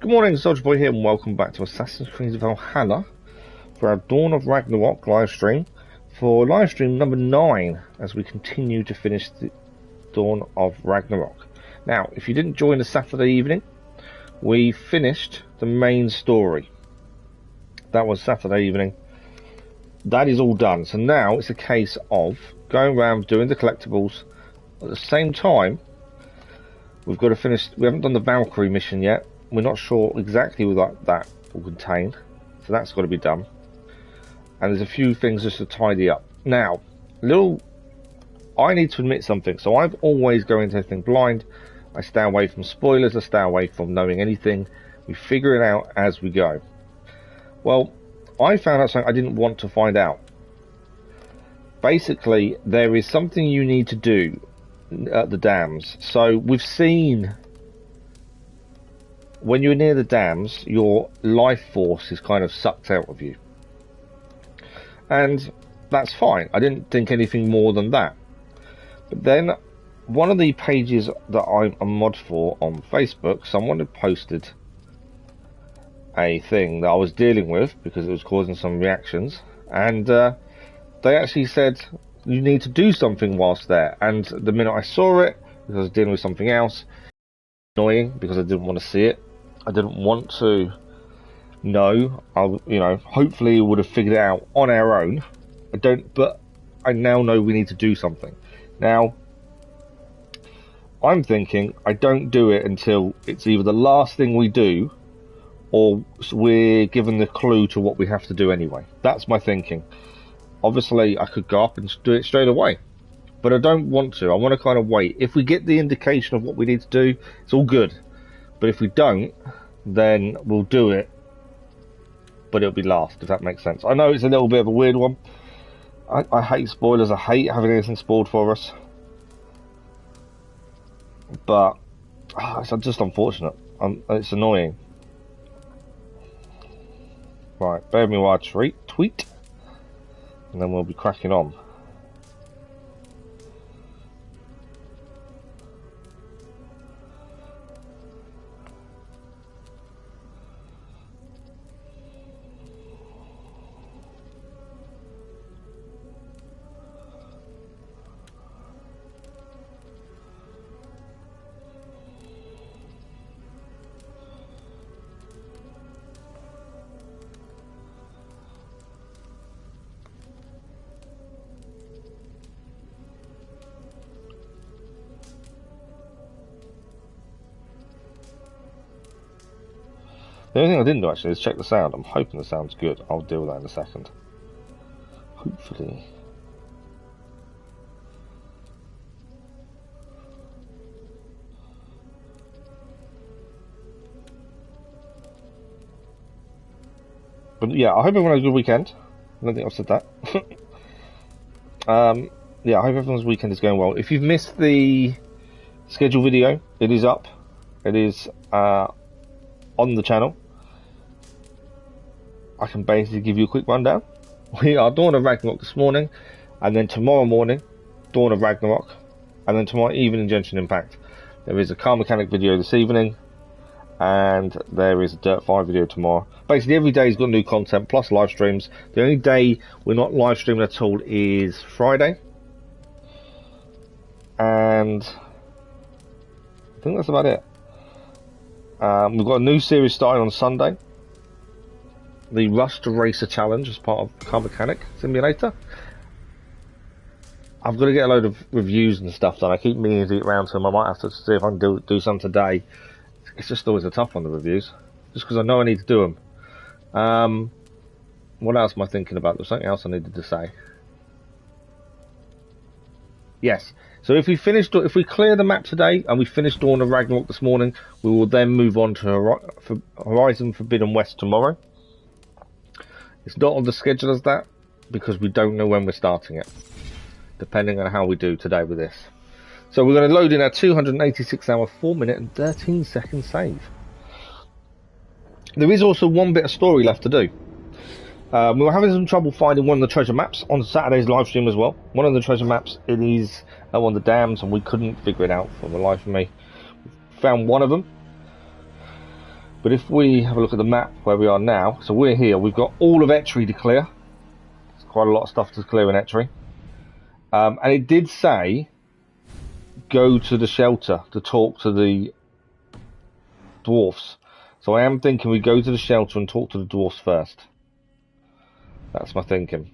Good morning, Soldier Boy here, and welcome back to Assassin's Creed Valhalla for our Dawn of Ragnarok live stream, for live stream number 9, as we continue to finish the Dawn of Ragnarok. Now, if you didn't join the Saturday evening, we finished the main story. That was Saturday evening. That is all done. So now it's a case of going around doing the collectibles. At the same time, we've got to finish. We haven't done the Valkyrie mission yet. We're not sure exactly what that will contain, so that's got to be done. And there's a few things just to tidy up. Now, I need to admit something. So I've always go into anything blind. I stay away from spoilers. I stay away from knowing anything. We figure it out as we go. Well, I found out something I didn't want to find out. Basically, there is something you need to do at the dams. So we've seen, when you're near the dams, your life force is kind of sucked out of you. And that's fine. I didn't think anything more than that. But then, one of the pages that I'm a mod for on Facebook, someone had posted a thing that I was dealing with because it was causing some reactions. And they actually said, you need to do something whilst there. And the minute I saw it, because I was dealing with something else, annoying because I didn't want to see it. I didn't want to know. Hopefully we would have figured it out on our own. But I now know we need to do something. Now, I'm thinking I don't do it until it's either the last thing we do, or we're given the clue to what we have to do anyway. That's my thinking. Obviously, I could go up and do it straight away, but I don't want to. I want to kind of wait. If we get the indication of what we need to do, it's all good. But if we don't, then we'll do it, but it'll be last, if that makes sense. I know it's a little bit of a weird one. I hate spoilers. I hate having anything spoiled for us. But it's just unfortunate. It's annoying. Right, bear with me while I tweet, and then we'll be cracking on. The only thing I didn't do actually is check the sound. I'm hoping the sound's good. I'll deal with that in a second. Hopefully. But yeah, I hope everyone has a good weekend. I don't think I've said that. Yeah, I hope everyone's weekend is going well. If you've missed the schedule video, it is up. It is on the channel. I can basically give you a quick rundown. We are Dawn of Ragnarok this morning, and then tomorrow morning, Dawn of Ragnarok, and then tomorrow evening, Genshin Impact. There is a car mechanic video this evening, and there is a Dirt 5 video tomorrow. Basically, every day's got new content, plus live streams. The only day we're not live streaming at all is Friday. And I think that's about it. We've got a new series starting on Sunday. The Rust Racer Challenge as part of Car Mechanic Simulator. I've got to get a load of reviews and stuff done. I keep meaning to get around to them. I might have to see if I can do some today. It's just always a tough one, the reviews. Just because I know I need to do them. What else am I thinking about? There's something else I needed to say. Yes. So if we clear the map today and we finish Dawn of Ragnarok this morning, we will then move on to Horizon Forbidden West tomorrow. It's not on the schedule as that because we don't know when we're starting it, depending on how we do today with this. So we're going to load in our 286 hour, 4 minute and 13 second save. There is also one bit of story left to do. We were having some trouble finding one of the treasure maps on Saturday's live stream as well. One of the treasure maps, it is one of the dams, and we couldn't figure it out for the life of me. Found one of them. But if we have a look at the map where we are now, so we're here, we've got all of Etri to clear. There's quite a lot of stuff to clear in Etri. And it did say, go to the shelter to talk to the dwarfs. So I am thinking we go to the shelter and talk to the dwarfs first. That's my thinking.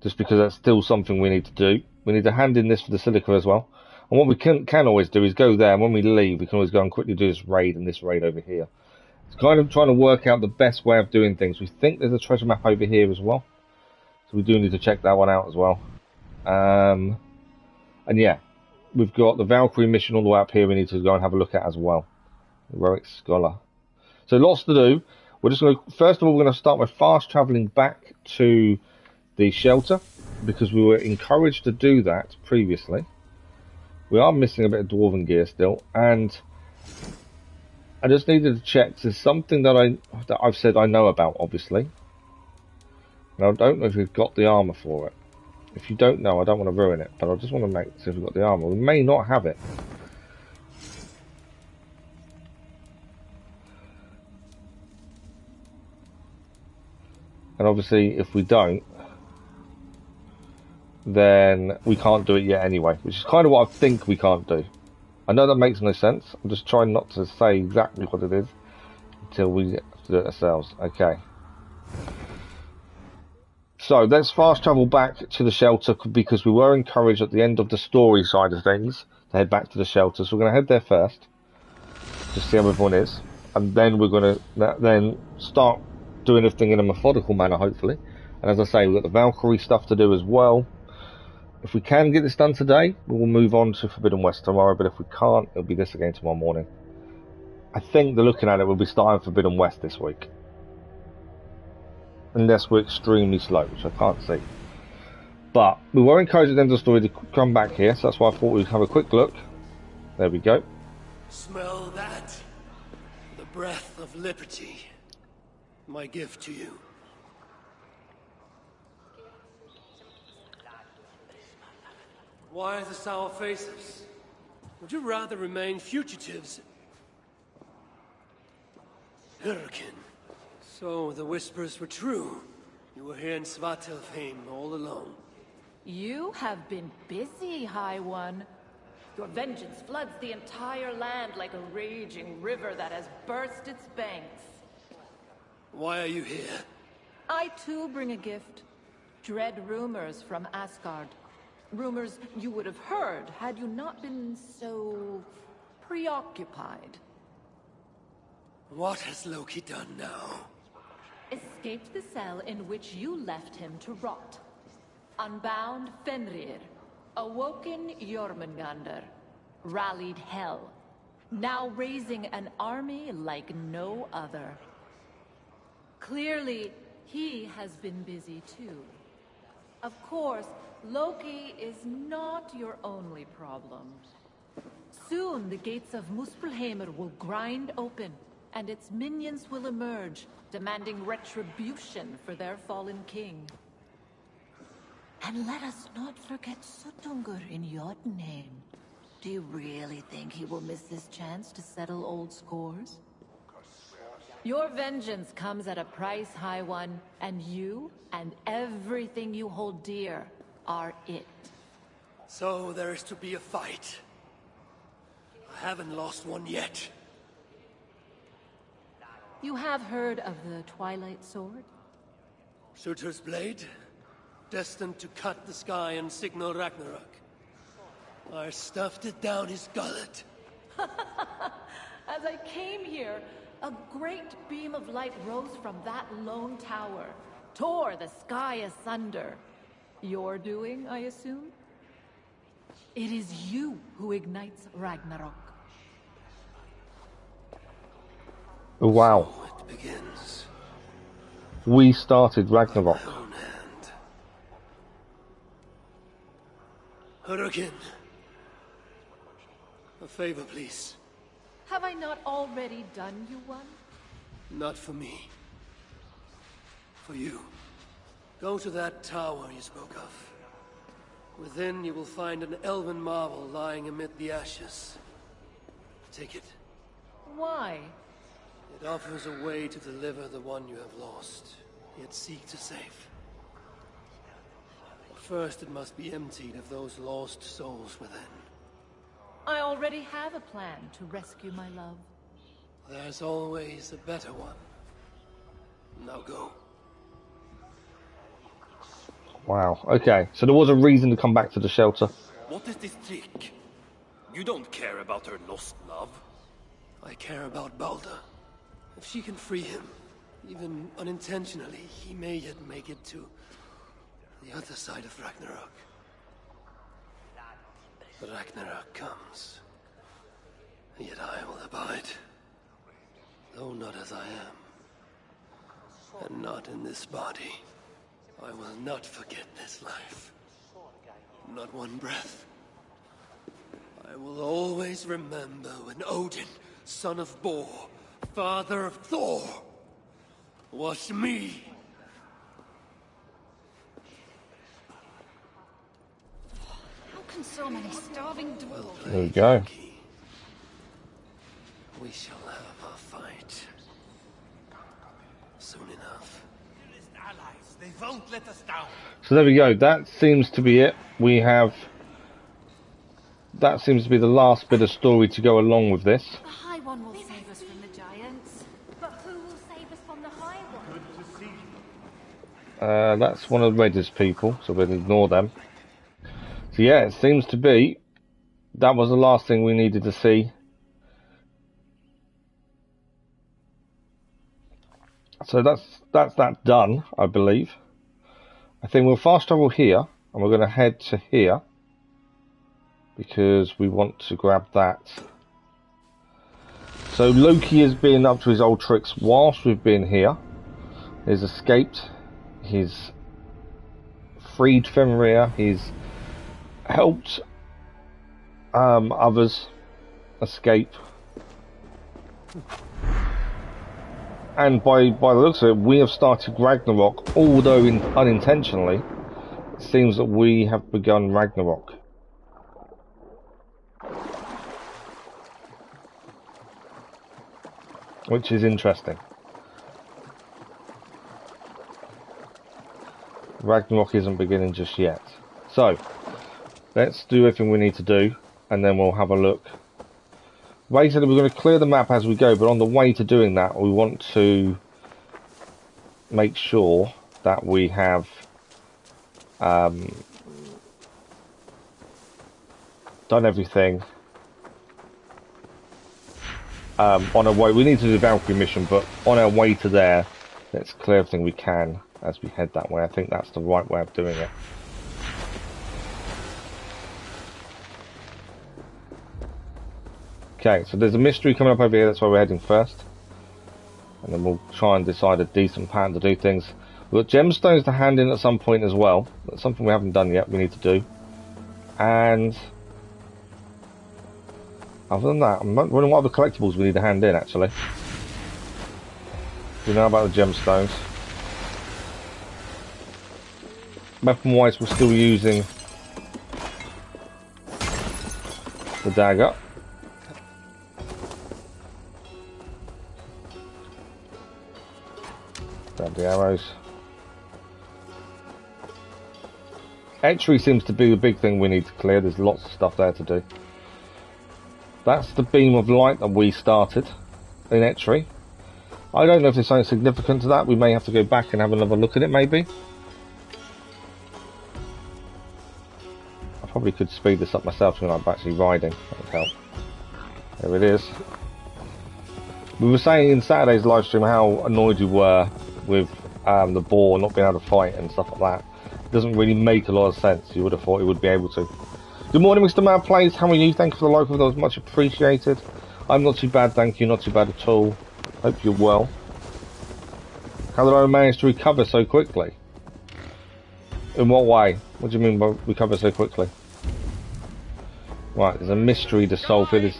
Just because that's still something we need to do. We need to hand in this for the silica as well. And what we can always do is go there, and when we leave, we can always go and quickly do this raid and this raid over here. It's kind of trying to work out the best way of doing things. We think there's a treasure map over here as well. So we do need to check that one out as well. And yeah, we've got the Valkyrie mission all the way up here we need to go and have a look at as well. Heroic Scholar. So lots to do. We're just going to, first of all, we're going to start by fast travelling back to the shelter, because we were encouraged to do that previously. We are missing a bit of dwarven gear still, and I just needed to check. There's something that I've said I know about, obviously. And I don't know if we've got the armour for it. If you don't know, I don't want to ruin it, but I just want to see if we've got the armour. We may not have it. And obviously, if we don't, then we can't do it yet anyway, which is kind of what I think we can't do. I know that makes no sense. I'm just trying not to say exactly what it is until we have to do it ourselves. Okay. So let's fast travel back to the shelter, because we were encouraged at the end of the story side of things to head back to the shelter. So we're going to head there first, to see how everyone is, and then we're going to then start doing everything in a methodical manner, hopefully. And as I say, we've got the Valkyrie stuff to do as well. If we can get this done today, we will move on to Forbidden West tomorrow, but if we can't, it'll be this again tomorrow morning. I think they're looking at it, we'll be starting Forbidden West this week. Unless we're extremely slow, which I can't see. But we were encouraged at the end of the story to come back here, so that's why I thought we'd have a quick look. There we go. Smell that? The breath of liberty. My gift to you. Why the sour faces? Would you rather remain fugitives? Hurricane. So the whispers were true. You were here in Svartalfheim all alone. You have been busy, High One. Your vengeance floods the entire land like a raging river that has burst its banks. Why are you here? I too bring a gift. Dread rumors from Asgard. Rumors you would have heard had you not been so preoccupied. What has Loki done now? Escaped the cell in which you left him to rot. Unbound Fenrir. Awoken Jormungandr. Rallied Hel. Now raising an army like no other. Clearly, he has been busy too. Of course, Loki is not your only problem. Soon the gates of Muspelheim will grind open, and its minions will emerge, demanding retribution for their fallen king. And let us not forget Sutungur in Jotunheim. Do you really think he will miss this chance to settle old scores? Your vengeance comes at a price, High One, and you and everything you hold dear are it. So there is to be a fight. I haven't lost one yet. You have heard of the Twilight Sword? Surtur's blade, destined to cut the sky and signal Ragnarok. I stuffed it down his gullet. As I came here, a great beam of light rose from that lone tower, tore the sky asunder. Your doing, I assume? It is you who ignites Ragnarok. Wow. So it begins. We started Ragnarok. My own hand. Hurricane. A favor, please. Have I not already done you one? Not for me. For you. Go to that tower you spoke of. Within you will find an elven marvel lying amid the ashes. ticket. Why? It offers a way to deliver the one you have lost, yet seek to save. First, it must be emptied of those lost souls within. I already have a plan to rescue my love. There's always a better one. Now go. Wow, okay. So there was a reason to come back to the shelter. What is this trick? You don't care about her lost love? I care about Balder. If she can free him, even unintentionally, he may yet make it to the other side of Ragnarok. Ragnarok comes, yet I will abide. Though not as I am, and not in this body. I will not forget this life. Not one breath. I will always remember when Odin, son of Bor, father of Thor, was me. How can so many starving dwarves... There we go. We shall have a fight. Soon enough. Allies, they won't let us down. So there we go. That seems to be it. We have... That seems to be the last bit of story to go along with this. The High One will save us from the giants. But who will save us from the High One? Good to see you. That's one of Redder's people, so we'll ignore them. So yeah, it seems to be that was the last thing we needed to see. So that's that done, I believe. I think we'll fast travel here, and we're going to head to here because we want to grab that. So Loki has been up to his old tricks whilst we've been here. He's escaped. He's freed Fenrir. He's helped others escape. And by the looks of it, we have started Ragnarok, although unintentionally. It seems that we have begun Ragnarok. Which is interesting. Ragnarok isn't beginning just yet. So, let's do everything we need to do, and then we'll have a look. Ray said we're going to clear the map as we go, but on the way to doing that, we want to make sure that we have done everything on our way. We need to do the Valkyrie mission, but on our way to there, let's clear everything we can as we head that way. I think that's the right way of doing it. Okay, so there's a mystery coming up over here, that's why we're heading first. And then we'll try and decide a decent pattern to do things. We've got gemstones to hand in at some point as well. That's something we haven't done yet, we need to do. And other than that, I'm wondering what other collectibles we need to hand in, actually. We know about the gemstones. Weapon-wise, we're still using the dagger. Grab the arrows. Etchery seems to be the big thing we need to clear. There's lots of stuff there to do. That's the beam of light that we started in Etchery. I don't know if there's something significant to that. We may have to go back and have another look at it, maybe. I probably could speed this up myself when I'm actually riding. That would help. There it is. We were saying in Saturday's live stream how annoyed you were with the boar not being able to fight and stuff like that. It doesn't really make a lot of sense. You would have thought it would be able to. Good morning, Mr. Mad Plays. How are you? Thank you for the like, that was much appreciated. I'm not too bad, thank you. Not too bad at all. Hope you're well. How did I manage to recover so quickly? In what way? What do you mean by recover so quickly? Right, there's a mystery to solve here.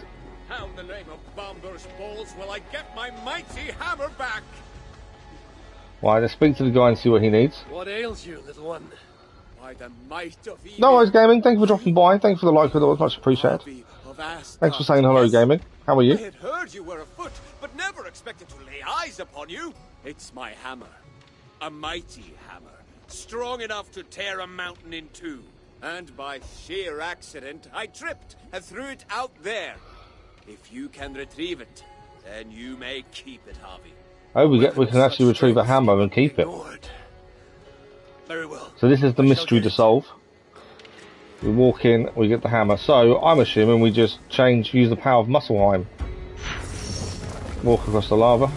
How in the name of Bamber's balls will I get my mighty hammer back? Right, let's speak to the guy and see what he needs. What ails you, little one? By the might of evil. No worries, gaming. Thank you for dropping by. Thank you for the like, that was much appreciated. Of vast Thanks for gods, saying hello, yes. gaming. How are I you? had heard you were afoot, but never expected to lay eyes upon you. It's my hammer. A mighty hammer. Strong enough to tear a mountain in two. And by sheer accident, I tripped and threw it out there. If you can retrieve it, then you may keep it, Harvey. Oh, we can actually retrieve a hammer and keep it. Very well. So this is the mystery to solve. We walk in, we get the hammer. So I'm assuming we just use the power of Muspelheim. Walk across the lava.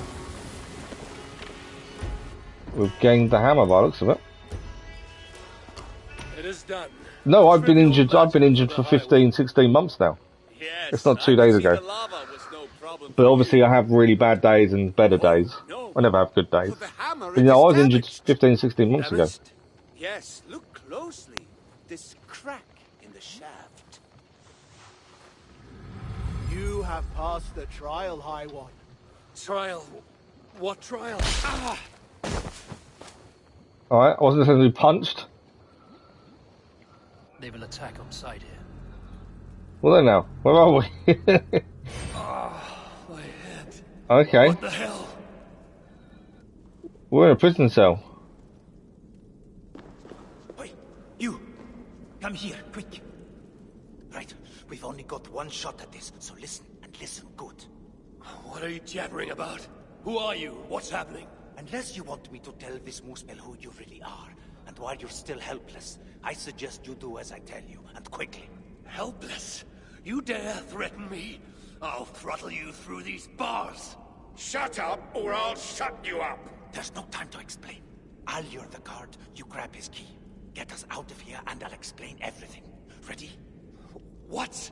We've gained the hammer by the looks of it. It is done. No, I've been injured. I've been injured for 15, 16 months now. Yes, It's not 2 days ago. the lava was no problem But for obviously you. I have really bad days and better days. No. I never have good days. So the hammer, But, it you know, I is was injured damaged. 15, 16 months ago. Damaged? Yes, look closely. This crack in the shaft. You have passed the trial, High One. Trial? What trial? Ah! Alright, I wasn't necessarily punched. They will attack on sight here. Well then now, where are we? My head. Okay, What the hell? we're in a prison cell. Wait, you! Come here, quick! Right, we've only got one shot at this, so listen, and listen good. What are you jabbering about? Who are you? What's happening? Unless you want me to tell this Muspel who you really are, and while you're still helpless, I suggest you do as I tell you, and quickly. Helpless? You dare threaten me? I'll throttle you through these bars. Shut up, or I'll shut you up! There's no time to explain. I'll lure the guard, you grab his key. Get us out of here, and I'll explain everything. Ready? What?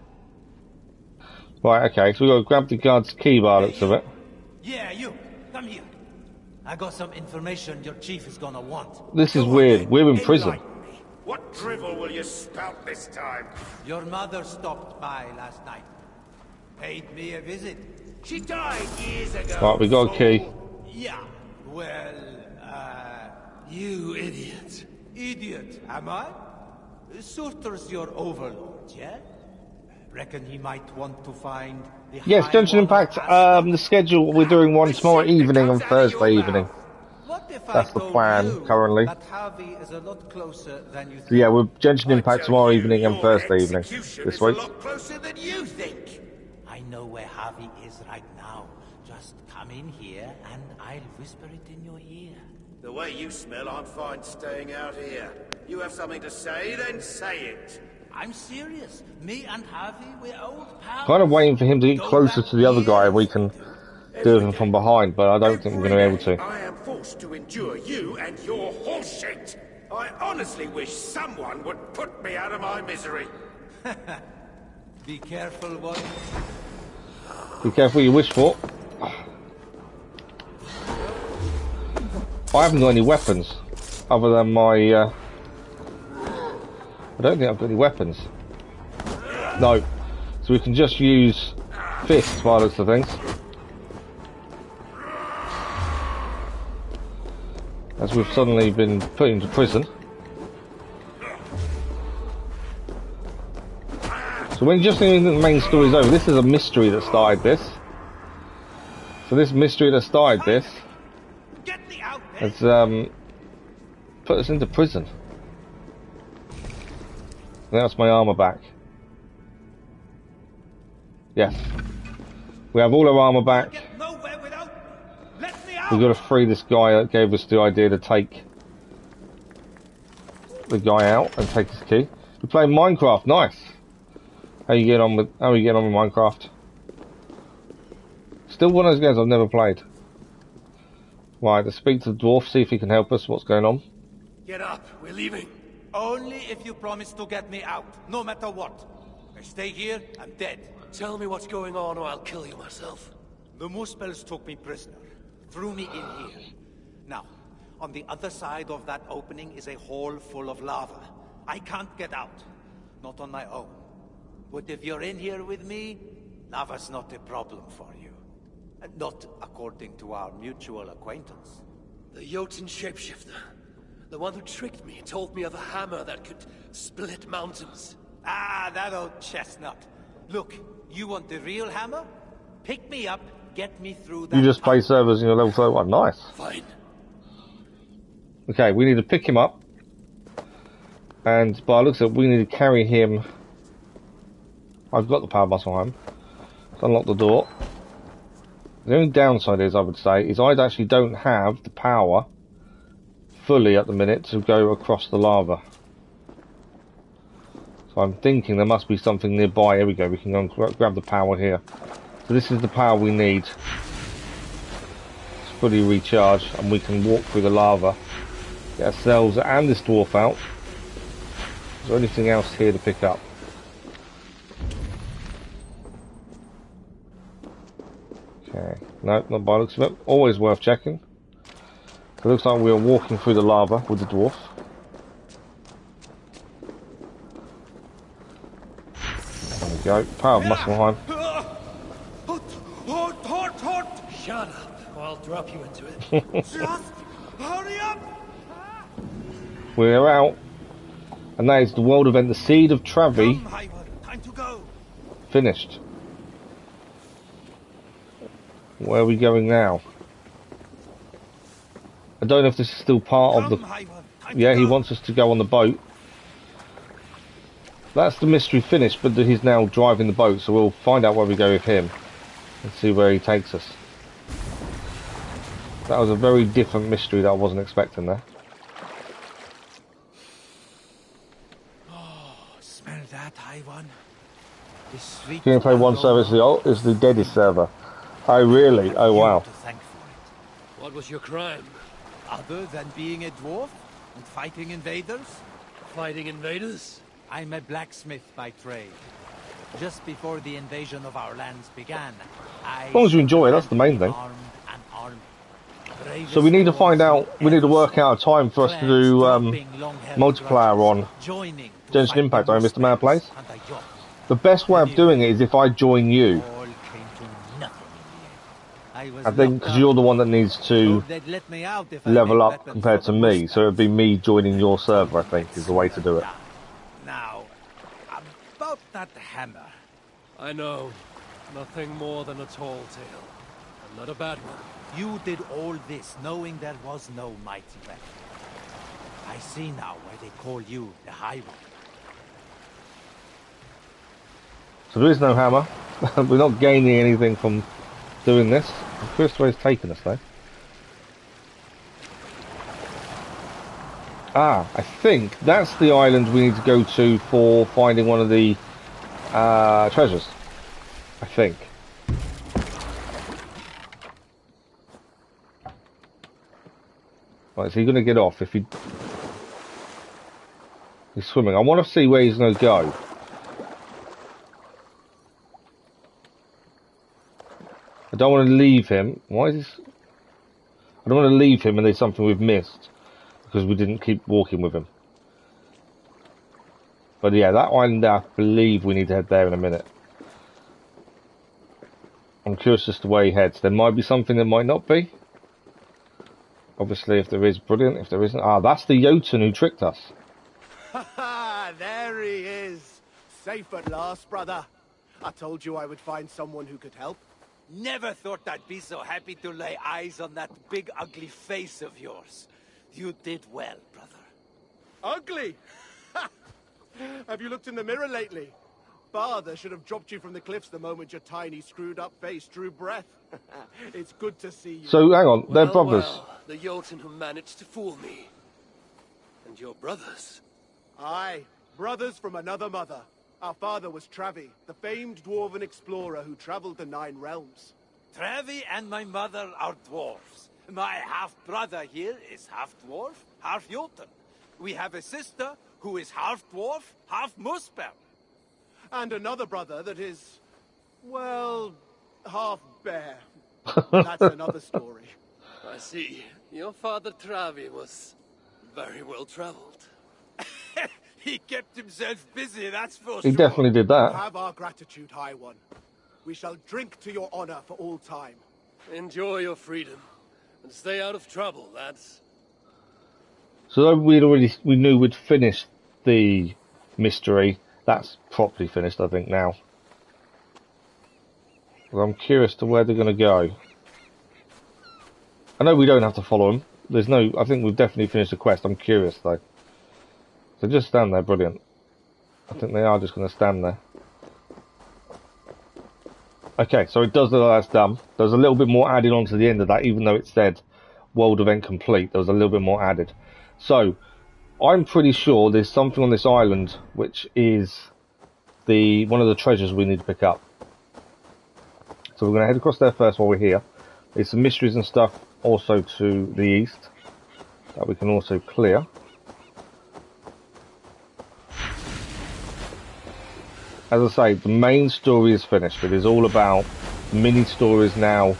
Right, okay, so we've got to grab the guard's key by the looks of it. Yeah, you! Come here! I got some information your chief is gonna want. This is weird, we're in prison. What drivel will you spout this time? Your mother stopped by last night. Paid me a visit. She died years ago. Right, we got a key. Yeah, well, You idiot. idiot, am I? Surtur's your overlord, yeah? Reckon he might want to find the Yes, High Genshin One Impact, of the schedule, we're doing one tomorrow evening and Thursday evening. What if That's I the told plan, you currently. That Harvey is a lot closer than you think? So yeah, we're Genshin Impact tomorrow evening and Your Thursday evening execution this is week. a lot closer than you think. I know where Harvey is right now. Just come in here and I'll whisper it in your ear. The way you smell, I'm fine staying out here. You have something to say, then say it. I'm serious. Me and Harvey, we're old pals. Kind of waiting for him to get closer to the other guy and we can do him from behind, but I don't think we're going to be able to. I am forced to endure you and your horseshit. I honestly wish someone would put me out of my misery. Be careful, one. Be careful what you wish for. I haven't got any weapons other than my I don't think I've got any weapons. No. So we can just use fists by the looks of things. As we've suddenly been put into prison. So when just think the main story's over, this is a mystery that started this. So this mystery that started this has put us into prison. Now it's my armor back. Yes. We have all our armor back. We've got to free this guy that gave us the idea to take the guy out and take his key. We're playing Minecraft, nice. How are you getting on with Minecraft? Still one of those games I've never played. Right, let's speak to the dwarf, see if he can help us. What's going on? Get up, we're leaving. Only if you promise to get me out, no matter what. I stay here, I'm dead. Tell me what's going on or I'll kill you myself. The Muspels took me prisoner, threw me in here. Now, on the other side of that opening is a hole full of lava. I can't get out, not on my own. But if you're in here with me, lava's not a problem for you. Not according to our mutual acquaintance. The Jotun shapeshifter. The one who tricked me, told me of a hammer that could split mountains. Ah, that old chestnut. Look, you want the real hammer? Pick me up, get me through that. You just play servers in your level 31. Nice. Fine. Okay, we need to pick him up. And by the looks of it, we need to carry him. I've got the power Muspelheim. Let's unlock the door. The only downside is, I would say, is I actually don't have the power fully at the minute to go across the lava. So I'm thinking there must be something nearby. Here we go, we can go and grab the power here. So this is the power we need. It's fully recharged and we can walk through the lava. Get ourselves and this dwarf out. Is there anything else here to pick up? Okay, no, not by the looks of it. Always worth checking. It looks like we are walking through the lava with the dwarf. There we go. Power of Muspelheim. Shut up, or I'll drop you into it. Just hurry up! We're out. And that is the world event, the Seed of Travi, Time to go. finished. Where are we going now? I don't know if this is still part of the... Yeah, he wants us to go on the boat. That's the mystery finished, but he's now driving the boat, so we'll find out where we go with him and see where he takes us. That was a very different mystery that I wasn't expecting there. Oh, smell that, high one. The sweet You can play one server is the deadest server. Oh really? Oh wow. What was your crime? Other than being a dwarf and fighting invaders? Fighting invaders? I'm a blacksmith by trade. Just before the invasion of our lands began, As long as you enjoy it, that's the main thing. So we need to find out, we need to work out a time for us to do multiplayer on Genshin Impact on Mr. Man Plays. The best way of doing it is if I join you. I think because you're the one that needs to level up compared to me, so it would be me joining your server, I think, is the way to do it. Now, about that hammer. I know. Nothing more than a tall tale. And not a bad one. You did all this knowing there was no mighty weapon. I see now why they call you the High One. So there is no hammer. We're not gaining anything from doing this. I'm curious where it's taken us though. Ah, I think that's the island we need to go to for finding one of the treasures. I think. Right, is he going to get off if he's swimming? I want to see where he's going to go. I don't want to leave him. Why is this? I don't want to leave him and there's something we've missed because we didn't keep walking with him. But yeah, that island I believe we need to head there in a minute. I'm curious as to where he heads. There might be something, there might not be. Obviously, if there is, brilliant. If there isn't, that's the Jotun who tricked us. Ha ha! There he is. Safe at last, brother. I told you I would find someone who could help. Never thought I'd be so happy to lay eyes on that big ugly face of yours. You did well, brother. Ugly? Have you looked in the mirror lately? Father should have dropped you from the cliffs the moment your tiny, screwed-up face drew breath. It's good to see you. So, hang on, they're brothers. Well, the Jotun who managed to fool me. And your brothers. Aye, brothers from another mother. Our father was Travi, the famed dwarven explorer who traveled the 9 realms. Travi and my mother are dwarves. My half-brother here is half-dwarf, half-Jotun. We have a sister who is half-dwarf, half-Muspel. And another brother that is, well, half-bear. That's another story. I see. Your father Travi was very well traveled. He kept himself busy, that's for He sure. definitely did that. Have our gratitude, High One. We shall drink to your honor for all time. Enjoy your freedom. And stay out of trouble, lads. So we knew we'd finished the mystery. That's properly finished, I think, now. Well, I'm curious to where they're going to go. I know we don't have to follow them. There's no... I think we've definitely finished the quest. I'm curious, though. So just stand there. Brilliant. I think they are just going to stand there. Okay, so it does look like that's done. There's a little bit more added on to the end of that, even though it said world event complete. There was a little bit more added. So, I'm pretty sure there's something on this island which is one of the treasures we need to pick up. So we're going to head across there first while we're here. There's some mysteries and stuff also to the east that we can also clear. As I say, the main story is finished. It is all about mini stories now,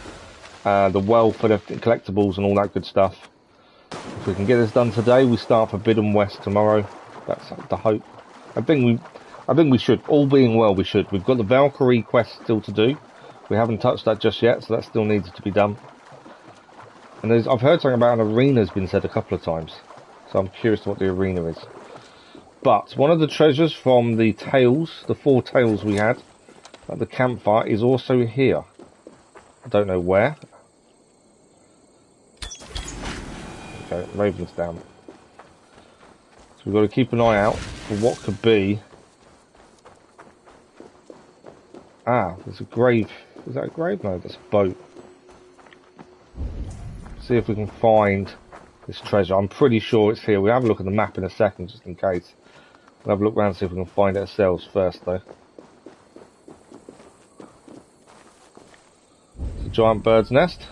the wealth for the collectibles and all that good stuff. If we can get this done today, we start Forbidden West tomorrow. That's the hope. I think we should. All being well, we should. We've got the Valkyrie quest still to do. We haven't touched that just yet, so that still needs to be done. And I've heard something about an arena has been said a couple of times, so I'm curious what the arena is. But one of the treasures from the tales, the 4 tales we had at the campfire, is also here. I don't know where. Okay, Raven's down. So we've got to keep an eye out for what could be. Ah, there's a grave. Is that a grave? No, that's a boat. See if we can find this treasure. I'm pretty sure it's here. We'll have a look at the map in a second, just in case. We'll have a look around and see if we can find it ourselves first, though. It's a giant bird's nest.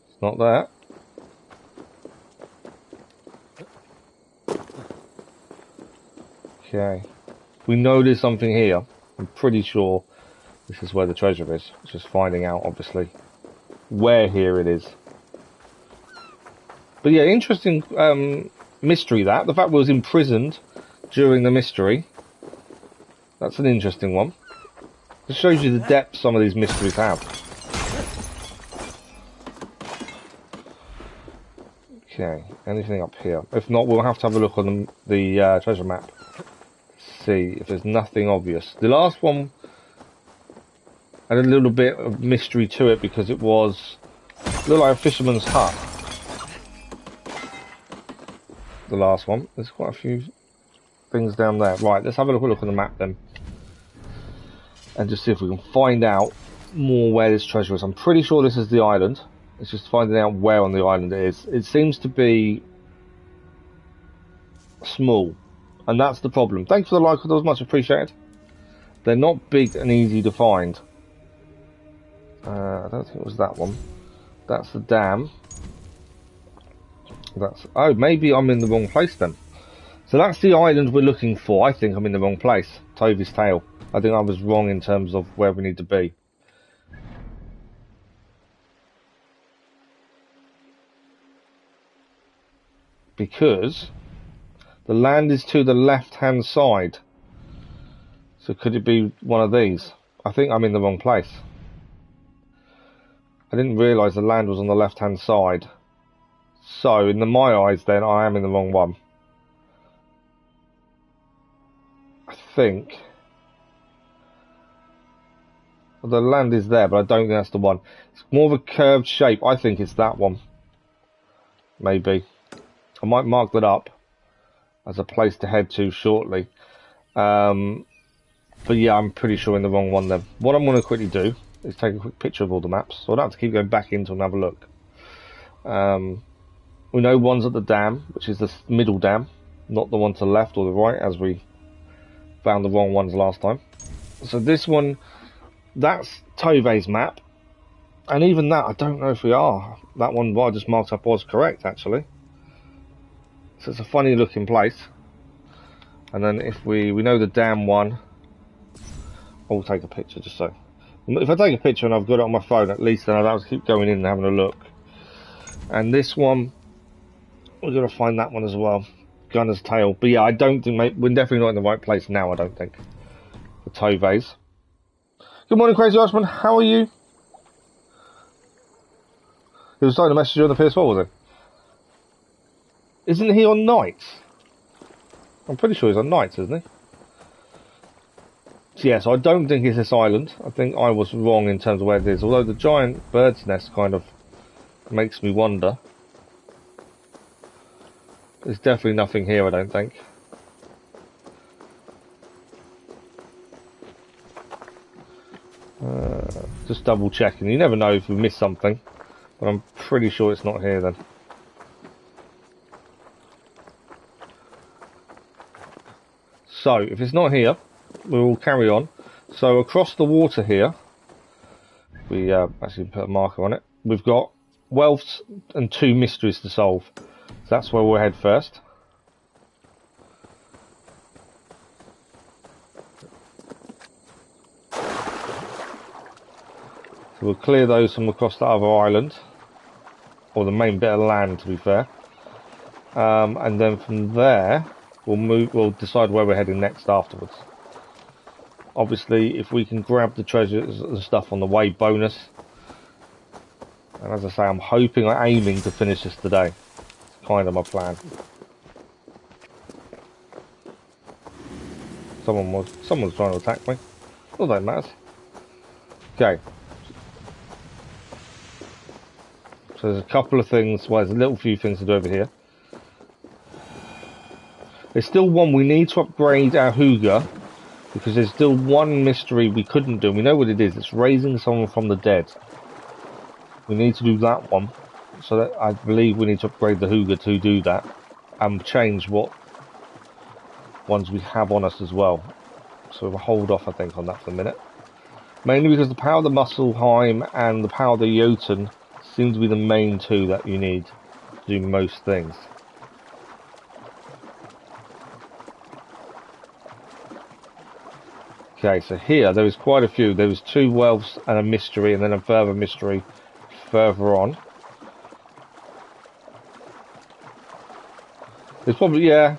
It's not there. Okay. We know there's something here. I'm pretty sure this is where the treasure is. It's just finding out, obviously, where here it is. But yeah, interesting mystery that. The fact we was imprisoned during the mystery. That's an interesting one. It shows you the depth some of these mysteries have. Okay, anything up here? If not, we'll have to have a look on the treasure map. See if there's nothing obvious. The last one had a little bit of mystery to it because it looked like a fisherman's hut. The last one. There's quite a few things down there. Right, let's have a look on the map then. And just see if we can find out more where this treasure is. I'm pretty sure this is the island. It's just finding out where on the island it is. It seems to be small. And that's the problem. Thanks for the like, that was much appreciated. They're not big and easy to find. I don't think it was that one. That's the dam. Oh, maybe I'm in the wrong place then. So that's the island we're looking for. I think I'm in the wrong place. Tovy's Tale. I think I was wrong in terms of where we need to be. Because the land is to the left-hand side. So could it be one of these? I think I'm in the wrong place. I didn't realise the land was on the left-hand side. So, in my eyes then, I am in the wrong one. I think. Well, the land is there, but I don't think that's the one. It's more of a curved shape. I think it's that one. Maybe. I might mark that up as a place to head to shortly. But yeah, I'm pretty sure in the wrong one then. What I'm going to quickly do is take a quick picture of all the maps. So I don't have to keep going back into and have a look. We know one's at the dam, which is the middle dam, not the one to the left or the right, as we found the wrong ones last time. So this one, that's Tove's map. And even that, I don't know if we are. That one I just marked up was correct, actually. So it's a funny looking place. And then if we know the dam one, I'll take a picture just so. If I take a picture and I've got it on my phone, at least then I don't have to keep going in and having a look. And this one, we're going to find that one as well. Gunner's Tail. But yeah, I don't think, mate, we're definitely not in the right place now, I don't think. For Tove's. Good morning, Crazy Irishman. How are you? He was starting to message you on the PS4, was he? Isn't he on nights? I'm pretty sure he's on nights, isn't he? So yes, I don't think it's this island. I think I was wrong in terms of where it is. Although the giant bird's nest kind of makes me wonder. There's definitely nothing here, I don't think. Just double checking. You never know if we miss something. But I'm pretty sure it's not here then. So, if it's not here, we will carry on. So, across the water here, we actually put a marker on it. We've got wealths and 2 mysteries to solve. So that's where we'll head first. So we'll clear those from across the other island. Or the main bit of land, to be fair. And then from there, we'll decide where we're heading next afterwards. Obviously, if we can grab the treasures and stuff on the way, bonus. And as I say, I'm aiming to finish this today. It's kind of my plan. Someone's trying to attack me. Not that matters. Okay. So there's a couple of things, well, there's a little few things to do over here. There's still one, we need to upgrade our Hooga, because there's still one mystery we couldn't do. We know what it is, it's raising someone from the dead. We need to do that one. So that, I believe we need to upgrade the Hooga to do that. And change what ones we have on us as well. So we'll hold off, I think, on that for a minute. Mainly because the power of the Muspelheim and the power of the Jotun seem to be the main 2 that you need to do most things. Okay, so here there is quite a few. There was 2 wealths and a mystery, and then a further mystery further on. There's probably, yeah,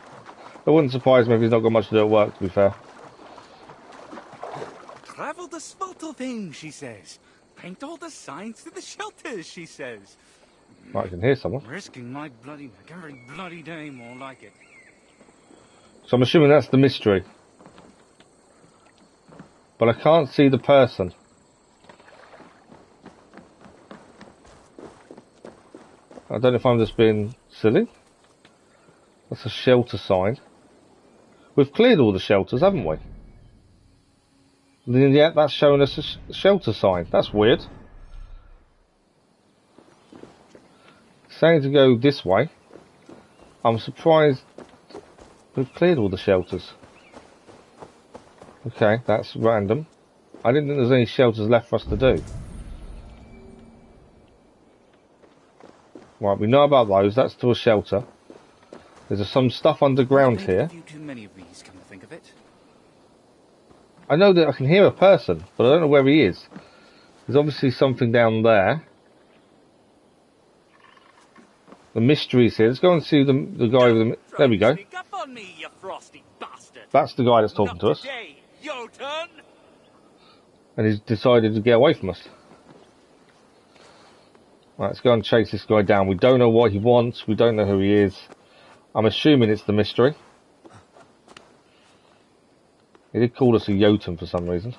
it wouldn't surprise me if he's not got much to do at work, to be fair. Travel to Svartalfheim, she says. Paint all the signs to the shelters, she says. Right, I can hear someone. Risking my bloody, every bloody day more like it. So I'm assuming that's the mystery. But I can't see the person. I don't know if I'm just being silly. That's a shelter sign. We've cleared all the shelters, haven't we? And yet that's showing us a shelter sign. That's weird. Saying to go this way. I'm surprised we've cleared all the shelters. Okay, that's random. I didn't think there was any shelters left for us to do. Right, we know about those. That's to a shelter. There's some stuff underground here. Too many of these, come to think of it. I know that I can hear a person, but I don't know where he is. There's obviously something down there. The mystery's here. Let's go and see the guy with the... There we go. Sneak up on me, you frosty bastard. That's the guy that's talking to us. Today, Jotun. And he's decided to get away from us. Right, let's go and chase this guy down. We don't know what he wants. We don't know who he is. I'm assuming it's the mystery. He did call us a Jotun for some reason.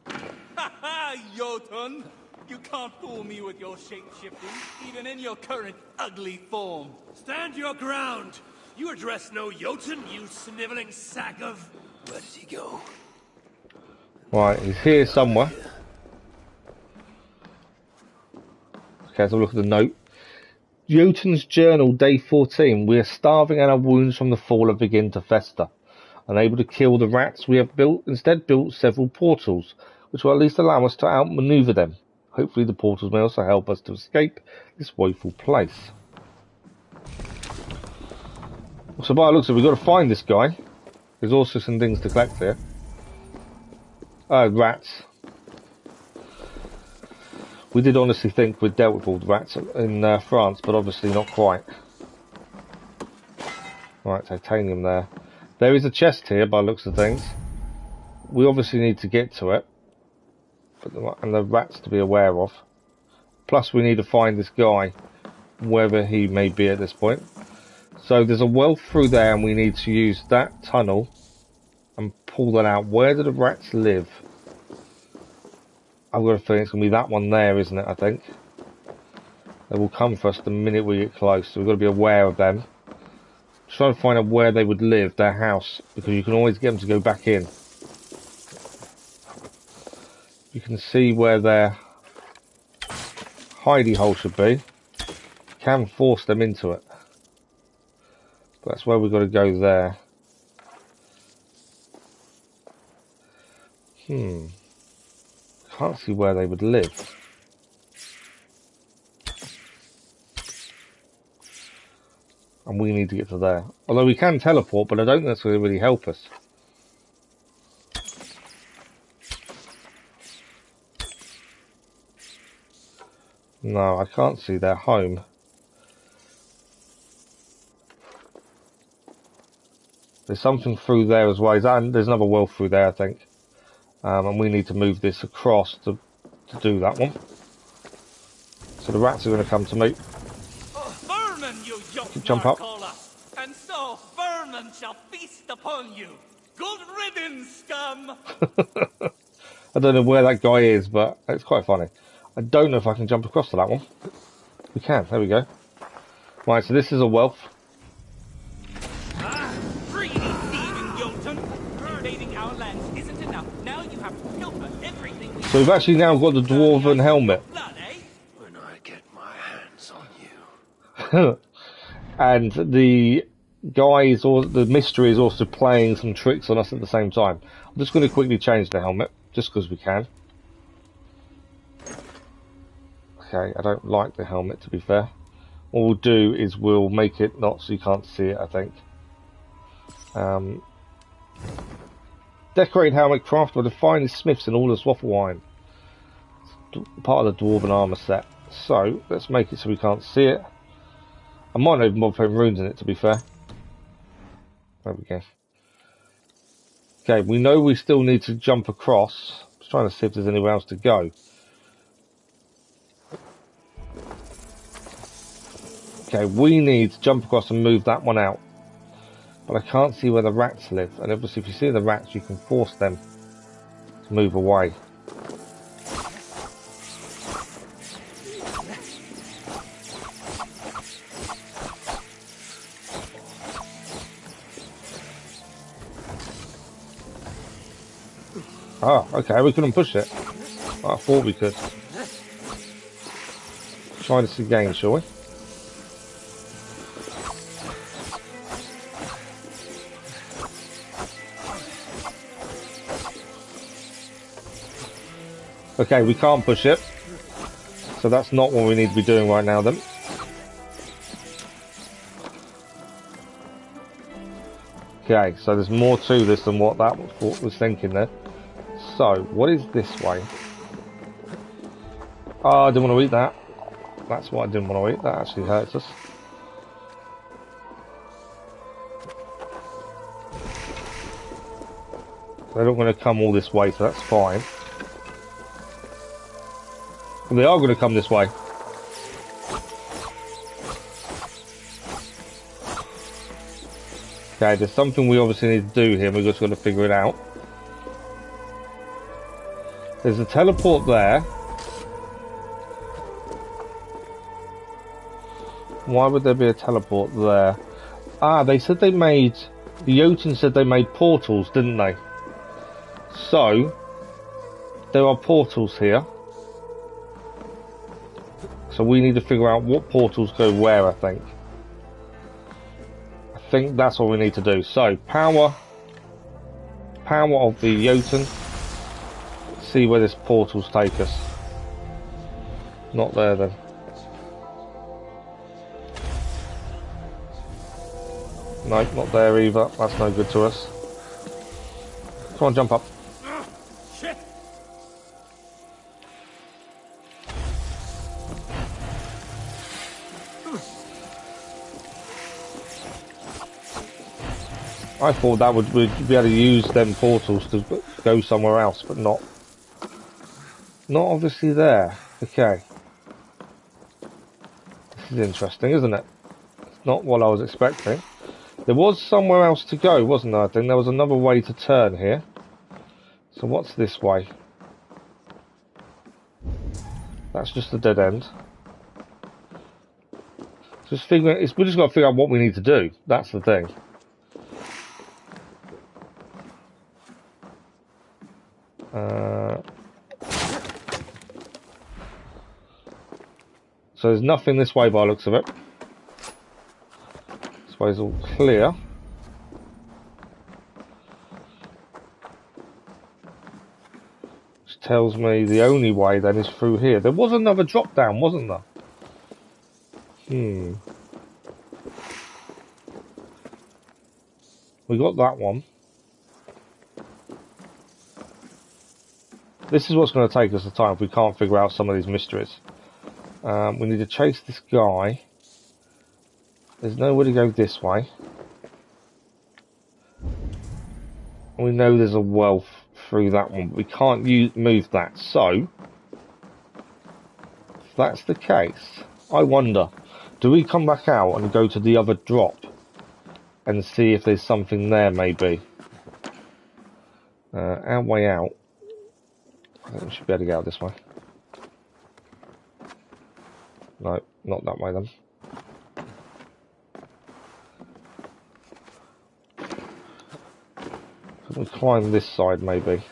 Ha ha, Jotun! You can't fool me with your shape-shifting, even in your current ugly form. Stand your ground! You address no Jotun, you sniveling sack of... Where did he go? Right, he's here somewhere. Okay, let's have a look at the note. Jotun's journal, day 14. We are starving and our wounds from the fall have begun to fester. Unable to kill the rats, we have instead built several portals, which will at least allow us to outmaneuver them. Hopefully the portals may also help us to escape this woeful place. So by the looks of it, we've got to find this guy. There's also some things to collect here. Rats. We did honestly think we'd dealt with all the rats in France, but obviously not quite. Right, titanium there. There is a chest here by the looks of things. We obviously need to get to it. And the rats to be aware of. Plus we need to find this guy, wherever he may be at this point. So there's a well through there and we need to use that tunnel and pull that out. Where do the rats live? I've got a feeling it's going to be that one there, isn't it, I think? They will come for us the minute we get close, so we've got to be aware of them. Try to find out where they would live, their house, because you can always get them to go back in. You can see where their hidey hole should be. You can force them into it. But that's where we've got to go there. Can't see where they would live. And we need to get to there. Although we can teleport, but I don't think that's going to really help us. No, I can't see their home. There's something through there as well. There's another well through there, I think. And we need to move this across to do that one. So the rats are going to come to me. Vermin, you young Jump up. And so vermin shall feast upon you. Good riddance, scum! I don't know where that guy is, but it's quite funny. I don't know if I can jump across to that one. We can, there we go. Right, so this is a wealth. Greedy thieving Jotun! Invading our lands isn't enough. Now you have to pilfer everything we... So we've actually now got the dwarven helmet. When I get my hands on you. And the guys, or the mystery is also playing some tricks on us at the same time. I'm just going to quickly change the helmet, just because we can. Okay, I don't like the helmet, to be fair. What we'll do is we'll make it not so you can't see it, I think. Decorated helmet crafted by the finest smiths in all of Svartalfheim. Part of the dwarven armour set. So, let's make it so we can't see it. I might not even bother putting runes in it, to be fair. There we go. Okay, we know we still need to jump across. Just trying to see if there's anywhere else to go. Okay, we need to jump across and move that one out. But I can't see where the rats live. And obviously if you see the rats, you can force them to move away. Oh, okay, we couldn't push it. I thought we could. Try this again, shall we? Okay, we can't push it. So that's not what we need to be doing right now then. Okay, so there's more to this than what that was thinking there. So, what is this way? Oh, I didn't want to eat that. That's what I didn't want to eat. That actually hurts us. They're not going to come all this way, so that's fine. Well, they are going to come this way. Okay, there's something we obviously need to do here. We're just going to figure it out. There's a teleport there. Why would there be a teleport there? Ah, they said they made... The Jotun said they made portals, didn't they? So, there are portals here. So we need to figure out what portals go where, I think. I think that's what we need to do. So, power of the Jotun. See where this portals take us. Not there then. Nope, not there either. That's no good to us. Come on, jump up. Shit. I thought that we'd be able to use them portals to go somewhere else, but not obviously there. Okay. This is interesting, isn't it? It's not what I was expecting. There was somewhere else to go, wasn't there? I think there was another way to turn here. So what's this way? That's just a dead end. Just figuring, we just got to figure out what we need to do. That's the thing. So there's nothing this way by the looks of it. This way's all clear. Which tells me the only way then is through here. There was another drop down, wasn't there? We got that one. This is what's going to take us the time if we can't figure out some of these mysteries. We need to chase this guy. There's nowhere to go this way. We know there's a well through that one, but we can't move that. So, if that's the case, I wonder, do we come back out and go to the other drop and see if there's something there maybe? Our way out. I think we should be able to get out this way. No, not that way then. Can we climb this side maybe?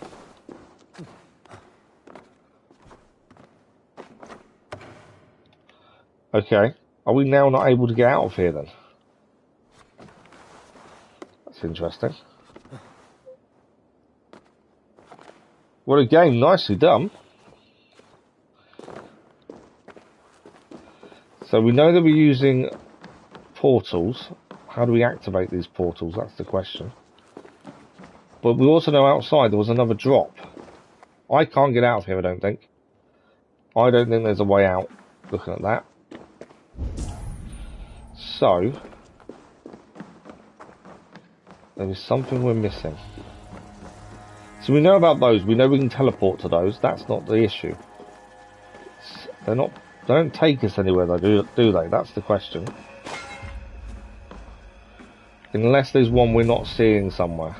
Okay. Are we now not able to get out of here then? That's interesting. What a game, nicely done. So we know that we're using portals. How do we activate these portals? That's the question. But we also know outside there was another drop. I can't get out of here, I don't think. I don't think there's a way out, looking at that. So, there is something we're missing. So we know about those. We know we can teleport to those. That's not the issue. They don't take us anywhere, though, do they? That's the question. Unless there's one we're not seeing somewhere.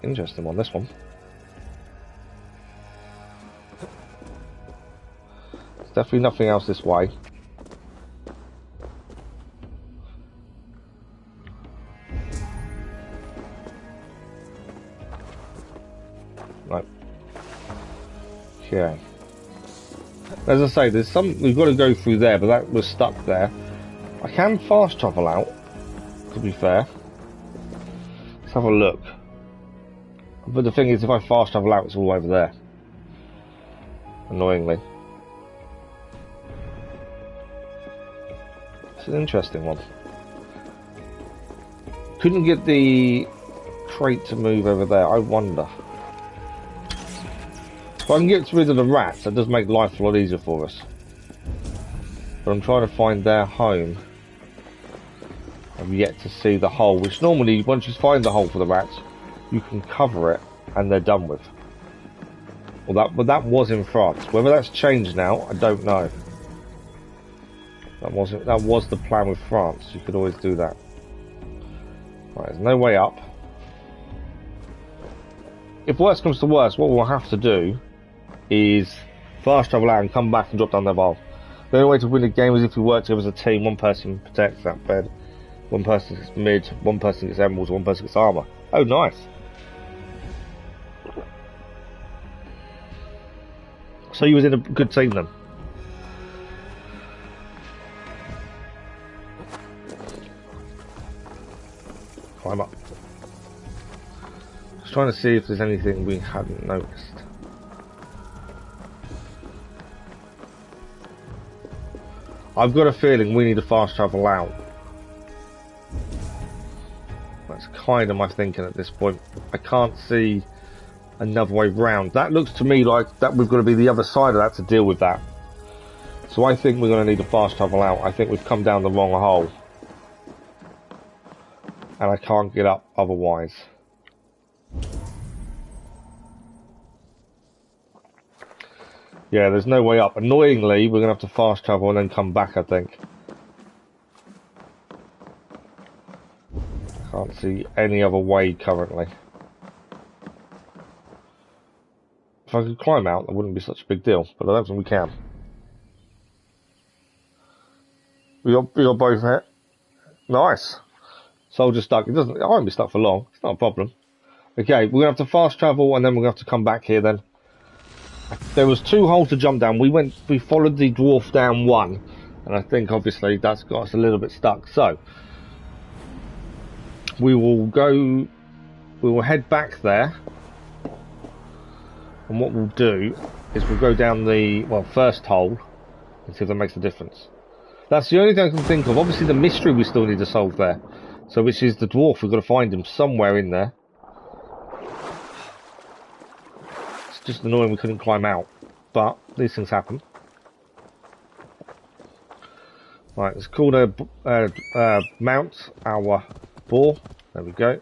Interesting one, this one. There's definitely nothing else this way. Right. Okay. As I say, there's some we've got to go through there, but that was stuck there. I can fast travel out, to be fair. Let's have a look. But the thing is, if I fast travel out, it's all over there. Annoyingly. It's an interesting one. Couldn't get the crate to move over there, I wonder. If I can get rid of the rats, that does make life a lot easier for us. But I'm trying to find their home. I've yet to see the hole, which normally, once you find the hole for the rats, you can cover it and they're done with. Well, but that was in France. Whether that's changed now, I don't know. That was the plan with France. You could always do that. Right, there's no way up. If worse comes to worse, what we'll have to do is fast travel out and come back and drop down their bowl. The only way to win a game is if we work together as a team. One person protects that bed, one person gets mid, one person gets emeralds, one person gets armor. Oh, nice. So you was in a good team then. Climb up. Just trying to see if there's anything we hadn't noticed. I've got a feeling we need to fast travel out. That's kind of my thinking at this point. I can't see another way round. That looks to me like that we've got to be the other side of that to deal with that. So I think we're going to need to fast travel out. I think we've come down the wrong hole. And I can't get up otherwise. Yeah, there's no way up. Annoyingly, we're going to have to fast travel and then come back, I think. Can't see any other way currently. If I could climb out, that wouldn't be such a big deal, but I don't think we can. We got both here. Nice. Soldier stuck. I won't be stuck for long. It's not a problem. Okay, we're going to have to fast travel and then we're going to have to come back here then. There was 2 holes to jump down. We followed the dwarf down 1. And I think obviously that's got us a little bit stuck. So, we will head back there. And what we'll do is we'll go down the, first hole and see if that makes a difference. That's the only thing I can think of. Obviously the mystery we still need to solve there. So which is the dwarf. We've got to find him somewhere in there. It's just annoying we couldn't climb out. But these things happen. Right, it's called a mount our boar. There we go.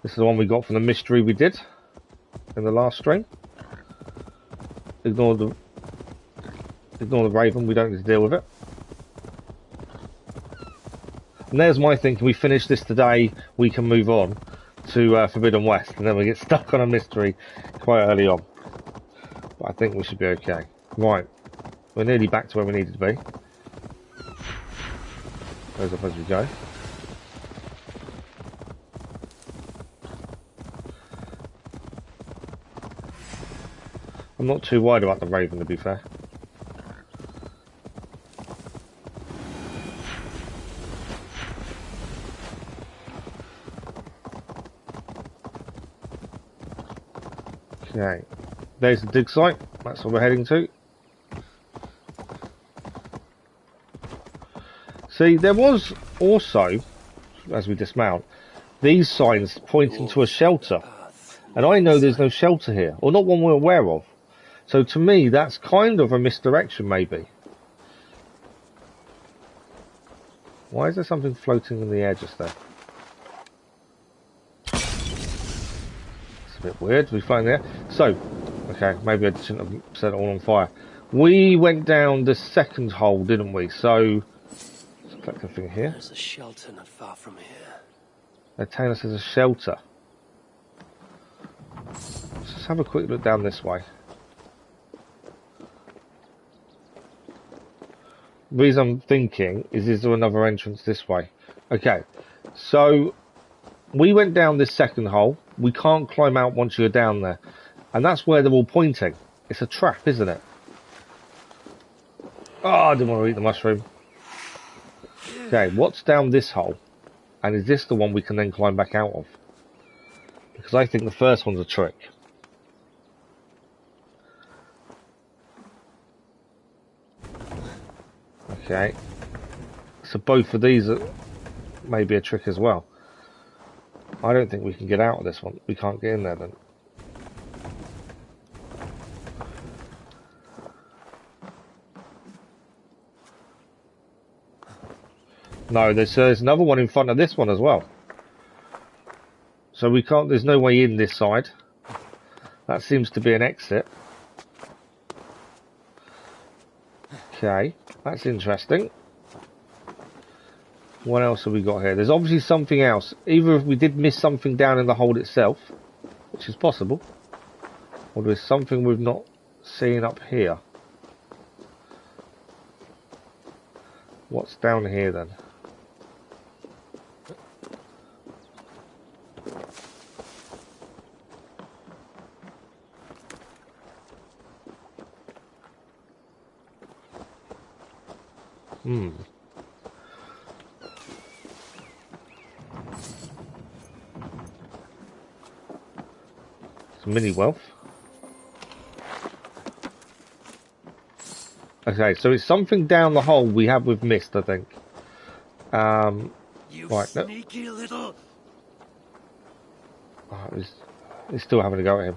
This is the one we got from the mystery we did in the last stream. Ignore the raven, we don't need to deal with it. And there's my thing, can we finish this today, we can move on to Forbidden West, and then we get stuck on a mystery quite early on. But I think we should be okay. Right, we're nearly back to where we needed to be. There's up as we go. I'm not too worried about the raven, to be fair. Okay, there's the dig site. That's what we're heading to. See, there was also, as we dismount, these signs pointing to a shelter. And I know there's no shelter here, or not one we're aware of. So to me, that's kind of a misdirection, maybe. Why is there something floating in the air just there? It's a bit weird to be floating there. So, okay, maybe I shouldn't have set it all on fire. We went down the second hole, didn't we? So, let's collect the thing here. There's a shelter not far from here. They're telling us there's a shelter. Let's just have a quick look down this way. The reason I'm thinking is there another entrance this way? Okay, so we went down this second hole. We can't climb out once you're down there. And that's where they're all pointing. It's a trap, isn't it? Oh, I didn't want to eat the mushroom. Okay, what's down this hole? And is this the one we can then climb back out of? Because I think the first one's a trick. Okay, so both of these are maybe a trick as well. I don't think we can get out of this one. We can't get in there then. No, there's another one in front of this one as well. So we can't, there's no way in this side. That seems to be an exit. Okay, that's interesting. What else have we got here? There's obviously something else. Either we did miss something down in the hole itself, which is possible, or there's something we've not seen up here. What's down here then? Some mini wealth. Okay, so it's something down the hole we've missed, I think. You right, sneaky little. Oh, he's still having a go at him.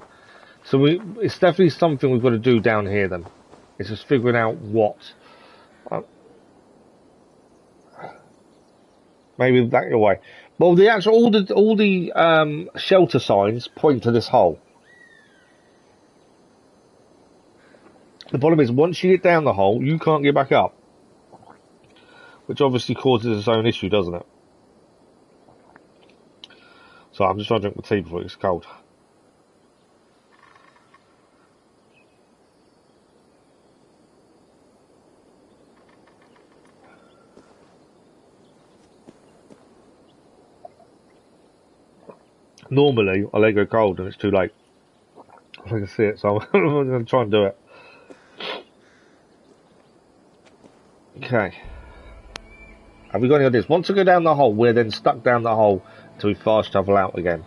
So it's definitely something we've got to do down here then. It's just figuring out what. Maybe back your way. Well, the actual all the shelter signs point to this hole. The problem is, once you get down the hole, you can't get back up. Which obviously causes its own issue, doesn't it? So I'm just trying to drink the tea before it's cold. Normally, I let it go cold and it's too late. I can see it, so I'm going to try and do it. Okay. Have we got any ideas? Once I go down the hole, we're then stuck down the hole until we fast travel out again.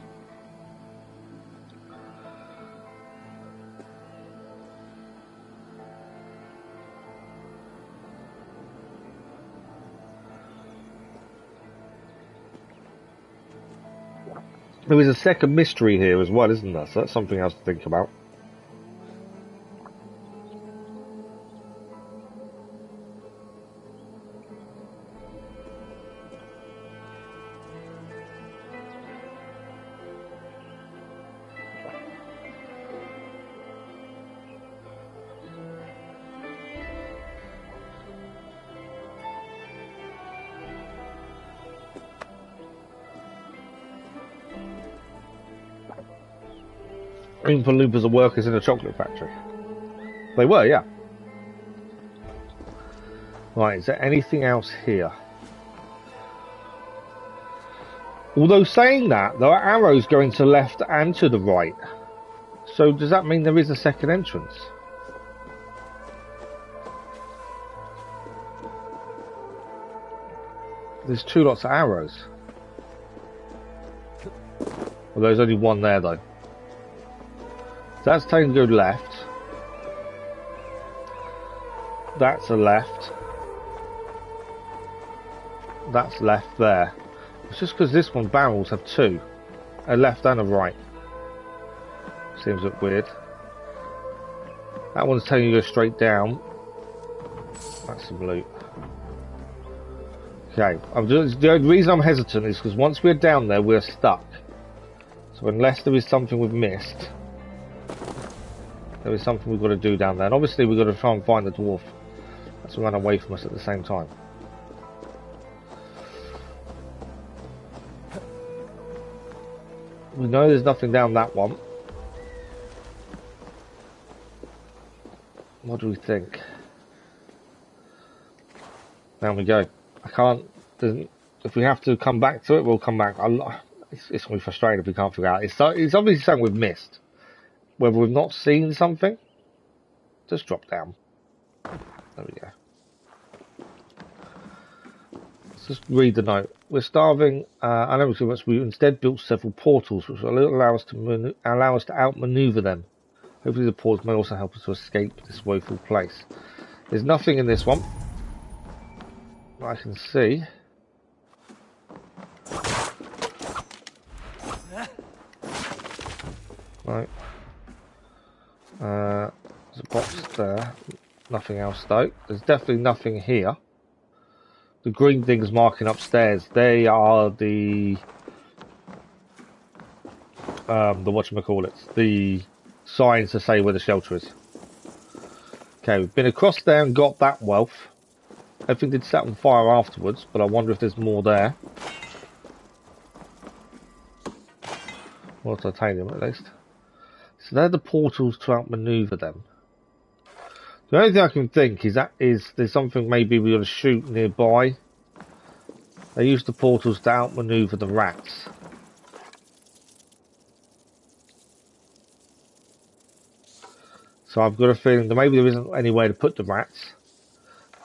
There is a second mystery here as well, isn't there? So that's something else to think about. Oompa Loompas are workers in a chocolate factory. They were, yeah. Right, is there anything else here? Although saying that, there are arrows going to the left and to the right. So does that mean there is a second entrance? There's two lots of arrows. Well, there's only one there though. So that's taking to go left. That's a left. That's left there. It's just because this one barrels have two. A left and a right. Seems a bit weird. That one's telling you to go straight down. That's some loot. Okay. The reason I'm hesitant is because once we're down there, we're stuck. So unless there is something we've missed, there is something we've got to do down there. And obviously we've got to try and find the dwarf that's run away from us at the same time. We know there's nothing down that one. What do we think? Down we go. I can't... If we have to come back to it, we'll come back. It's going to be frustrating if we can't figure out. It's obviously something we've missed. Whether we've not seen something, just drop down. There we go. Let's just read the note. We're starving. I know too much. We instead built several portals, which will allow us to outmaneuver them. Hopefully, the portals may also help us to escape this woeful place. There's nothing in this one I can see. Right. There's a box there. Nothing else though. There's definitely nothing here. The green things marking upstairs, they are the whatchamacallit, the signs to say where the shelter is. Okay, we've been across there and got that wealth. Everything did set on fire afterwards, but I wonder if there's more there. Or titanium at least. So they're the portals to outmaneuver them. The only thing I can think is there's something maybe we're going to shoot nearby. They use the portals to outmaneuver the rats. So I've got a feeling that maybe there isn't any way to put the rats.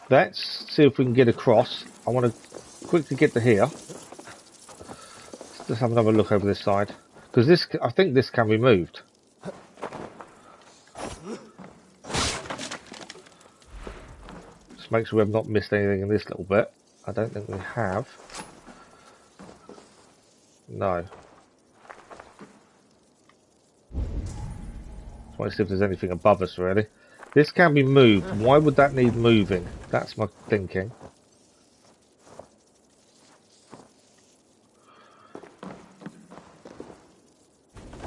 Let's see if we can get across. I want to quickly get to here. Let's just have another look over this side. Because I think this can be moved. Just make sure we have not missed anything in this little bit. I don't think we have. No. Just want to see if there's anything above us really. This can be moved. Why would that need moving? That's my thinking.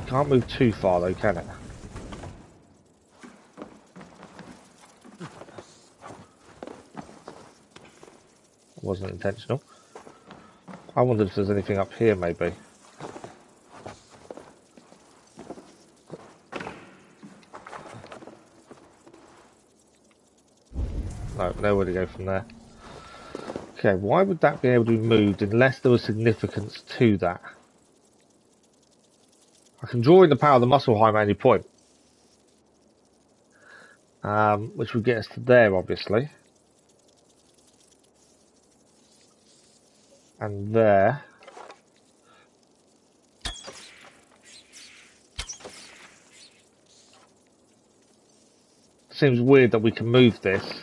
Can't move too far though, can it? It wasn't intentional. I wondered if there's anything up here, maybe. No, nowhere to go from there. Okay, why would that be able to be moved unless there was significance to that? I can draw in the power of the Muspelheim at any point. Which would get us to there, obviously. And there. Seems weird that we can move this,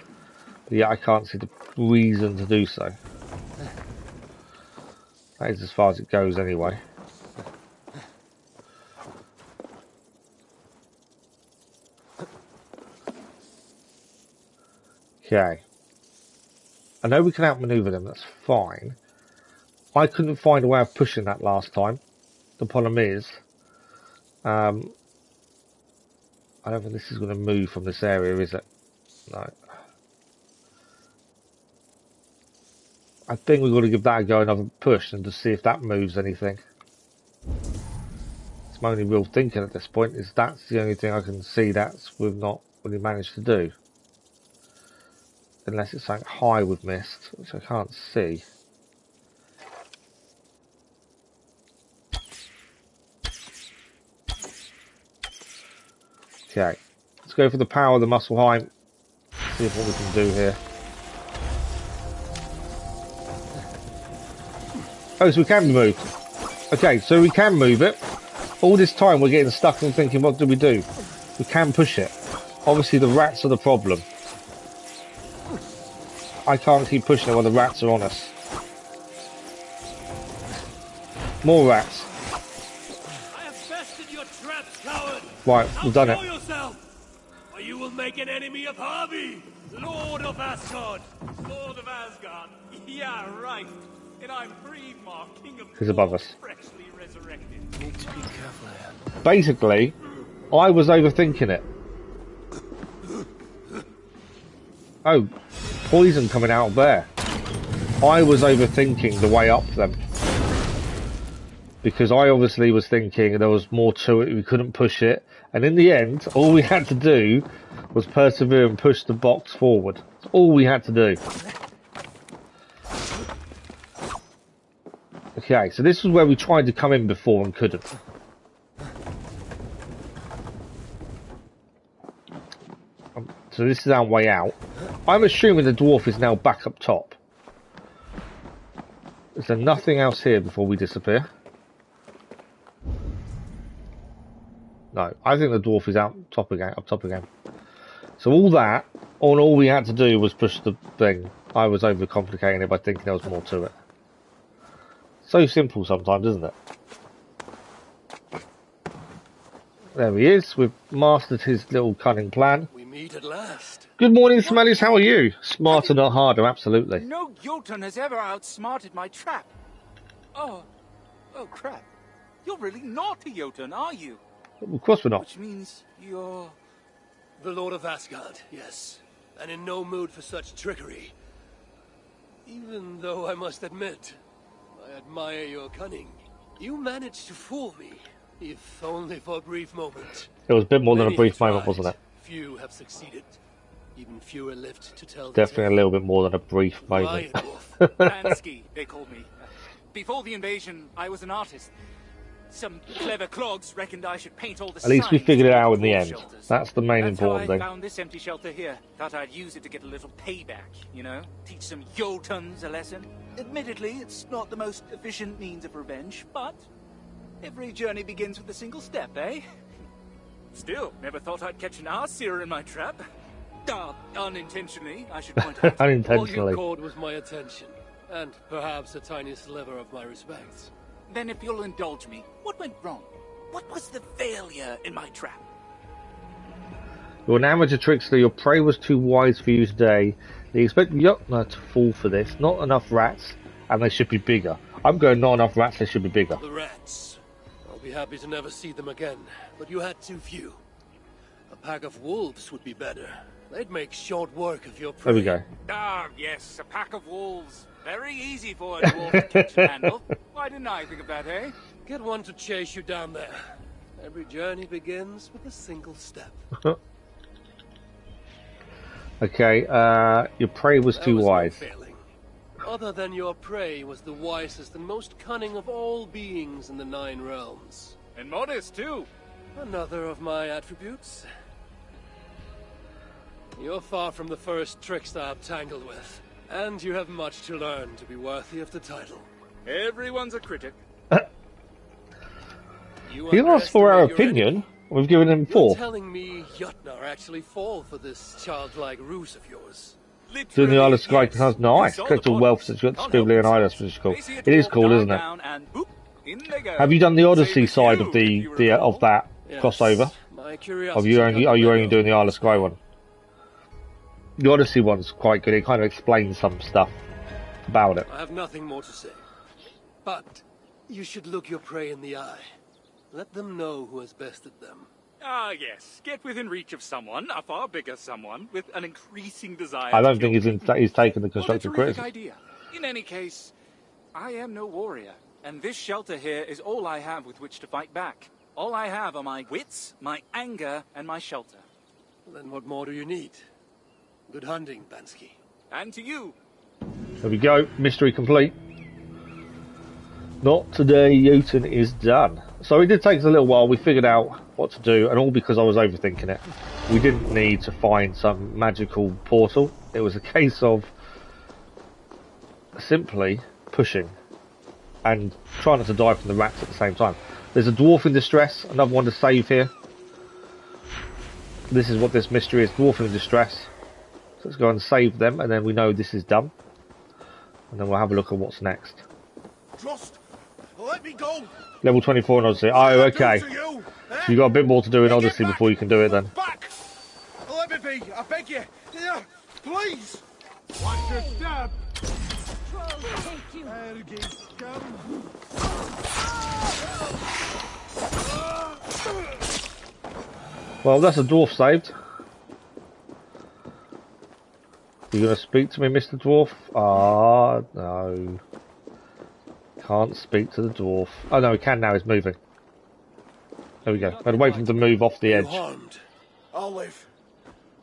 but yet I can't see the reason to do so. That is as far as it goes anyway. Okay. I know we can outmaneuver them, that's fine. I couldn't find a way of pushing that last time. The problem is, I don't think this is going to move from this area, is it? No. I think we've got to give that a go, another push, and to see if that moves anything. It's my only real thinking at this point, is that's the only thing I can see that's we've not really managed to do. Unless it's something high we've missed, which I can't see. Okay, let's go for the power of the Muspelheim. See what we can do here. Oh, so we can be moved. Okay, so we can move it. All this time we're getting stuck and thinking, what do? We can push it. Obviously the rats are the problem. I can't keep pushing it while the rats are on us. More rats. I have bested your traps, coward. Right, we've done it. Yourself, or you will make an enemy of Harvey, Lord of Asgard. Lord of Asgard. Yeah, right. And I'm Freedmark, King of He's above us. Freshly resurrected. Need to be careful here. Basically, I was overthinking it. Oh, poison coming out there. I was overthinking the way up them. Because I obviously was thinking there was more to it, we couldn't push it. And in the end, all we had to do was persevere and push the box forward. That's all we had to do. Okay, so this was where we tried to come in before and couldn't. So this is our way out. I'm assuming the dwarf is now back up top. Is there nothing else here before we disappear? No, I think the dwarf is up top again. So all we had to do was push the thing. I was overcomplicating it by thinking there was more to it. So simple sometimes, isn't it? There he is. We've mastered his little cunning plan. We meet at last. Good morning, Smellies. How are you? Smarter, not harder, absolutely. No Jotun has ever outsmarted my trap. Oh crap. You're really not a Jotun, are you? Of course we're not. Which means you're... The Lord of Asgard, yes. And in no mood for such trickery. Even though I must admit, I admire your cunning. You managed to fool me, if only for a brief moment. It was a bit more than a Many brief have moment, tried. wasn't it? Few have succeeded. Even fewer lived to tell the Definitely a tale. little bit more than a brief moment. Pansky, they called me. Before the invasion, I was an artist. Some clever clogs reckoned I should paint all the At least we signs figured it on out in the dwarf end. shelters. That's the main That's important how I thing. found this empty shelter here. Thought I'd use it to get a little payback, you know? Teach some Jotuns a lesson. Admittedly, it's not the most efficient means of revenge, but every journey begins with a single step, eh? Still, never thought I'd catch an Aesir in my trap. Unintentionally, I should point out. Unintentionally. All you caught was my attention, and perhaps a tiny sliver of my respect. Then if you'll indulge me, what went wrong? What was the failure in my trap? You're an amateur trickster. Your prey was too wise for you today. They expect Jotnar to fall for this. Not enough rats, and they should be bigger. I'm going not enough rats, they should be bigger. The rats. I'll be happy to never see them again, but you had too few. A pack of wolves would be better. They'd make short work of your There prey. we go. Ah, yes, a pack of wolves. Very easy for a dwarf to catch and handle. Why didn't I think of that, eh? Get one to chase you down there. Every journey begins with a single step. Okay, your prey was too wise. No failing. Other than your prey was the wisest and most cunning of all beings in the 9 realms. And modest, too. Another of my attributes. You're far from the first trickster I've tangled with. And you have much to learn to be worthy of the title. Everyone's a critic. He asked for our opinion. We've given him 4. You're telling me Jotnar actually fall for this childlike ruse of yours? Doing the Isle of Skye sounds nice. Crystal wealth since you got the Scribbly and Isle, which is cool. It is cool, isn't it? Have you done the Odyssey side of of that crossover? Are you only doing the Isle of Skye one? The Odyssey one's quite good. It kind of explains some stuff about it. I have nothing more to say. But you should look your prey in the eye. Let them know who has bested them. Ah, yes. Get within reach of someone, a far bigger someone, with an increasing desire. I don't think he's taken the constructive What a terrific criticism. idea. In any case, I am no warrior, and this shelter here is all I have with which to fight back. All I have are my wits, my anger, and my shelter. Then what more do you need? Good hunting, Bansky. And to you. There we go. Mystery complete. Not today, Jotun is done. So it did take us a little while. We figured out what to do, and all because I was overthinking it. We didn't need to find some magical portal. It was a case of simply pushing and trying not to die from the rats at the same time. There's a dwarf in distress, another one to save here. This is what this mystery is, dwarf in distress. So let's go and save them, and then we know this is done. And then we'll have a look at what's next. Just let me go. Level 24 in Odyssey. Oh, okay. So you've got a bit more to do in Odyssey before you can do it then. Back! Let me be, I beg you. Yeah, please. Watch your step. Well, that's a dwarf saved. You gonna speak to me, Mr. Dwarf? Ah, no. Can't speak to the dwarf. Oh no, we can now, he's moving. There we go. I'd wait for him to move off the edge. I'll live.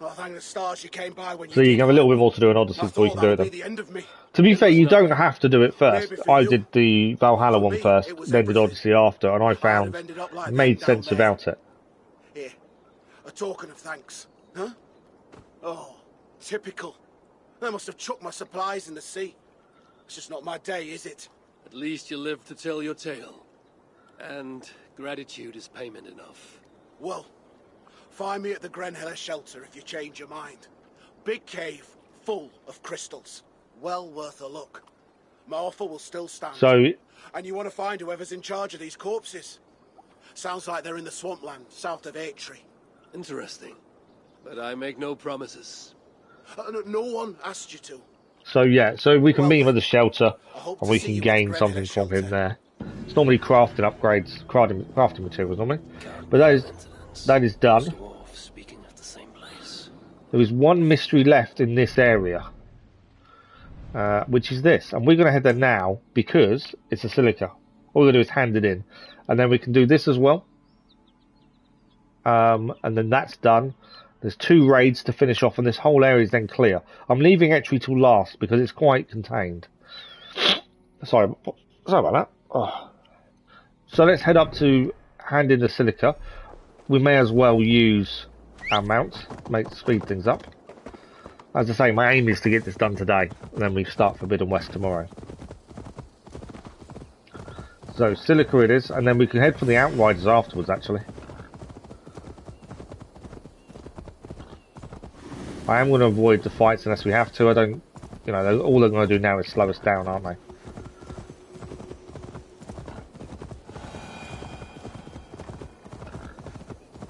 Oh, thank the stars you came by when So you can have a little bit more to do in Odyssey before you can do it then. To be fair, you don't have to do it first. I did the Valhalla one first, then did Odyssey after, and I found it made sense without it. Here, a token of thanks. Huh? Oh, typical. I must have chucked my supplies in the sea. It's just not my day, is it? At least you live to tell your tale. And gratitude is payment enough. Well, find me at the Grenhiller shelter if you change your mind. Big cave, full of crystals. Well worth a look. My offer will still stand. So, and you want to find whoever's in charge of these corpses? Sounds like they're in the swampland, south of Aitri. Interesting. But I make no promises. No one asked you to. So yeah, so we can meet him at the shelter, and we can gain something from him there. It's normally crafting upgrades, crafting materials normally, but that is done. There is one mystery left in this area, which is this, and we're going to head there now because it's a silica. All we're going to do is hand it in, and then we can do this as well, and then that's done. There's 2 raids to finish off, and this whole area is then clear. I'm leaving Aitri till last because it's quite contained. Sorry about that. Oh. So let's head up to hand in the silica. We may as well use our mounts, speed things up. As I say, my aim is to get this done today, and then we start Forbidden West tomorrow. So silica it is, and then we can head for the Outriders afterwards, actually. I am going to avoid the fights unless we have to. I don't, all they're going to do now is slow us down, aren't they?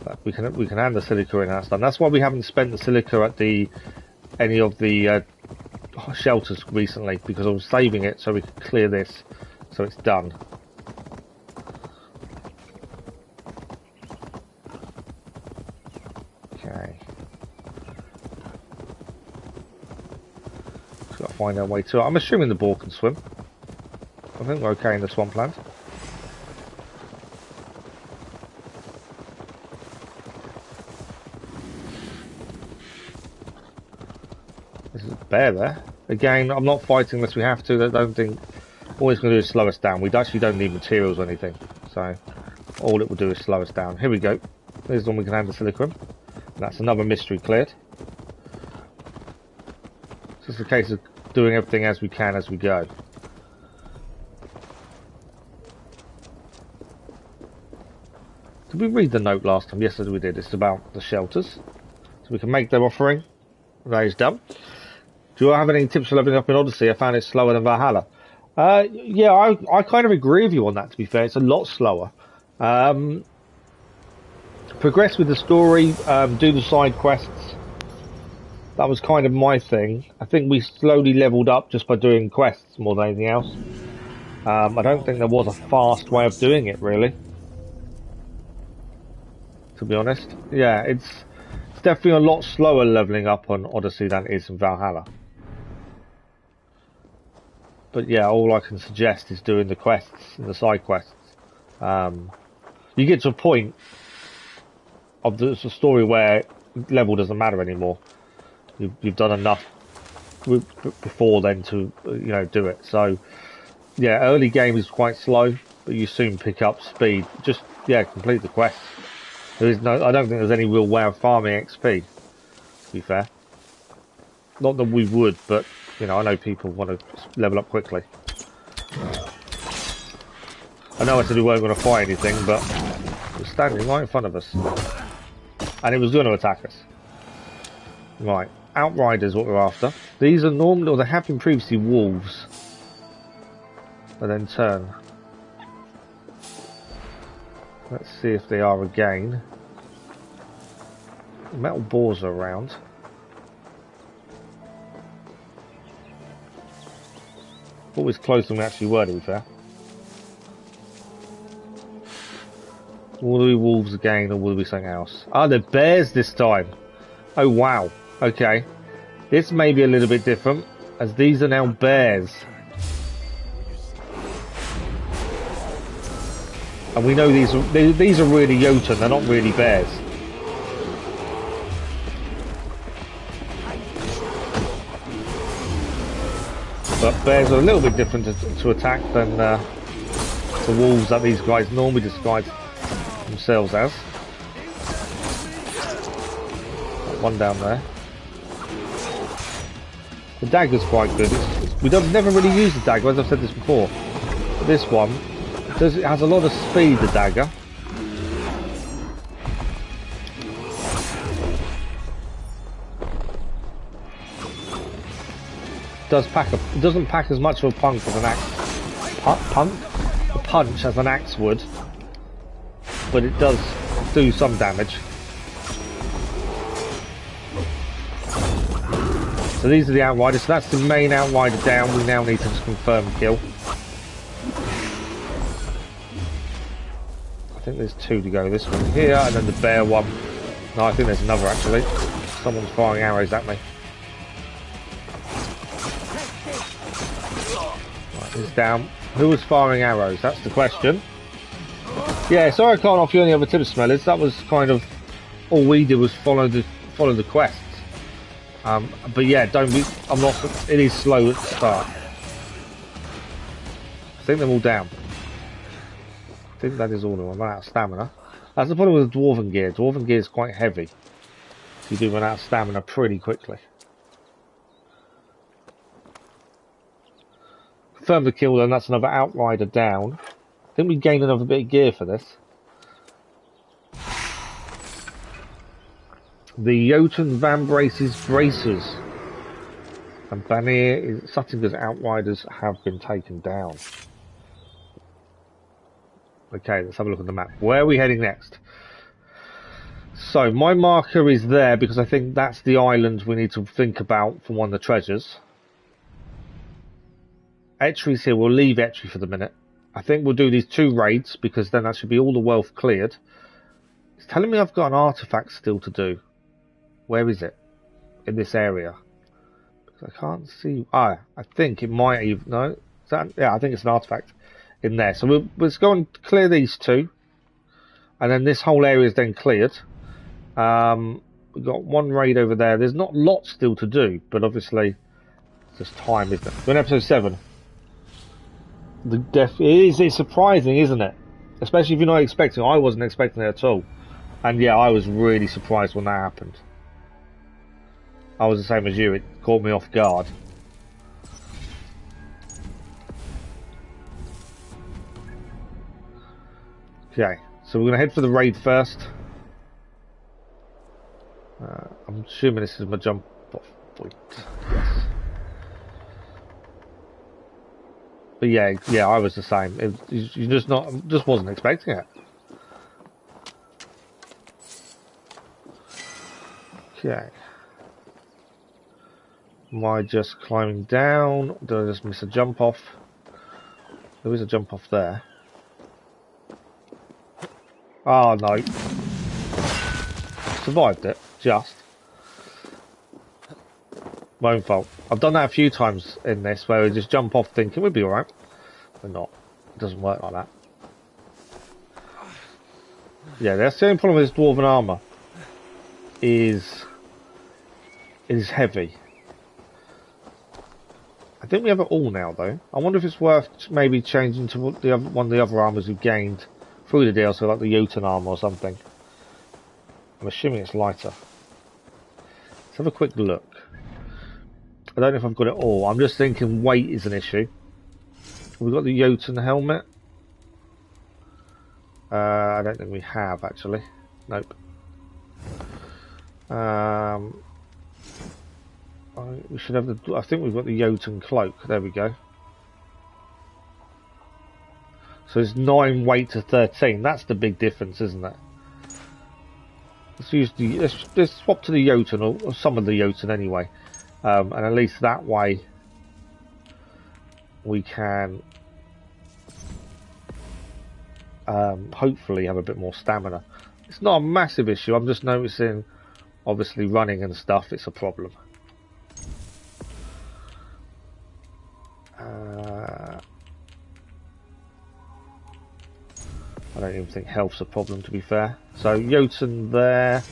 But we can hand the silica in, that's done. That's why we haven't spent the silica at any of the shelters recently, because I was saving it so we could clear this, so it's done. Okay. find our way to it. I'm assuming the boar can swim. I think we're okay in the swampland. There's a bear there. Again, I'm not fighting unless we have to. I don't think... All it's going to do is slow us down. We actually don't need materials or anything. So, all it will do is slow us down. Here we go. There's one we can handle silicon. That's another mystery cleared. It's just a case of doing everything as we can as we go. Did we read the note last time? Yes, we did. It's about the shelters. So we can make their offering. That is done. Do you have any tips for leveling up in Odyssey? I found it slower than Valhalla. Yeah, I kind of agree with you on that, to be fair. It's a lot slower. Progress with the story, do the side quests. That was kind of my thing. I think we slowly leveled up just by doing quests more than anything else. I don't think there was a fast way of doing it, really. To be honest. Yeah, it's definitely a lot slower leveling up on Odyssey than it is in Valhalla. But yeah, all I can suggest is doing the quests and the side quests. You get to a point of the story where level doesn't matter anymore. You've done enough before then to do it. So yeah, early game is quite slow, but you soon pick up speed. Just complete the quests. I don't think there's any real way of farming XP. To be fair, not that we would, but I know people want to level up quickly. I know I said we weren't going to fight anything, but it was standing right in front of us. And it was going to attack us. Right, Outriders what we're after. These are normally, or they have been previously, wolves. But then turn. Let's see if they are again. Metal boars are around. Always closer than we actually were, to be fair. Will there be wolves again, or will there be something else? Ah, they're bears this time. Oh, wow. Okay. This may be a little bit different, as these are now bears. And we know these are really Jotun, they're not really bears. But bears are a little bit different to attack than the wolves that these guys normally describe themselves as. One down there. The dagger's quite good. We don't never really use the dagger, as I've said this before. But this one, it has a lot of speed, the dagger. It doesn't pack as much of a punch as an axe. Punch as an axe would, but it does do some damage. So these are the Outriders. So that's the main Outrider down. We now need to just confirm kill. I think there's two to go. This one here, and then the bear one. No, I think there's another actually. Someone's firing arrows at me. Is down. Who was firing arrows? That's the question. Yeah, sorry I can't offer you any other tips, Smellers. That was kind of all we did was follow the quests. But yeah, it is slow at the start. I think they're all down. I think that is all of them. I'm out of stamina. That's the problem with the Dwarven gear. Dwarven gear is quite heavy. So you do run out of stamina pretty quickly. Confirm the kill then, that's another Outrider down. I think we gained another bit of gear for this. The Jotun Vambrace's Bracers. And Vanir, Suttinger's Outriders have been taken down. Okay, let's have a look at the map. Where are we heading next? So, my marker is there because I think that's the island we need to think about for one of the treasures. Etchery's here. We'll leave Etchery for the minute. I think we'll do these two raids because then that should be all the wealth cleared. It's telling me I've got an artifact still to do. Where is it? In this area. I can't see. Ah, I think it might even. No, is that, yeah, I think it's an artifact in there. So we'll just go and clear these two, and then this whole area is then cleared. We've got one raid over there. There's not lots still to do, but obviously it's just time, isn't it? We're in episode 7. The death it's surprising, isn't it? Especially if you're not expecting it. I wasn't expecting it at all, and yeah, I was really surprised when that happened. I was the same as you, it caught me off guard. Okay, so we're going to head for the raid first. I'm assuming this is my jump off point. Yes. But yeah, I was the same. You just wasn't expecting it. Okay. Am I just climbing down? Did I just miss a jump off? There is a jump off there. Oh no. Survived it, just. My own fault. I've done that a few times in this where we just jump off thinking we'll be alright. We're not. It doesn't work like that. Yeah, that's the only problem with this dwarven armour. It is heavy. I think we have it all now, though. I wonder if it's worth maybe changing to one of the other armours we've gained through the DLC, like the Jotun armour or something. I'm assuming it's lighter. Let's have a quick look. I don't know if I've got it all. I'm just thinking weight is an issue. We've got the Jotun helmet. I don't think we have, actually. Nope. We should have the. I think we've got the Jotun cloak. There we go. So it's 9 weight to 13. That's the big difference, isn't it? Let's use the. Let's swap to the Jotun or some of the Jotun anyway, and at least that way we can hopefully have a bit more stamina. It's not a massive issue. I'm just noticing, obviously, running and stuff. It's a problem. I don't even think health's a problem, to be fair. So Jotun there.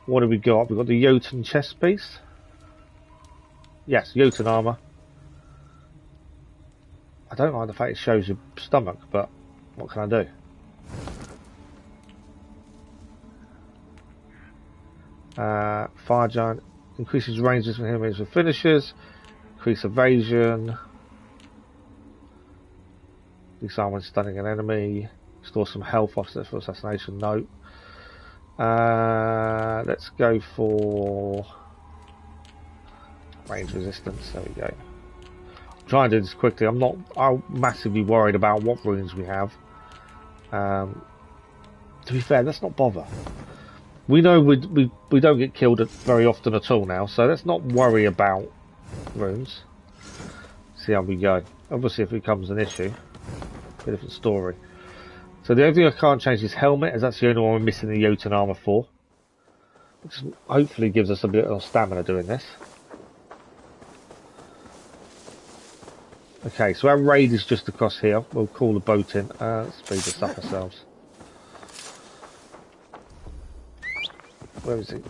What have we got? We've got the Jotun chest piece. Yes, Jotun armour. I don't like the fact it shows your stomach, but what can I do? Fire Giant increases ranges from enemies with finishers. Increase evasion. Disarm when stunning an enemy. Store some health offset for assassination. No. Let's go for range resistance. There we go. I'm trying to do this quickly. I'm massively worried about what runes we have. To be fair, let's not bother. We know we don't get killed very often at all now, so let's not worry about runes. See how we go. Obviously, if it becomes an issue, a different story. So the only thing I can't change is helmet, as that's the only one we're missing the Jotun armour for. Which hopefully gives us a bit of stamina doing this. Okay, so our raid is just across here. We'll call the boat in. Let's speed this up ourselves. Where is he?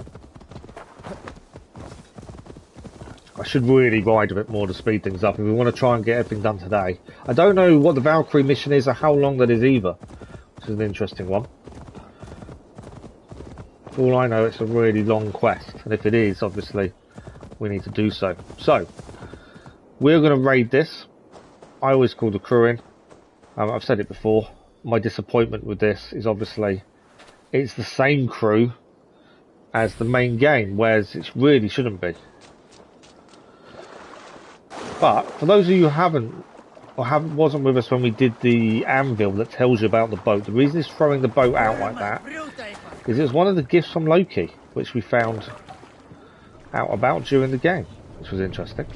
I should really ride a bit more to speed things up if we want to try and get everything done today. I don't know what the Valkyrie mission is or how long that is either, which is an interesting one. For all I know, it's a really long quest, and if it is, obviously, we need to do so. So, we're going to raid this. I always call the crew in. I've said it before. My disappointment with this is obviously it's the same crew as the main game, whereas it really shouldn't be. But for those of you who wasn't with us when we did the anvil that tells you about the boat, the reason it's throwing the boat out like that is it's one of the gifts from Loki, which we found out about during the game, which was interesting.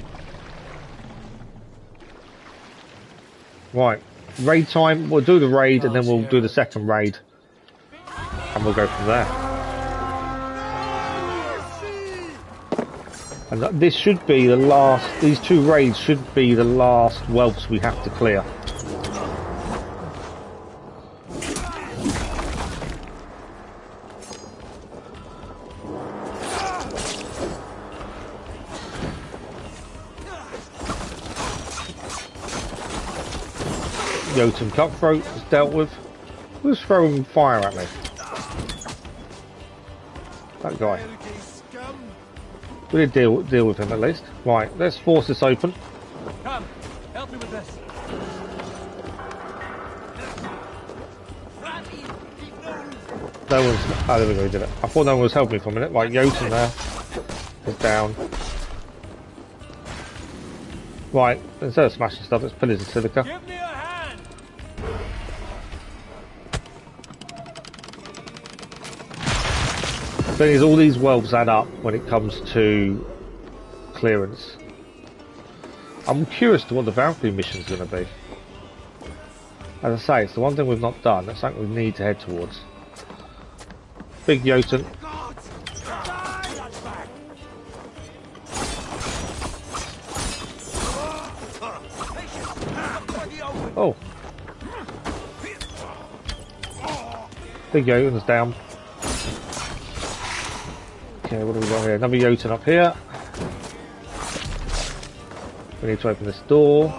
Right, raid time. We'll do the raid and then we'll do the second raid, and we'll go from there. And this should be the last, these 2 raids should be the last whelps we have to clear. Jotun Cutthroat is dealt with. Who's throwing fire at me? That guy. We did deal with him at least. Right, let's force this open. Come, help me with this. No one's... Oh, there we go, we did it. I thought no one was helping me for a minute. Right, Jotun there is down. Right, instead of smashing stuff, let's pillage the silica. Give me a hand. The thing is, all these whelps add up when it comes to clearance. I'm curious to what the Valkyrie mission's going to be. As I say, it's the one thing we've not done. That's something we need to head towards. Big Jotun. Oh. Big Jotun's down. Okay, what do we got here? Another Jotun up here. We need to open this door.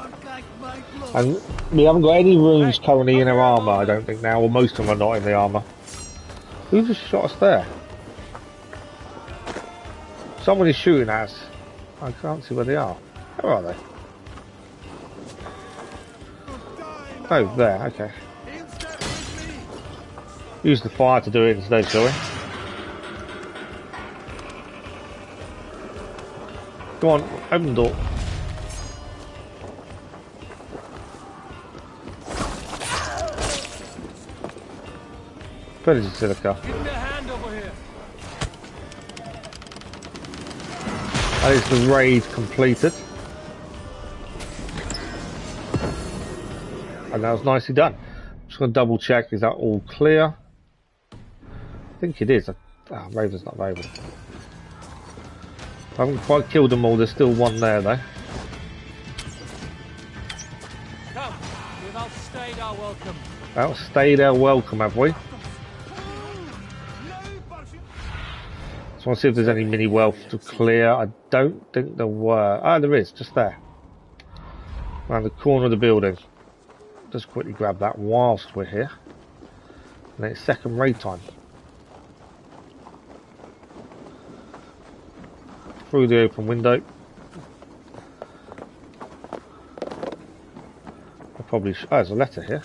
And we haven't got any runes currently in our armour, I don't think now, or most of them are not in the armour. Who just shot us there? Someone is shooting at us. I can't see where they are. Where are they? Oh, there, okay. Use the fire to do it instead, shall we? Come on, open the door. Pillage the silica. Give me a hand over here. That is the raid completed. And that was nicely done. Just going to double check, is that all clear? I think it is. Raven's not Raven. I haven't quite killed them all, there's still one there though. Come, we've outstayed our welcome. Outstayed our welcome, have we? Just want to see if there's any mini wealth to clear. I don't think there were. Ah, there is, just there. Around the corner of the building. Just quickly grab that whilst we're here. And then it's second raid time. Through the open window. I probably oh, there's a letter here.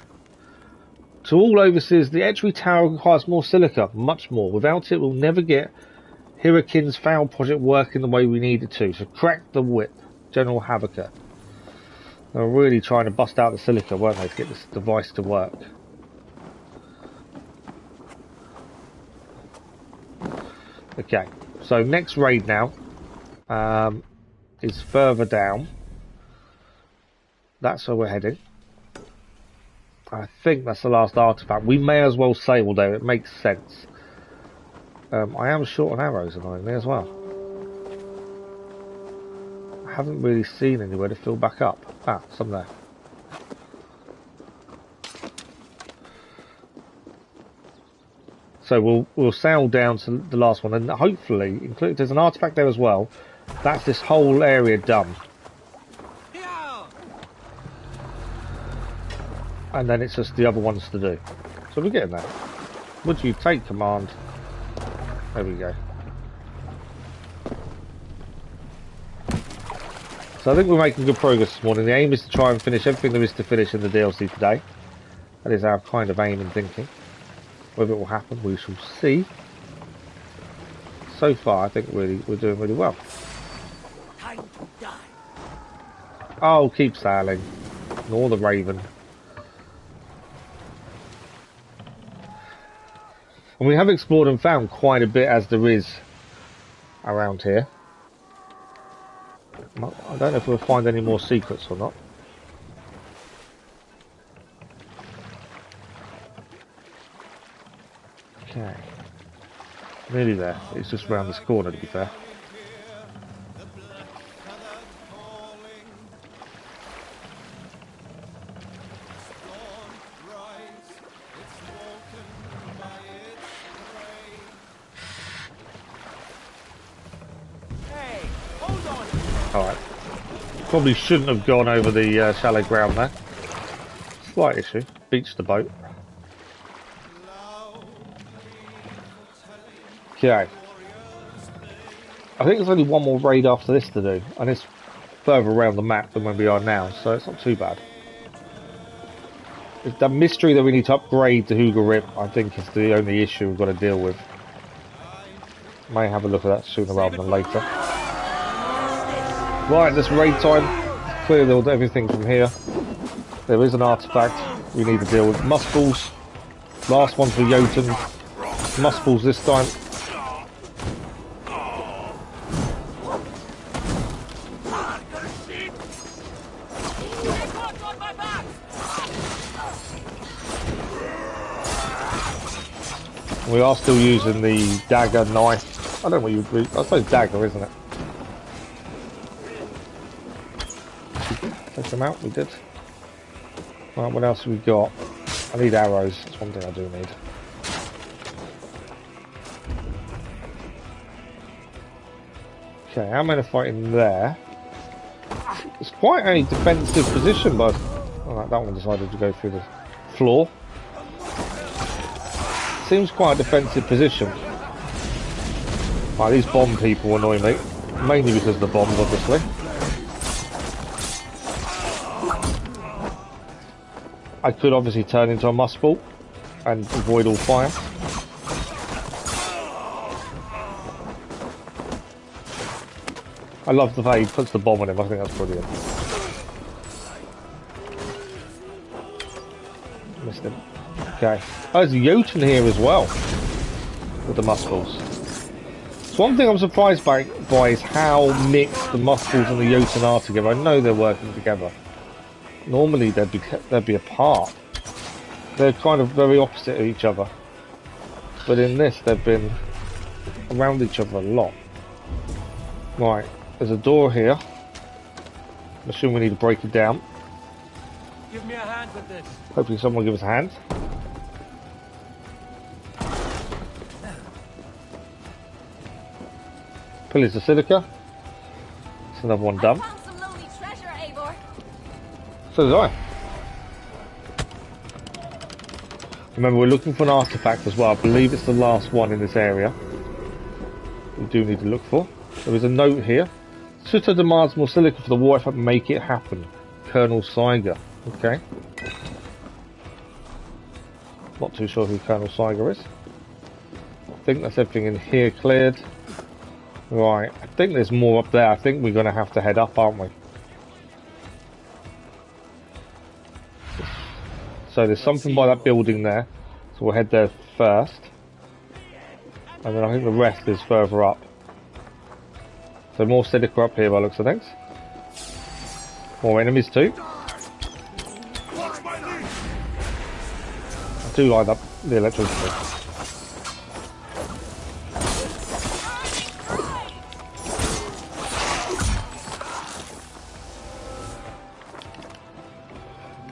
To all overseers, the Etchery Tower requires more silica, much more. Without it, we'll never get Hirakin's foul project working the way we need it to. So crack the whip, General Havoca. They were really trying to bust out the silica, weren't they, to get this device to work. Okay, so next raid now is further down. That's where we're heading. I think that's the last artifact. We may as well sail there, it makes sense. I am short on arrows annoyingly as well. I haven't really seen anywhere to fill back up. Ah, some there. So we'll sail down to the last one, and hopefully, there's an artifact there as well. That's this whole area done. And then it's just the other ones to do. So we're getting there. Would you take command? There we go. So I think we're making good progress this morning. The aim is to try and finish everything there is to finish in the DLC today. That is our kind of aim and thinking. Whether it will happen, we shall see. So far, I think we're doing really well. Time to die. Oh, keep sailing. Ignore the Raven. And we have explored and found quite a bit as there is around here. I don't know if we'll find any more secrets or not. Okay. Nearly there. It's just around this corner, to be fair. Alright. Probably shouldn't have gone over the shallow ground there. Slight issue. Beach the boat. Okay. I think there's only one more raid after this to do, and it's further around the map than where we are now, so it's not too bad. It's the mystery that we need to upgrade to Hooga Rip, I think, is the only issue we've got to deal with. May have a look at that sooner rather than later. Right, this raid time. Clear everything from here. There is an artifact we need to deal with. Muspels. Last one for Jotun. Muspels this time. We are still using the dagger knife. I don't know what you would do. I suppose dagger, isn't it? Take them out, we did. Right, what else have we got? I need arrows, that's one thing I do need. Okay, how many are fighting there? It's quite a defensive position, but alright, that one decided to go through the floor. Seems quite a defensive position. Right, these bomb people annoy me, mainly because of the bombs, obviously. I could obviously turn into a Muspel and avoid all fire. I love the way he puts the bomb on him, I think that's brilliant. Missed him. Okay. Oh, there's a Jotun here as well with the Muspels. So one thing I'm surprised by is how mixed the Muspels and the Jotun are together. I know they're working together. Normally they'd be apart. They're kind of very opposite of each other. But in this they've been around each other a lot. Right, there's a door here. I assume we need to break it down. Give me a hand with this. Hopefully someone will give us a hand. Pillars of silica. That's another one done. So did I. Remember, we're looking for an artifact as well. I believe it's the last one in this area. We do need to look for. There is a note here. Sutta demands more silica for the war effort. Make it happen. Colonel Saiga. Okay. Not too sure who Colonel Saiga is. I think that's everything in here cleared. Right, I think there's more up there. I think we're going to have to head up, aren't we? So there's something by that building there. So we'll head there first. And then I think the rest is further up. So more silica up here by looks of things. More enemies too. I do like that, the electricity.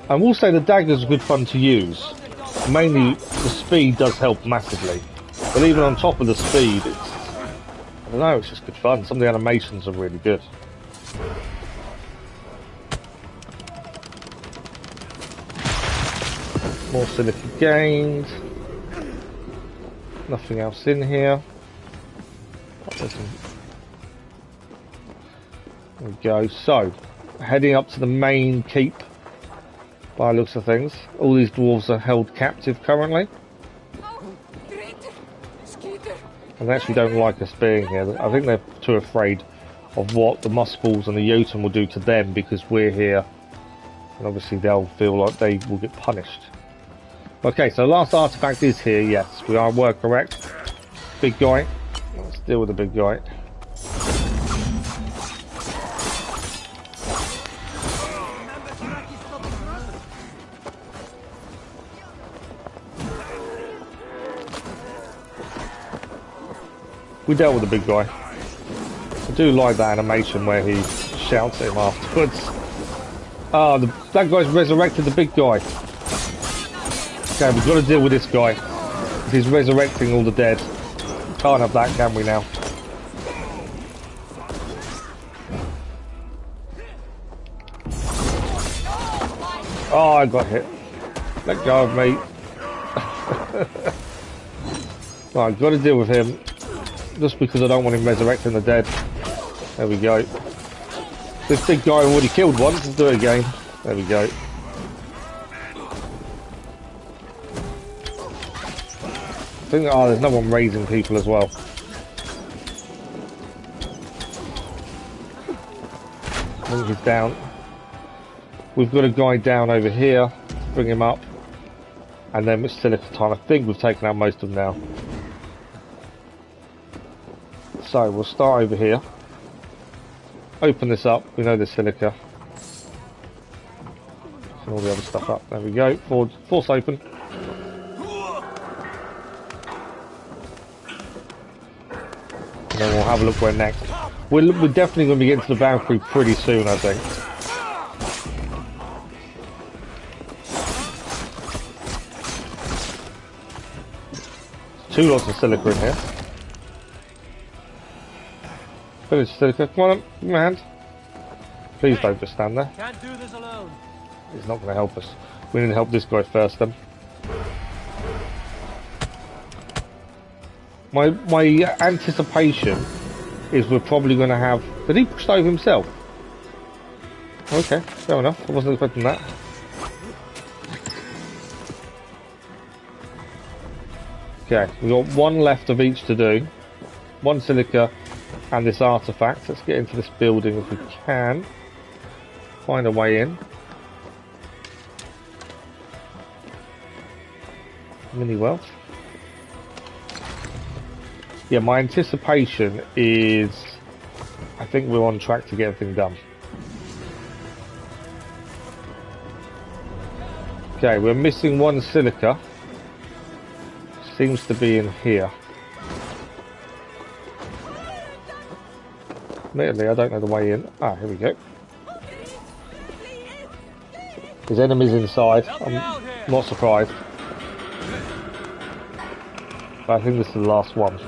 I will say the daggers are good fun to use. Mainly the speed does help massively. But even on top of the speed, it's, I don't know, it's just good fun. Some of the animations are really good. More silica gained. Nothing else in here. There we go. So, heading up to the main keep. By the looks of things, all these dwarves are held captive currently. And they actually don't like us being here. I think they're too afraid of what the Muspels and the Jotun will do to them because we're here. And obviously they'll feel like they will get punished. Okay, so the last artifact is here, yes. We were correct. Big guy. Let's deal with the big guy. We dealt with the big guy. I do like that animation where he shouts at him afterwards. Ah, that guy's resurrected the big guy. Okay, we've got to deal with this guy. He's resurrecting all the dead. Can't have that, can we now? Oh, I got hit. Let go of me. Right, got to deal with him. Just because I don't want him resurrecting the dead. There we go. This big guy already killed once. Let's do it again. There we go. I think, oh, there's no one raising people as well. I think he's down. We've got a guy down over here. Bring him up. And then it's silica time. I think we've taken out most of them now. So we'll start over here. Open this up. We know there's silica. And all the other stuff up. There we go. Force open. And then we'll have a look where next. We're definitely going to be getting to the Valkyrie pretty soon, I think. Two lots of silica in here. Finish silica. Come on, give me a hand. Please don't just stand there. Can't do this alone. He's not going to help us. We need to help this guy first then. My anticipation is we're probably going to have... Did he push over himself? Okay, fair enough. I wasn't expecting that. Okay, we've got one left of each to do. One silica and this artifact. Let's get into this building if we can. Find a way in. Mini wealth. Yeah, my anticipation is I think we're on track to get everything done. Okay, we're missing one silica. Seems to be in here. Admittedly, I don't know the way in. Ah, here we go. There's enemies inside. I'm not surprised. But I think this is the last one.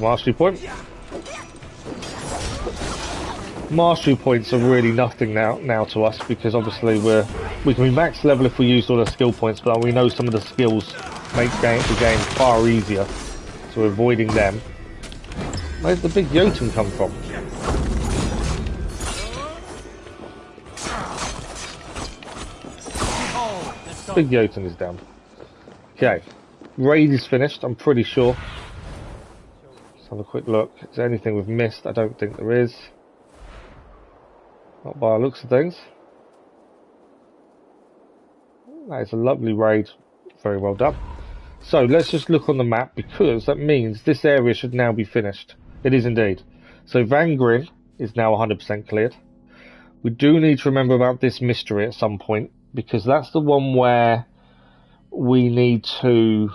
Mastery point. Mastery points are really nothing now to us because obviously we can be max level if we used all the skill points, but we know some of the skills make the game far easier, so we're avoiding them. Where's the big Jotun come from? Big Jotun is down. Okay, raid is finished. I'm pretty sure. Let's have a quick look. Is there anything we've missed? I don't think there is. Not by the looks of things. That is a lovely raid. Very well done. So let's just look on the map because that means this area should now be finished. It is indeed. So Van Grin is now 100% cleared. We do need to remember about this mystery at some point because that's the one where we need to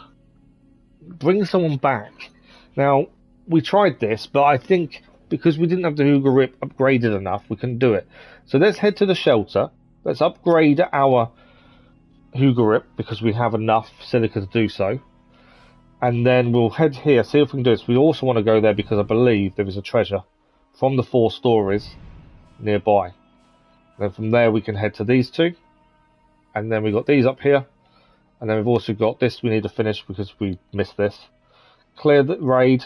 bring someone back. Now, we tried this, but I think because we didn't have the Hooga Rip upgraded enough, we couldn't do it. So let's head to the shelter. Let's upgrade our Hooga Rip because we have enough silica to do so. And then we'll head here, see if we can do this. We also want to go there because I believe there is a treasure from the 4 stories nearby. Then from there we can head to these two. And then we've got these up here. And then we've also got this we need to finish because we missed this. Clear the raid.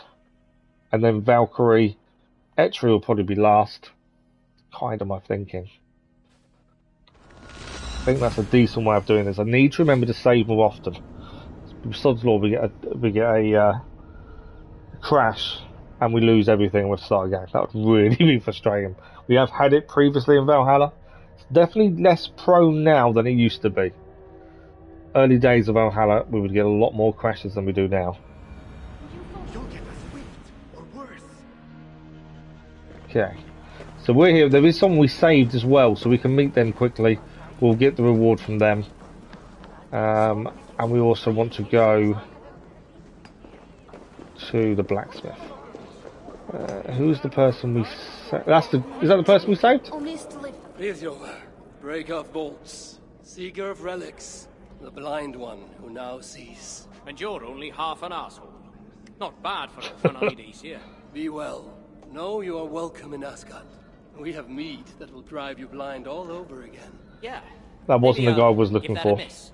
And then Valkyrie. Etri will probably be last. Kind of my thinking. I think that's a decent way of doing this. I need to remember to save more often. Sod's Law, we get a crash and we lose everything and we have to start again. That would really be frustrating. We have had it previously in Valhalla. It's definitely less prone now than it used to be. Early days of Valhalla, we would get a lot more crashes than we do now. Okay, so we're here. There is someone we saved as well, so we can meet them quickly. We'll get the reward from them. And we also want to go to the blacksmith. Who's the person we saved? Is that the person we saved? Breathe your break off bolts, seeker of relics, The blind one who now sees. And you're only half an asshole. Not bad for a one-eyed Aesir. Be well. Know you are welcome in Asgard. We have meat that will drive you blind all over again. Yeah. That wasn't the guy I was give looking that for. a miss.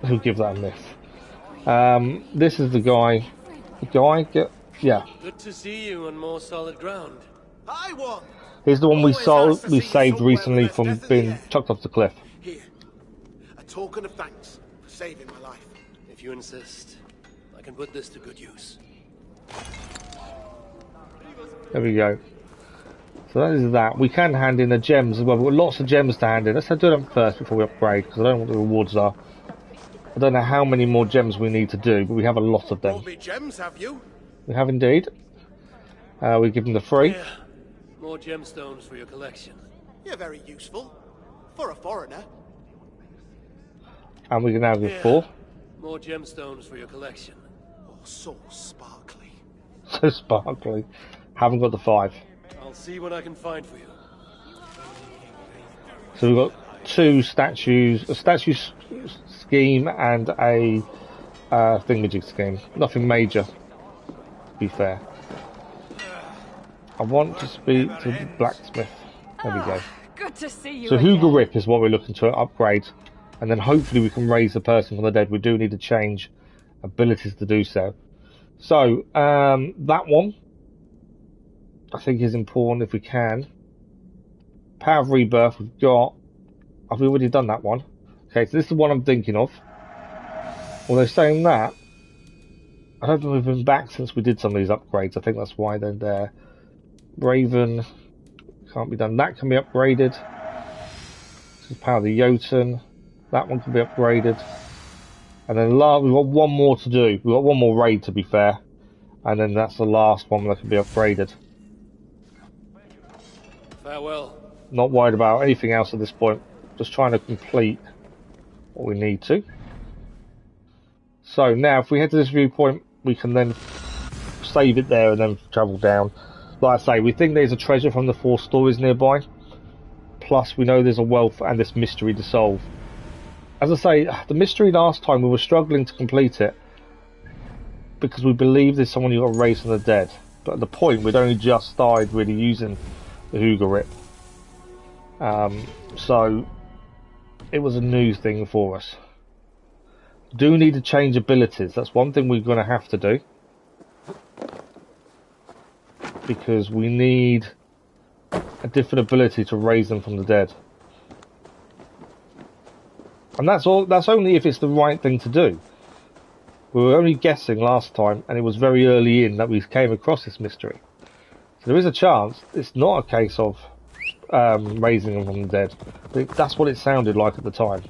Who give that a miss? This is the guy. Yeah. Good to see you on more solid ground. I won. He's the one we saved recently from being chucked off the cliff. Here, a token of thanks for saving my life. If you insist, I can put this to good use. There we go. So that is that. We can hand in the gems as well. We've got lots of gems to hand in. Let's do them first before we upgrade, because I don't know what the rewards are. I don't know how many more gems we need to do, but we have a lot of them. Brought me gems, have you? We have indeed. We give them the free. Yeah. More gemstones for your collection. You're very useful. For a foreigner. And we can now give 4. More gemstones for your collection. Oh, so sparkly. So sparkly. Haven't got the 5. I'll see what I can find for you. So we've got 2 statues, a statue scheme and a thingamajig scheme. Nothing major, to be fair. I want to speak to the blacksmith. There we go. Good to see you. So Hooga Rip is what we're looking to upgrade, and then hopefully we can raise the person from the dead. We do need to change abilities to do so. So that one I think is important if we can. Power of Rebirth we've got. Have we already done that one? Okay, so this is the one I'm thinking of. Although saying that, I don't think we've been back since we did some of these upgrades. I think that's why they're there. Raven can't be done. That can be upgraded. This is Power of the Jotun. That one can be upgraded. And then we've got one more to do. We've got one more raid, to be fair. And then that's the last one that can be upgraded. Farewell. Not worried about anything else at this point. Just trying to complete what we need to. So now if we head to this viewpoint, we can then save it there and then travel down. Like I say, we think there's a treasure from the 4 stories nearby. Plus we know there's a wealth and this mystery to solve. As I say, the mystery last time we were struggling to complete it because we believe there's someone who got raised from the dead. But at the point we'd only just started really using the Hooga Rip. So it was a new thing for us. Do need to change abilities. That's one thing we're going to have to do. Because we need a different ability to raise them from the dead. And that's all. That's only if it's the right thing to do. We were only guessing last time, and it was very early in that we came across this mystery. So there is a chance it's not a case of raising them from the dead. That's what it sounded like at the time.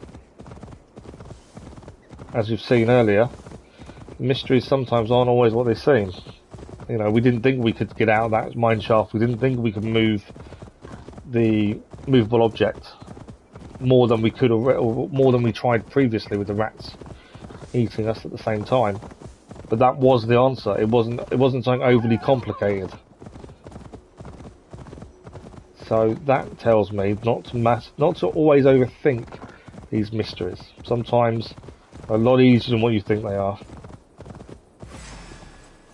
As we've seen earlier, mysteries sometimes aren't always what they seem. You know, we didn't think we could get out of that mine shaft. We didn't think we could move the movable object more than we could, or more than we tried previously with the rats eating us at the same time. But that was the answer. It wasn't something overly complicated. So that tells me not to always overthink these mysteries. Sometimes they're a lot easier than what you think they are.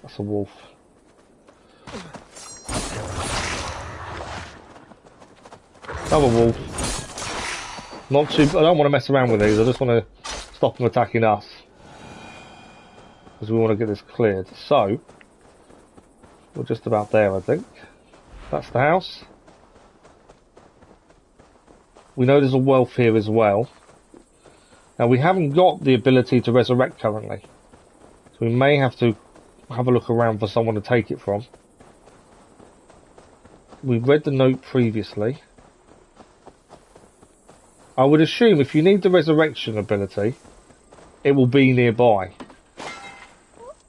That's a wolf. Another wolf. Not too. I don't want to mess around with these. I just want to stop them attacking us because we want to get this cleared. So we're just about there, I think. That's the house. We know there's a wealth here as well. Now we haven't got the ability to resurrect currently, so we may have to have a look around for someone to take it from. We've read the note previously. I would assume if you need the resurrection ability, it will be nearby.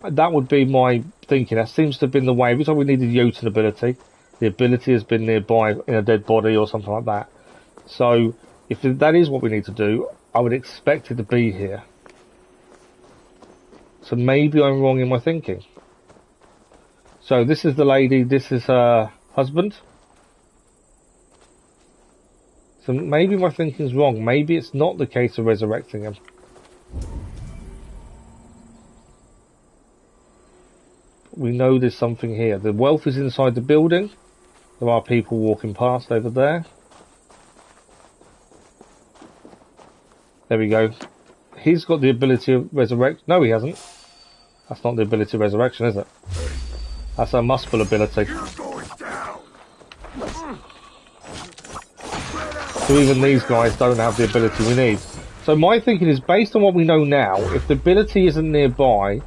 That would be my thinking. That seems to have been the way. Every time we needed the Jotun ability, the ability has been nearby in a dead body or something like that. So if that is what we need to do, I would expect it to be here. So maybe I'm wrong in my thinking. So this is the lady, this is her husband. So maybe my thinking's wrong. Maybe it's not the case of resurrecting him. we know there's something here. The wealth is inside the building. There are people walking past over there. There we go. He's got the ability of resurrect. No, he hasn't. That's not the ability of resurrection, is it? That's a Muspel ability. So even these guys don't have the ability we need. So my thinking is, based on what we know now, if the ability isn't nearby,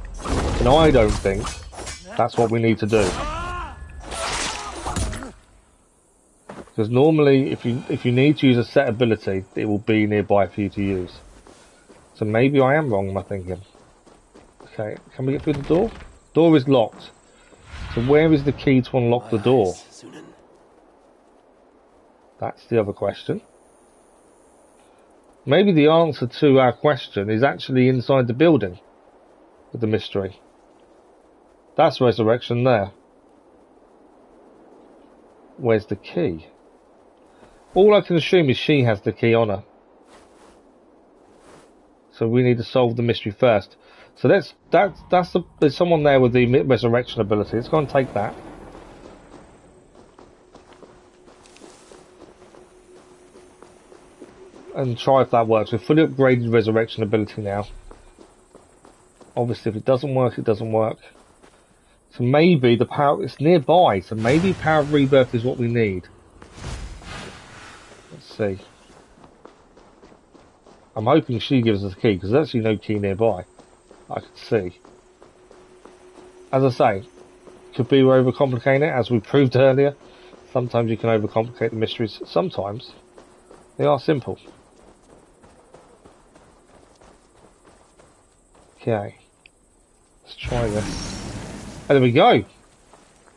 then I don't think that's what we need to do. Because normally, if you need to use a set ability, it will be nearby for you to use. So maybe I am wrong in my thinking. Okay, can we get through the door? Door is locked. So where is the key to unlock the door? That's the other question. Maybe the answer to our question is actually inside the building with the mystery. That's resurrection there. Where's the key? All I can assume is she has the key on her. So we need to solve the mystery first. So there's someone there with the resurrection ability. Let's go and take that. And try if that works. We've fully upgraded resurrection ability now. Obviously, if it doesn't work, it doesn't work. So maybe the power, it's nearby, so maybe power of rebirth is what we need. Let's see. I'm hoping she gives us a key, because there's actually no key nearby. I can see. As I say, could be we're overcomplicating it, as we proved earlier. Sometimes you can overcomplicate the mysteries. Sometimes they are simple. Okay. Let's try this. And there we go.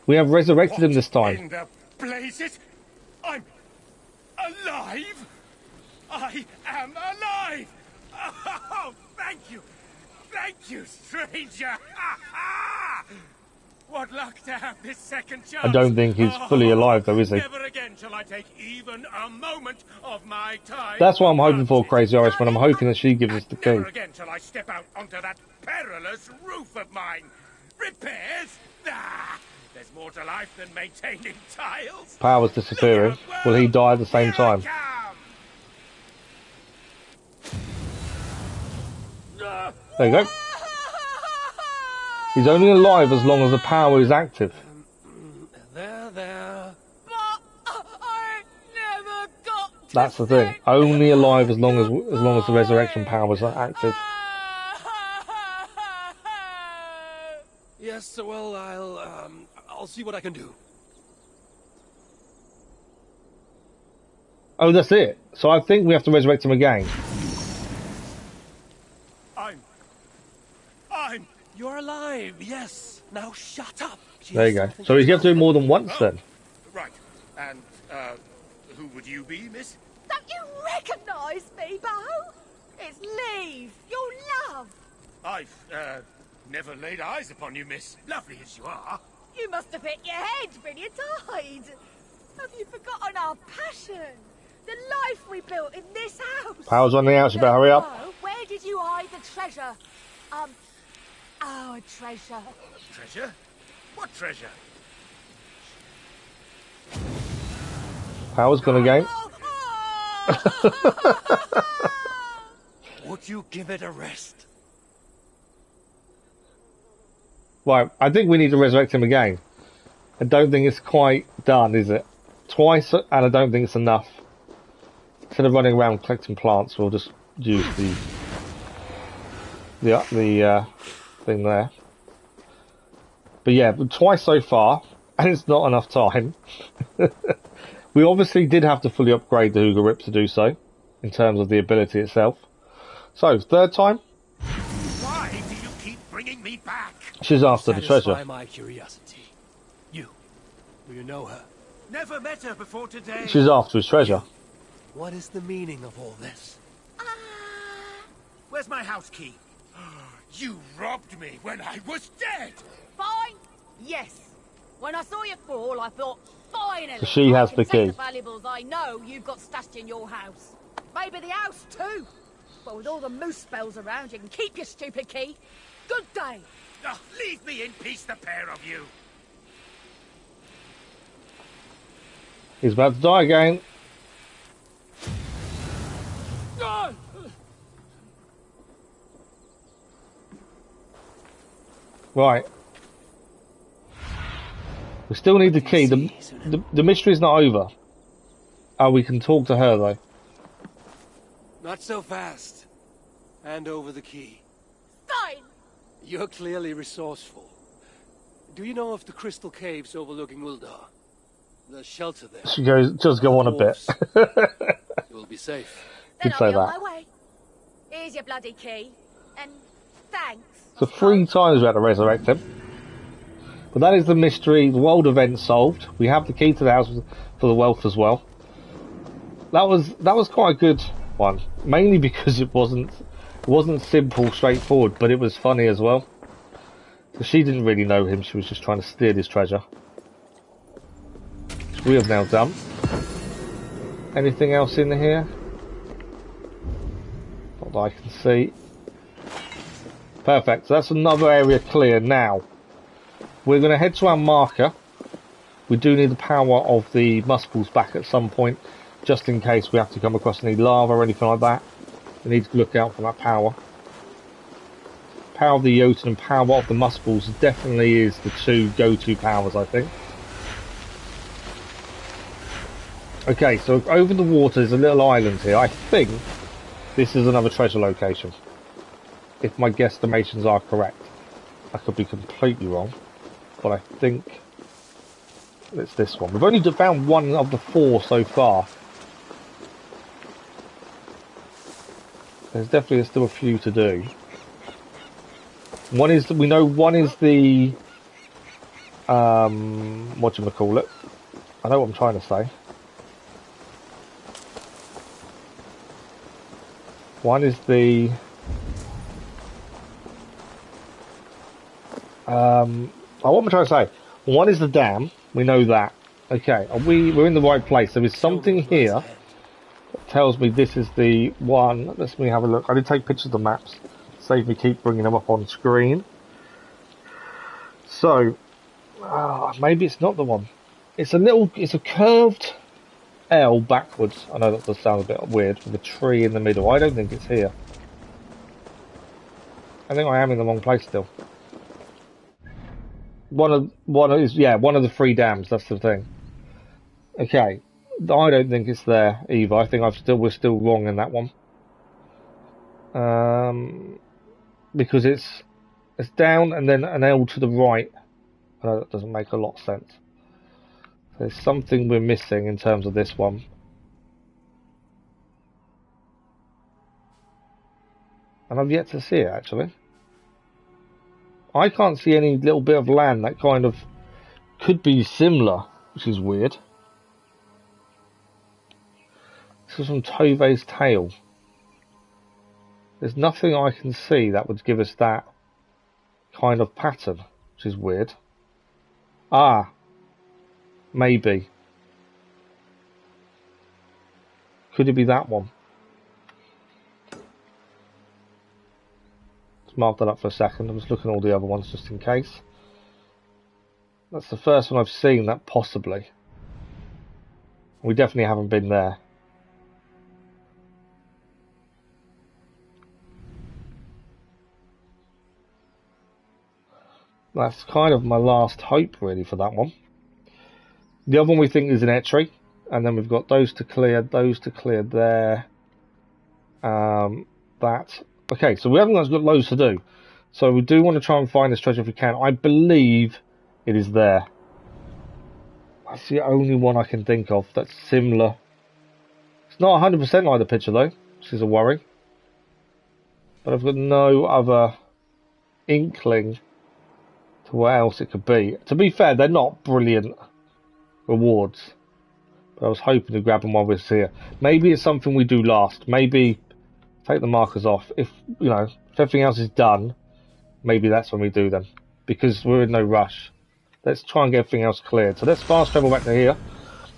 We have resurrected him this time. In the blazes? I'm alive? I am alive! Oh, thank you! Thank you, stranger! What luck to have this second chance! I don't think he's fully alive though, is he? Never again shall I take even a moment of my time. That's what I'm hoping for, Crazy Irishman. I'm hoping that she gives us the key. Never again shall I step out onto that perilous roof of mine. Repairs? Ah, there's more to life than maintaining tiles. Power's disappearing. Will he die at the same time? There you go. He's only alive as long as the power is active. There. But I never got to That's the thing. Only alive as long as the resurrection power is active. Yes, well, I'll see what I can do. Oh, that's it. So I think we have to resurrect him again. You're alive, yes. Now shut up. Jeez, There you go. So you have to do more than once then. Right. And, who would you be, miss? Don't you recognise me, Bo? It's Leave, your love. I've, never laid eyes upon you, miss. Lovely as you are. You must have hit your head when you died. Have you forgotten our passion? The life we built in this house? Power's running out, so you better hurry up. Bo, where did you hide the treasure? Our treasure. Treasure? What treasure? Power's gone again. Would you give it a rest? Right, I think we need to resurrect him again. I don't think it's quite done, is it? Twice, and I don't think it's enough. Instead of running around collecting plants, we'll just use the thing there. But yeah, twice so far, and it's not enough time. We obviously did have to fully upgrade the Hooga Rip to do so, in terms of the ability itself. So, third time. Why do you keep bringing me back? She's after the treasure. Satisfy my curiosity. Do you know her? Never met her before today. She's after his treasure. What is the meaning of all this? Where's my house key? You robbed me when I was dead. Fine. Yes. When I saw you fall, I thought, finally, So she has I can the take key. the valuables I know you've got stashed in your house. Maybe the house too. But with all the moose spells around, you can keep your stupid key. Good day. Oh, leave me in peace, the pair of you. He's about to die again. Right. We still need the key. The mystery's not over. Oh, we can talk to her, though. Not so fast. Hand over the key. Fine. You're clearly resourceful. Do you know of the crystal caves overlooking Uldar? The shelter there. She goes, just go on a bit. You'll be safe. Then Could I'll say be on that. my way. Here's your bloody key. And thanks. So 3 times we had to resurrect him. But that is the mystery. The world event solved. We have the key to the house for the wealth as well. That was quite a good one. Mainly because it wasn't simple, straightforward, but it was funny as well. So she didn't really know him. She was just trying to steal his treasure. Which we have now done. Anything else in here? Not that I can see. Perfect, so that's another area clear now. We're going to head to our marker. We do need the power of the Muspels back at some point, just in case we have to come across any lava or anything like that. We need to look out for that power. Power of the Jotun and power of the Muspels definitely is the 2 go-to powers, I think. Okay, so over the water is a little island here. I think this is another treasure location, if my guesstimations are correct. I could be completely wrong, but I think it's this one. We've only found 1 of the 4 so far. There's definitely still a few to do. One is, we know one is the, whatchamacallit. I know what I'm trying to say. One is the, what am I trying to say? One is the dam. We know that. Okay, we're in the right place. There is something here that tells me this is the one. Let me have a look. I did take pictures of the maps. Save me keep bringing them up on screen. So, maybe it's not the one. It's a curved L backwards. I know that does sound a bit weird with a tree in the middle. I don't think it's here. I think I am in the wrong place still. One of the 3 dams. That's the thing. Okay, I don't think it's there either. I think we're still wrong in that one. Because it's down and then an L to the right. I know that doesn't make a lot of sense. There's something we're missing in terms of this one. And I've yet to see it, actually. I can't see any little bit of land that kind of could be similar, which is weird. This is from Tove's Tale. There's nothing I can see that would give us that kind of pattern, which is weird. Ah, maybe. Could it be that one? Let's mark that up for a second. I'm just looking at all the other ones just in case. That's the first one I've seen that possibly. We definitely haven't been there. That's kind of my last hope, really, for that one. The other one we think is an Etri, and then we've got those to clear there. That. Okay, so we haven't got loads to do. So we do want to try and find this treasure if we can. I believe it is there. That's the only one I can think of that's similar. It's not 100% like the picture, though, which is a worry. But I've got no other inkling to what else it could be. To be fair, they're not brilliant rewards, but I was hoping to grab them while we're here. Maybe it's something we do last. Maybe take the markers off. If everything else is done, maybe that's when we do them, because we're in no rush. Let's try and get everything else cleared. So let's fast travel back to here.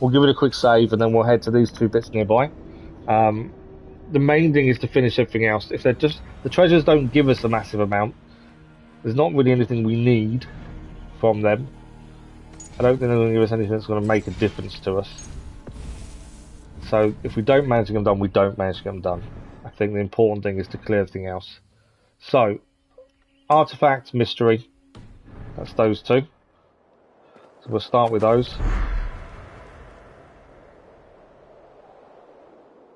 We'll give it a quick save, and then we'll head to these 2 bits nearby. The main thing is to finish everything else. If they're just the treasures don't give us a massive amount, There's not really anything we need from them. I don't think they're going to give us anything that's going to make a difference to us. So if we don't manage to get them done, we don't manage to get them done. I think the important thing is to clear everything else. So, artifact, mystery. That's those two. So we'll start with those.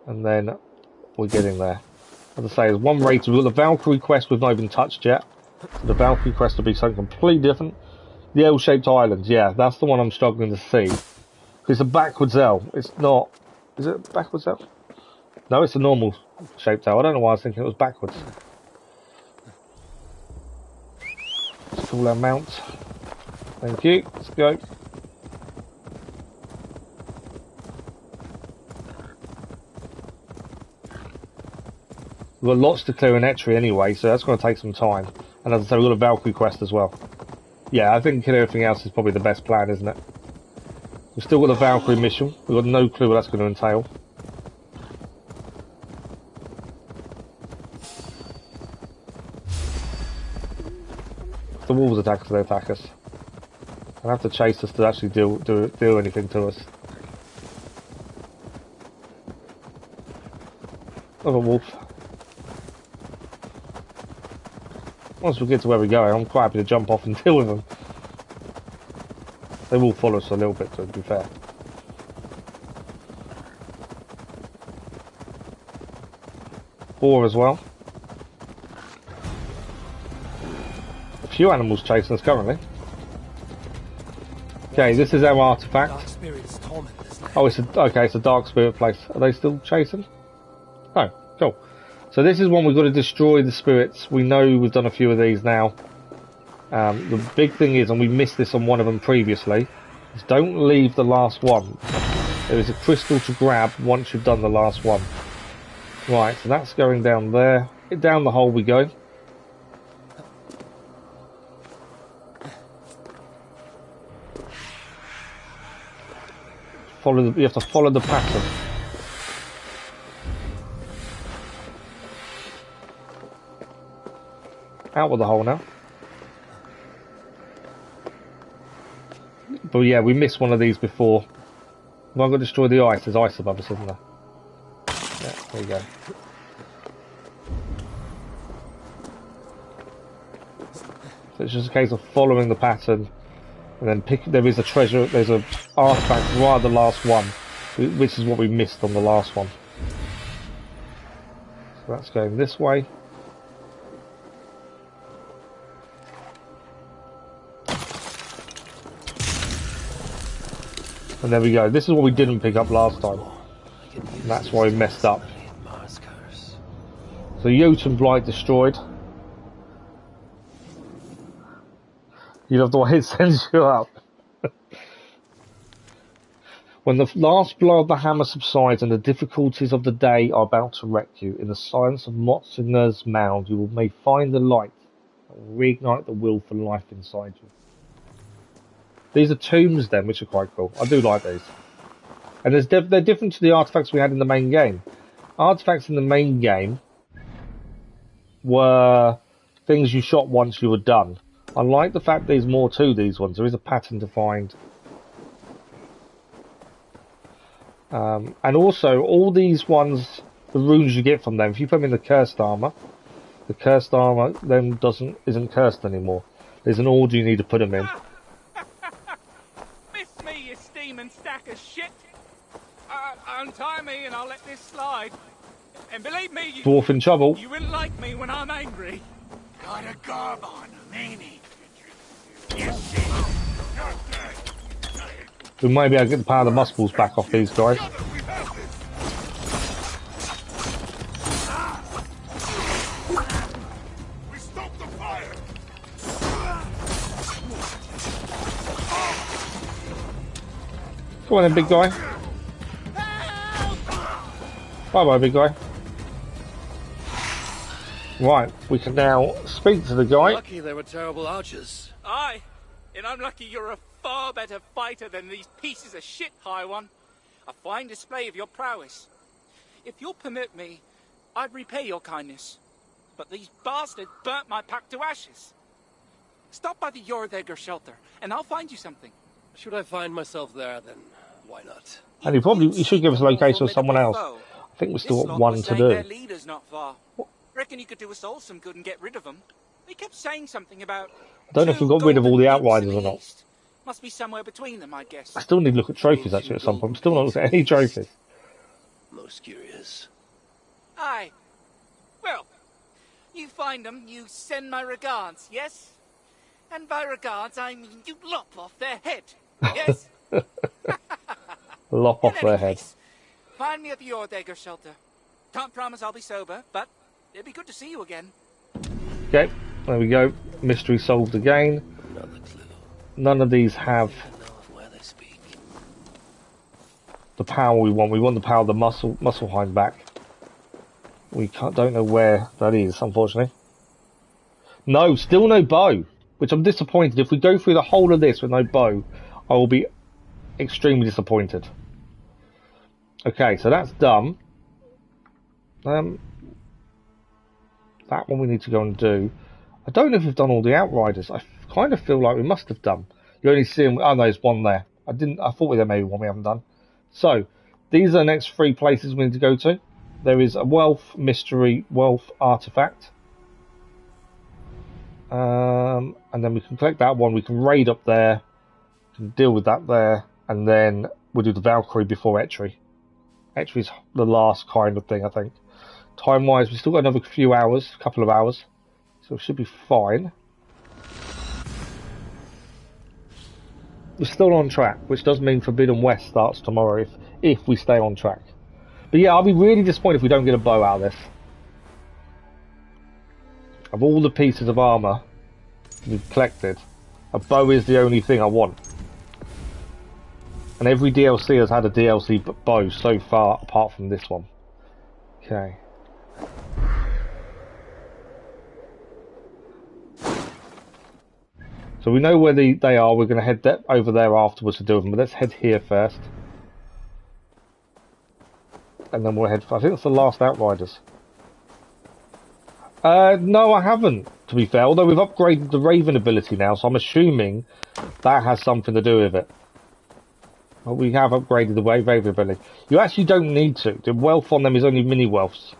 And then we're getting there. As I say, there's one rated. We've got the Valkyrie quest we've not even touched yet. So the Valkyrie quest will be something completely different. The L-shaped island, yeah, that's the one I'm struggling to see. It's a backwards L. It's not... Is it a backwards L? No, it's a normal shaped L. I don't know why I was thinking it was backwards. Let's call our mount. Thank you. Let's go. We've got lots to clear in Etri anyway, so that's going to take some time. And as I say, we've got a Valkyrie quest as well. Yeah, I think killing everything else is probably the best plan, isn't it? We've still got the Valkyrie mission. We've got no clue what that's going to entail. If the wolves attack us, they attack us. They'll have to chase us to actually do anything to us. Another wolf. Once we get to where we're going, I'm quite happy to jump off and deal with them. They will follow us a little bit, to be fair. Boar as well. A few animals chasing us currently. Okay, this is our artifact. Oh, it's a dark spirit place. Are they still chasing? Oh, cool. So this is one we've got to destroy the spirits. We know we've done a few of these now. The big thing is, and we missed this on one of them previously, is don't leave the last one. There is a crystal to grab once you've done the last one. Right, so that's going down there. Down the hole we go. You have to follow the pattern. Out with the hole now. But yeah, we missed one of these before. Have I got to destroy the ice? There's ice above us, isn't there? Yeah, there you go. So it's just a case of following the pattern, and then there is a treasure, there's an artifact right at the last one, which is what we missed on the last one. So that's going this way. And there we go. This is what we didn't pick up last time. And that's why we messed up. So Jotun Blight destroyed. You love the way it sends you up. When the last blow of the hammer subsides and the difficulties of the day are about to wreck you, in the silence of Motsinger's mound you may find the light that will reignite the will for life inside you. These are tombs then, which are quite cool. I do like these. And they're different to the artifacts we had in the main game. Artifacts in the main game were things you shot once you were done. I like the fact there's more to these ones. There is a pattern to find. And also, all these ones, the runes you get from them, if you put them in the cursed armor then isn't cursed anymore. There's an order you need to put them in. Miss me, you steaming stack of shit. Untie me and I'll let this slide. And believe me, Dwarf in trouble. You wouldn't like me when I'm angry. Got a garb on him, ain't he? We might be able to get the power of the muscles back off these guys. We stoked the fire. Come on then, big guy. Bye bye, big guy. Right, we can now speak to the guy. Lucky they were terrible archers. Aye, and I'm lucky you're a far better fighter than these pieces of shit, High One. A fine display of your prowess. If you'll permit me, I'd repay your kindness. But these bastards burnt my pack to ashes. Stop by the Jordegger shelter, and I'll find you something. Should I find myself there, then why not? And he should give us a location of someone else. I think we've still got one to do. Their leader's not far. Reckon you could do us all some good and get rid of them. They kept saying something about... I don't know if we've got rid of all the Outriders or not. Must be somewhere between them, I guess. I still need to look at trophies actually at some point. I'm still not looking at any trophies. Most curious. Aye. Well, you find them, you send my regards, yes? And by regards, I mean you lop off their head, yes? Lop off their head. Find me at the Jordegger shelter. Can't promise I'll be sober, but it'd be good to see you again. Okay, there we go. Mystery solved again. None of these have the power we want. We want the power of the Muspelheim back. We don't know where that is, unfortunately. No, still no bow, which I'm disappointed. If we go through the whole of this with no bow, I will be extremely disappointed. Okay, so that's done. That one we need to go and do. I don't know if we've done all the Outriders. I kind of feel like we must have done. You only see them. Oh, no, there's one there. I thought there may be one we haven't done. So, these are the next 3 places we need to go to. There is a wealth mystery, wealth artifact. And then we can collect that one. We can raid up there. We can deal with that there. And then we'll do the Valkyrie before Etri. Etri's the last kind of thing, I think. Time-wise, we've still got another few hours, a couple of hours. So it should be fine. We're still on track, which does mean Forbidden West starts tomorrow if we stay on track. But yeah, I'll be really disappointed if we don't get a bow out of this. Of all the pieces of armour we've collected, a bow is the only thing I want. And every DLC has had a DLC bow so far, apart from this one. Okay. So we know where they are. We're going to head over there afterwards to do them. But let's head here first. And then we'll head... I think that's the last Outriders. No, I haven't, to be fair. Although we've upgraded the Raven ability now. So I'm assuming that has something to do with it. But we have upgraded the Raven ability. You actually don't need to. The wealth on them is only mini-wealths.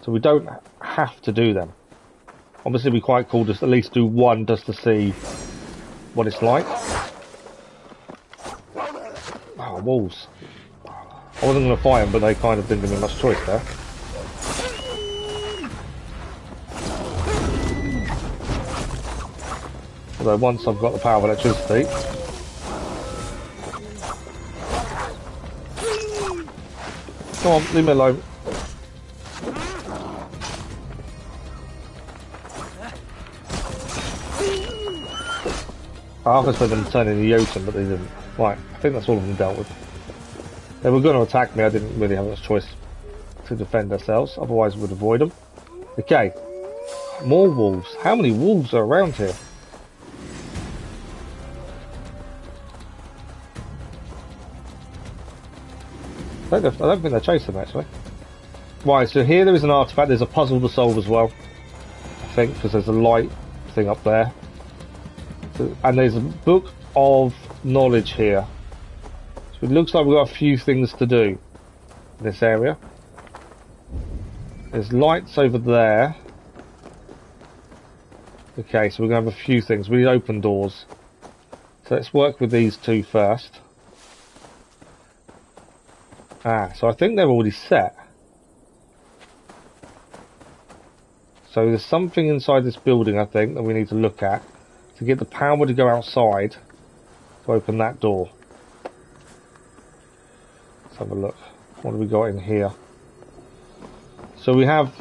So we don't have to do them. Obviously it'd be quite cool to at least do one just to see what it's like. Oh, wolves. I wasn't going to fight them, but they kind of didn't give me much choice there. Although once I've got the power of electricity... Come on, leave me alone. I half expected them to turn into Jotun, but they didn't. Right, I think that's all of them dealt with. They were going to attack me, I didn't really have much choice to defend ourselves, otherwise we would avoid them. Okay, more wolves. How many wolves are around here? I don't think they're chasing them, actually. Right, so here there is an artifact. There's a puzzle to solve as well, I think, because there's a light thing up there. So, and there's a book of knowledge here. So it looks like we've got a few things to do in this area. There's lights over there. Okay, so we're going to have a few things. We need open doors. So let's work with these two first. Ah, so I think they're already set. So there's something inside this building, I think, that we need to look at to get the power to go outside to open that door. Let's have a look. What have we got in here? So we have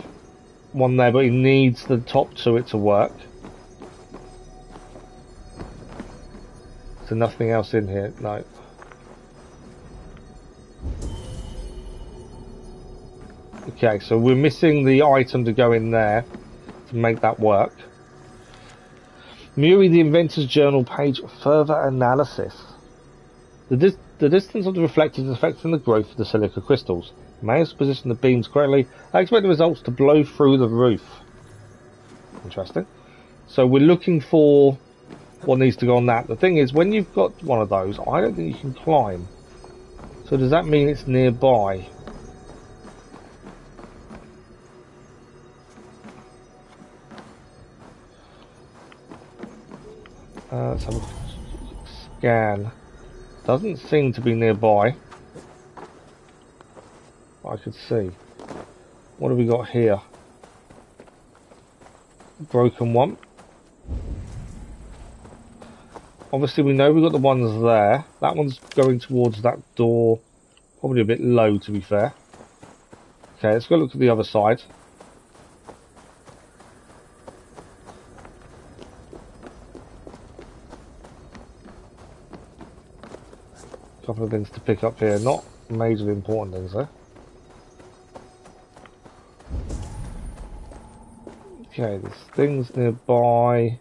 one there, but it needs the top to it to work. So nothing else in here? No. Okay, so we're missing the item to go in there to make that work. Muri, the Inventor's Journal page, further analysis. The distance of the reflector is affecting the growth of the silica crystals. May have positioned the beams correctly. I expect the results to blow through the roof. Interesting. So we're looking for what needs to go on that. The thing is, when you've got one of those, I don't think you can climb. So does that mean it's nearby? Let's have a scan. Doesn't seem to be nearby. I could see. What have we got here? Broken one. Obviously we know we've got the ones there. That one's going towards that door. Probably a bit low, to be fair. Okay, let's go look at the other side. A couple of things to pick up here. Not majorly important things though. Okay, there's things nearby.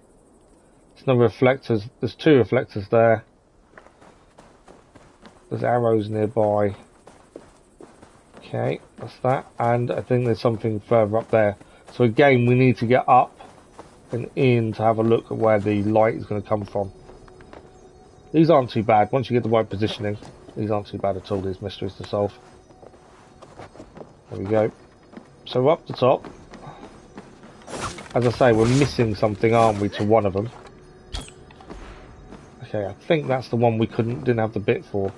There's no reflectors. There's 2 reflectors there. There's arrows nearby. Okay, that's that. And I think there's something further up there. So again, we need to get up and in to have a look at where the light is going to come from. These aren't too bad. Once you get the right positioning, these aren't too bad at all, these mysteries to solve. There we go. So we're up the top. As I say, we're missing something, aren't we, to one of them. Okay, I think that's the one we didn't have the bit for.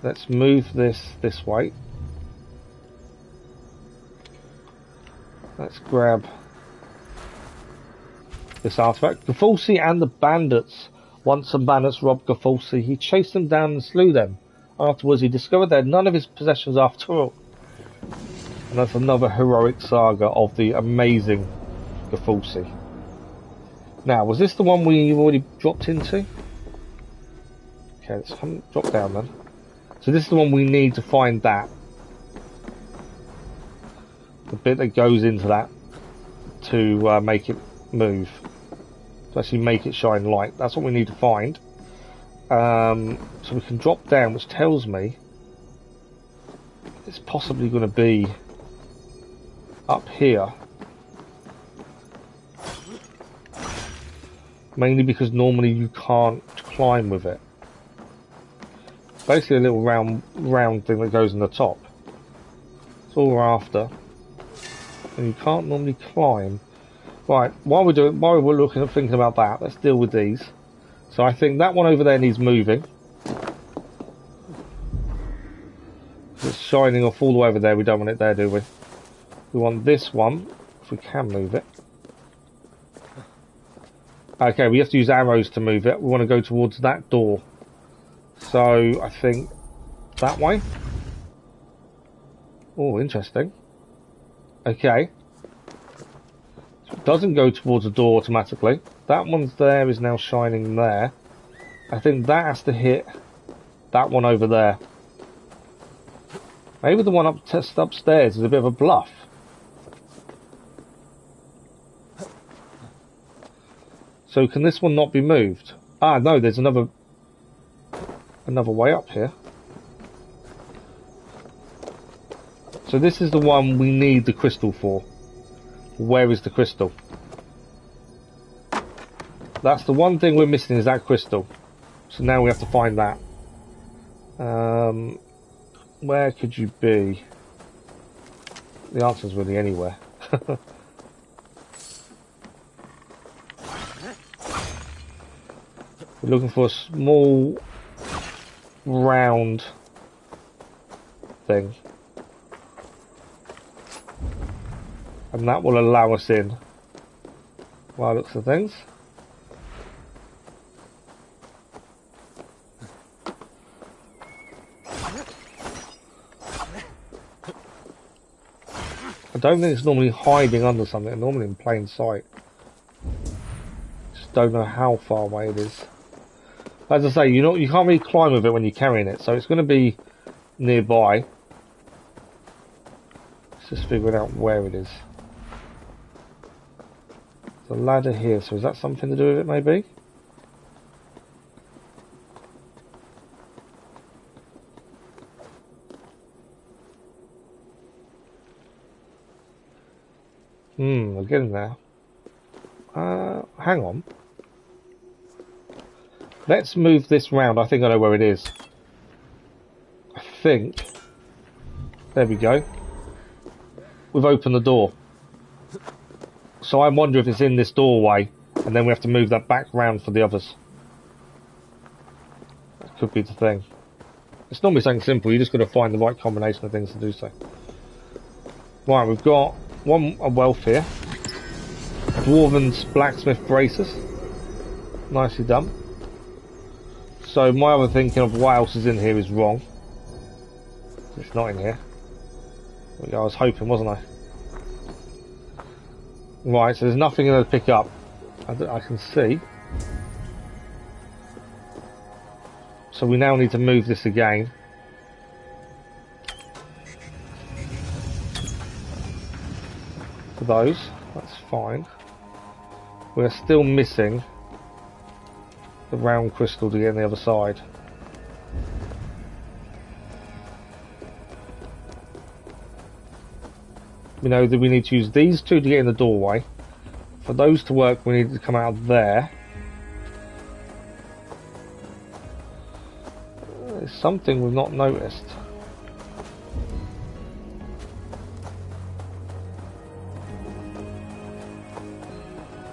Let's move this way. Let's grab this artifact. Gafulsi and the bandits. Once some bandits robbed Gafulsi, he chased them down and slew them. Afterwards, he discovered they had none of his possessions after all. And that's another heroic saga of the amazing Gafulsi. Now, was this the one we already dropped into? Okay, let's drop down then. So this is the one we need to find that. The bit that goes into that to make it move. To actually make it shine light. That's what we need to find. So we can drop down, which tells me it's possibly going to be up here. Mainly because normally you can't climb with it. Basically a little round thing that goes on the top. That's all we're after. And you can't normally climb. Right, while we're thinking about that, let's deal with these. So I think that one over there needs moving. It's shining off all the way over there. We don't want it there, do we? We want this one, if we can move it. Okay, we have to use arrows to move it. We want to go towards that door. So, I think that way. Oh, interesting. Okay. So it doesn't go towards the door automatically. That one's there is now shining there. I think that has to hit that one over there. Maybe the one upstairs is a bit of a bluff. So can this one not be moved? Ah, no, there's another way up here. So this is the one we need the crystal for. Where is the crystal? That's the one thing we're missing, is that crystal. So now we have to find that. Where could you be? The answer's really anywhere. We're looking for a small round thing. And that will allow us in. By the looks of things. I don't think it's normally hiding under something, it's normally in plain sight. Just don't know how far away it is. As I say, you can't really climb with it when you're carrying it, so it's going to be nearby. Let's just figure out where it is. There's a ladder here, so is that something to do with it, maybe? We're getting there. Hang on. Let's move this round. I think I know where it is. I think. There we go. We've opened the door. So I wonder if it's in this doorway, and then we have to move that back round for the others. That could be the thing. It's normally something simple. You just got to find the right combination of things to do so. Right, we've got a wealth here. Dwarven's blacksmith braces. Nicely done. So my other thinking of what else is in here is wrong. It's not in here. I was hoping, wasn't I? Right, so there's nothing in there to pick up. I can see. So we now need to move this again. For those, that's fine. We're still missing the round crystal to get on the other side. We know that we need to use these two to get in the doorway. For those to work, we need to come out there. There's something we've not noticed.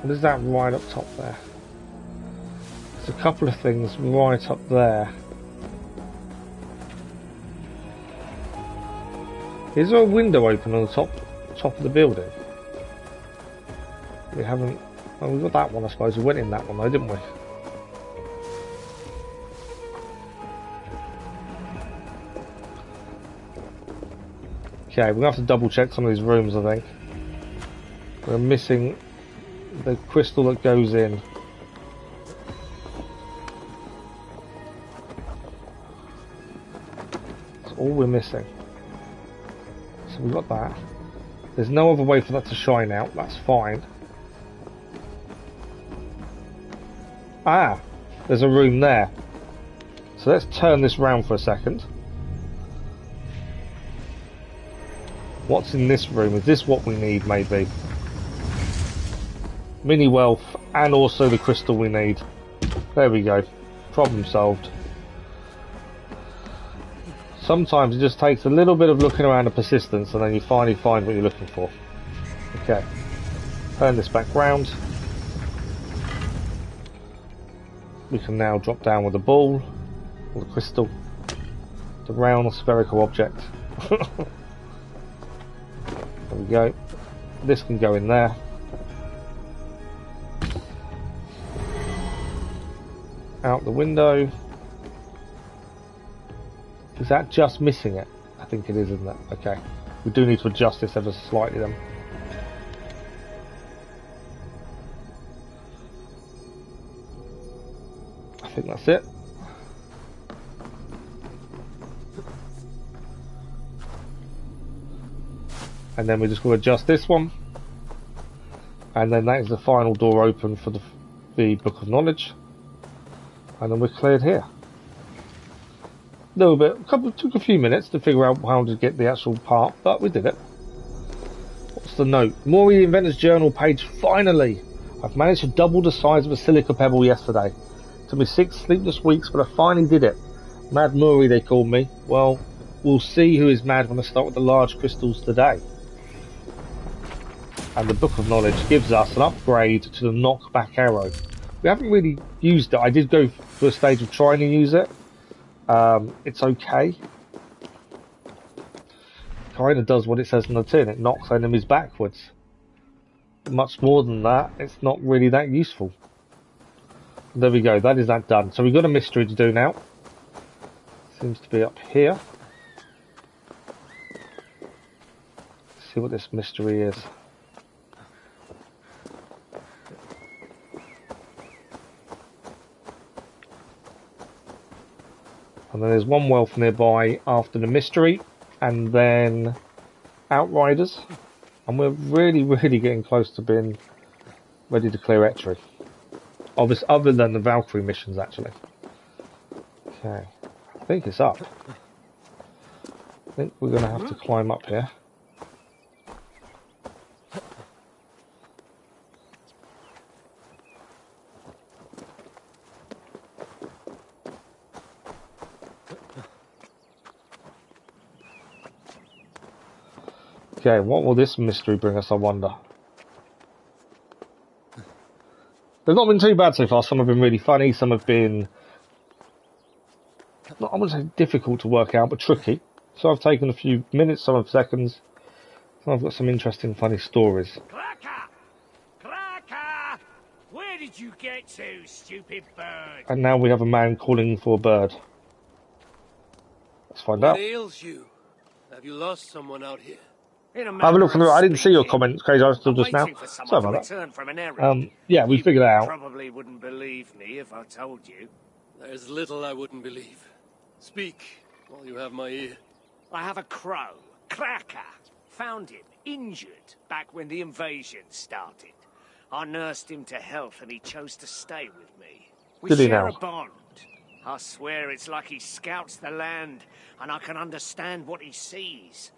What is that right up top there? There's a couple of things right up there. Is there a window open on the top of the building? We haven't... Oh, we got that one, I suppose. We went in that one though, didn't we? Okay, we're going to have to double check some of these rooms, I think. We're missing the crystal that goes in. That's all we're missing. So we've got that. There's no other way for that to shine out, that's fine. Ah, there's a room there. So let's turn this round for a second. What's in this room? Is this what we need, maybe? Mini wealth, and also the crystal we need. There we go. Problem solved. Sometimes it just takes a little bit of looking around and persistence, and then you finally find what you're looking for. Okay. Turn this back round. We can now drop down with the ball, or the crystal, the round spherical object. There we go. This can go in there. Out the window. Is that just missing it? I think it is, isn't it? Okay. We do need to adjust this ever so slightly then. I think that's it. And then we just got to adjust this one. And then that is the final door open for the Book of Knowledge. And then we're cleared here. Little bit, took a few minutes to figure out how to get the actual part, but we did it. What's the note? Mori, the Inventor's Journal page. Finally! I've managed to double the size of a silica pebble yesterday. Took me 6 sleepless weeks, but I finally did it. Mad Mori, they called me. Well, we'll see who is mad when I start with the large crystals today. And the Book of Knowledge gives us an upgrade to the knockback arrow. We haven't really used it. I did go to a stage of trying to use it. It's okay. Kind of does what it says in the tin. It knocks enemies backwards. Much more than that, it's not really that useful. There we go. That is that done. So we've got a mystery to do now. Seems to be up here. Let's see what this mystery is. And then there's one wealth nearby after the mystery, and then Outriders. And we're really, really getting close to being ready to clear Etri. Obviously, other than the Valkyrie missions, actually. Okay, I think it's up. I think we're going to have to climb up here. Okay, what will this mystery bring us, I wonder? They've not been too bad so far. Some have been really funny, some have been, I wouldn't say difficult to work out, but tricky. So I've taken a few minutes, some have seconds. So I've got some interesting, funny stories. Cracker! Cracker! Where did you get to, stupid bird? And now we have a man calling for a bird. Let's find out. What ails you? Have you lost someone out here? Have a look through. I didn't see your comments, Crazy Arsenal, just now. Sorry about that. Yeah, we figured it out. Probably wouldn't believe me if I told you. There's little I wouldn't believe. Speak while you have my ear. I have a crow, Cracker. Found him, injured, back when the invasion started. I nursed him to health and he chose to stay with me. We share a bond. I swear it's like he scouts the land and I can understand what he sees.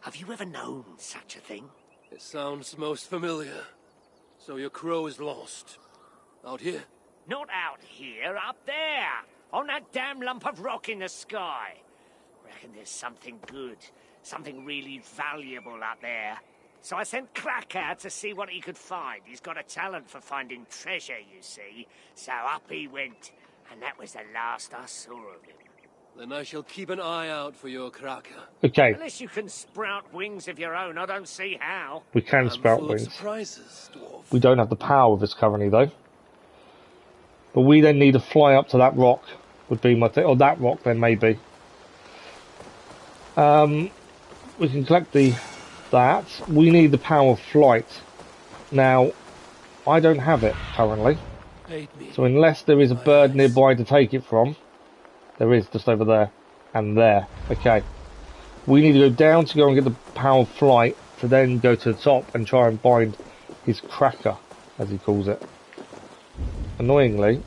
Have you ever known such a thing? It sounds most familiar. So your crow is lost. Out here? Not out here, up there. On that damn lump of rock in the sky. Reckon there's something good, something really valuable up there. So I sent Cracker to see what he could find. He's got a talent for finding treasure, you see. So up he went, and that was the last I saw of him. Then I shall keep an eye out for your Cracker. Okay. Unless you can sprout wings of your own, I don't see how. We can sprout wings. Surprises, dwarf. We don't have the power of this currently, though. But we then need to fly up to that rock, would be my thing. Or that rock, then, maybe. We can collect that. We need the power of flight. Now, I don't have it currently. So unless there is a bird nearby to take it from, there is just over there and there. Okay. We need to go down to go and get the power of flight to then go to the top and try and find his Cracker, as he calls it. Annoyingly,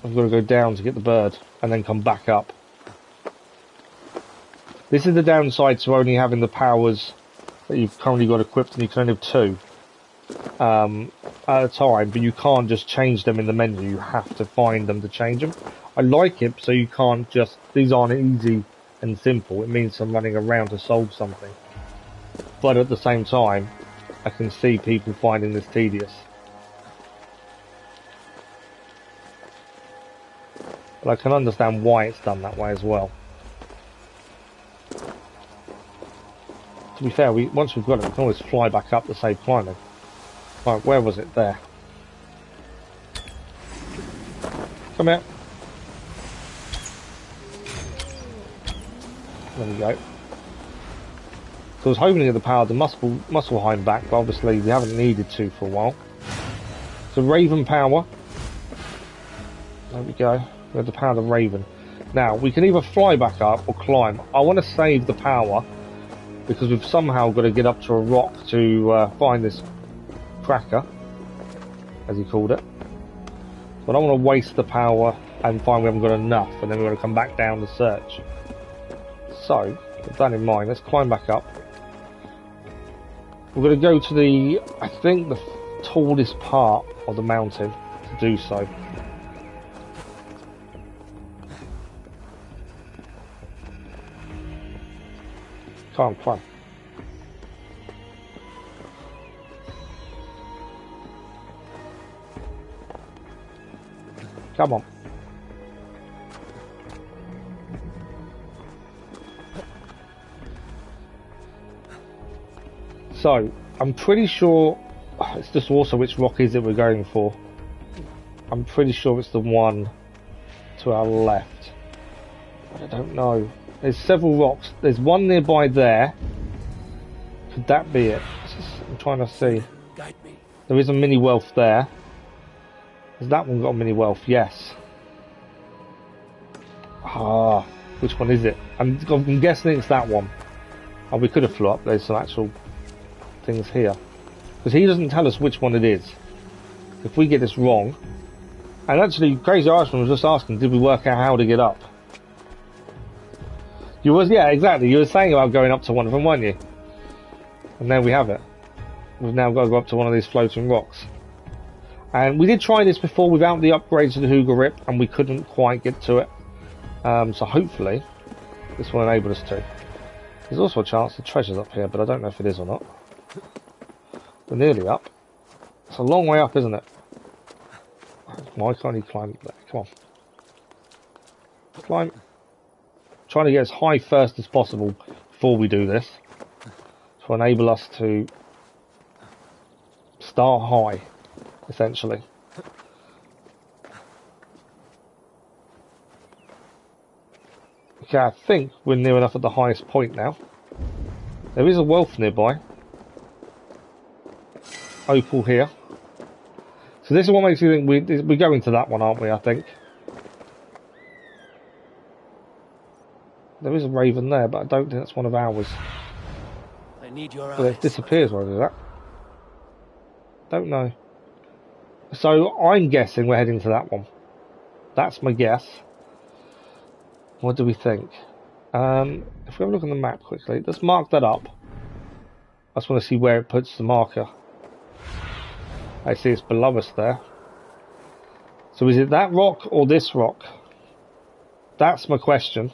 I've got to go down to get the bird and then come back up. This is the downside to only having the powers that you've currently got equipped, and you can only have 2 at a time, but you can't just change them in the menu. You have to find them to change them. I like it, so you can't just, these aren't easy and simple. It means I'm running around to solve something. But at the same time, I can see people finding this tedious. But I can understand why it's done that way as well. To be fair, once we've got it, we can always fly back up to save climbing. Right, where was it? There. Come here. There we go. So I was hoping to get the power of the Muspelheim back, but obviously we haven't needed to for a while. So Raven power. There we go. We have the power of the Raven. Now, we can either fly back up or climb. I want to save the power, because we've somehow got to get up to a rock to find this Cracker, as he called it. So I don't want to waste the power and find we haven't got enough, and then we're going to come back down to search. So, with that in mind, let's climb back up. We're going to go to the, I think, the tallest part of the mountain to do so. Can't climb. Come on. So, I'm pretty sure, it's just also which rock is it we're going for. I'm pretty sure it's the one to our left. But I don't know. There's several rocks. There's one nearby there. Could that be it? I'm trying to see. There is a mini wealth there. Has that one got a mini wealth? Yes. Ah, which one is it? I'm guessing it's that one. Oh, we could have flew up. There's some actual things here. Because he doesn't tell us which one it is. If we get this wrong. And actually, Crazy Irishman was just asking, did we work out how to get up? You was, yeah, exactly. You were saying about going up to one of them, weren't you? And there we have it. We've now got to go up to one of these floating rocks. And we did try this before without the upgrades to the Hooga Rip, and we couldn't quite get to it. So hopefully, this will enable us to. There's also a chance the treasure's up here, but I don't know if it is or not. We're nearly up. It's a long way up, isn't it? Why can't he climb there? Come on. Climb. Trying to get as high first as possible before we do this. To enable us to start high, essentially. Okay, I think we're near enough at the highest point now. There is a wealth nearby. Opal here. So this is what makes you think we're going to that one, aren't we, I think. There is a raven there, but I don't think that's one of ours. I need your But it disappears when I do that. Don't know. So I'm guessing we're heading to that one. That's my guess. What do we think? If we have a look on the map quickly, let's mark that up. I just want to see where it puts the marker. I see it's below us there. So is it that rock or this rock? That's my question.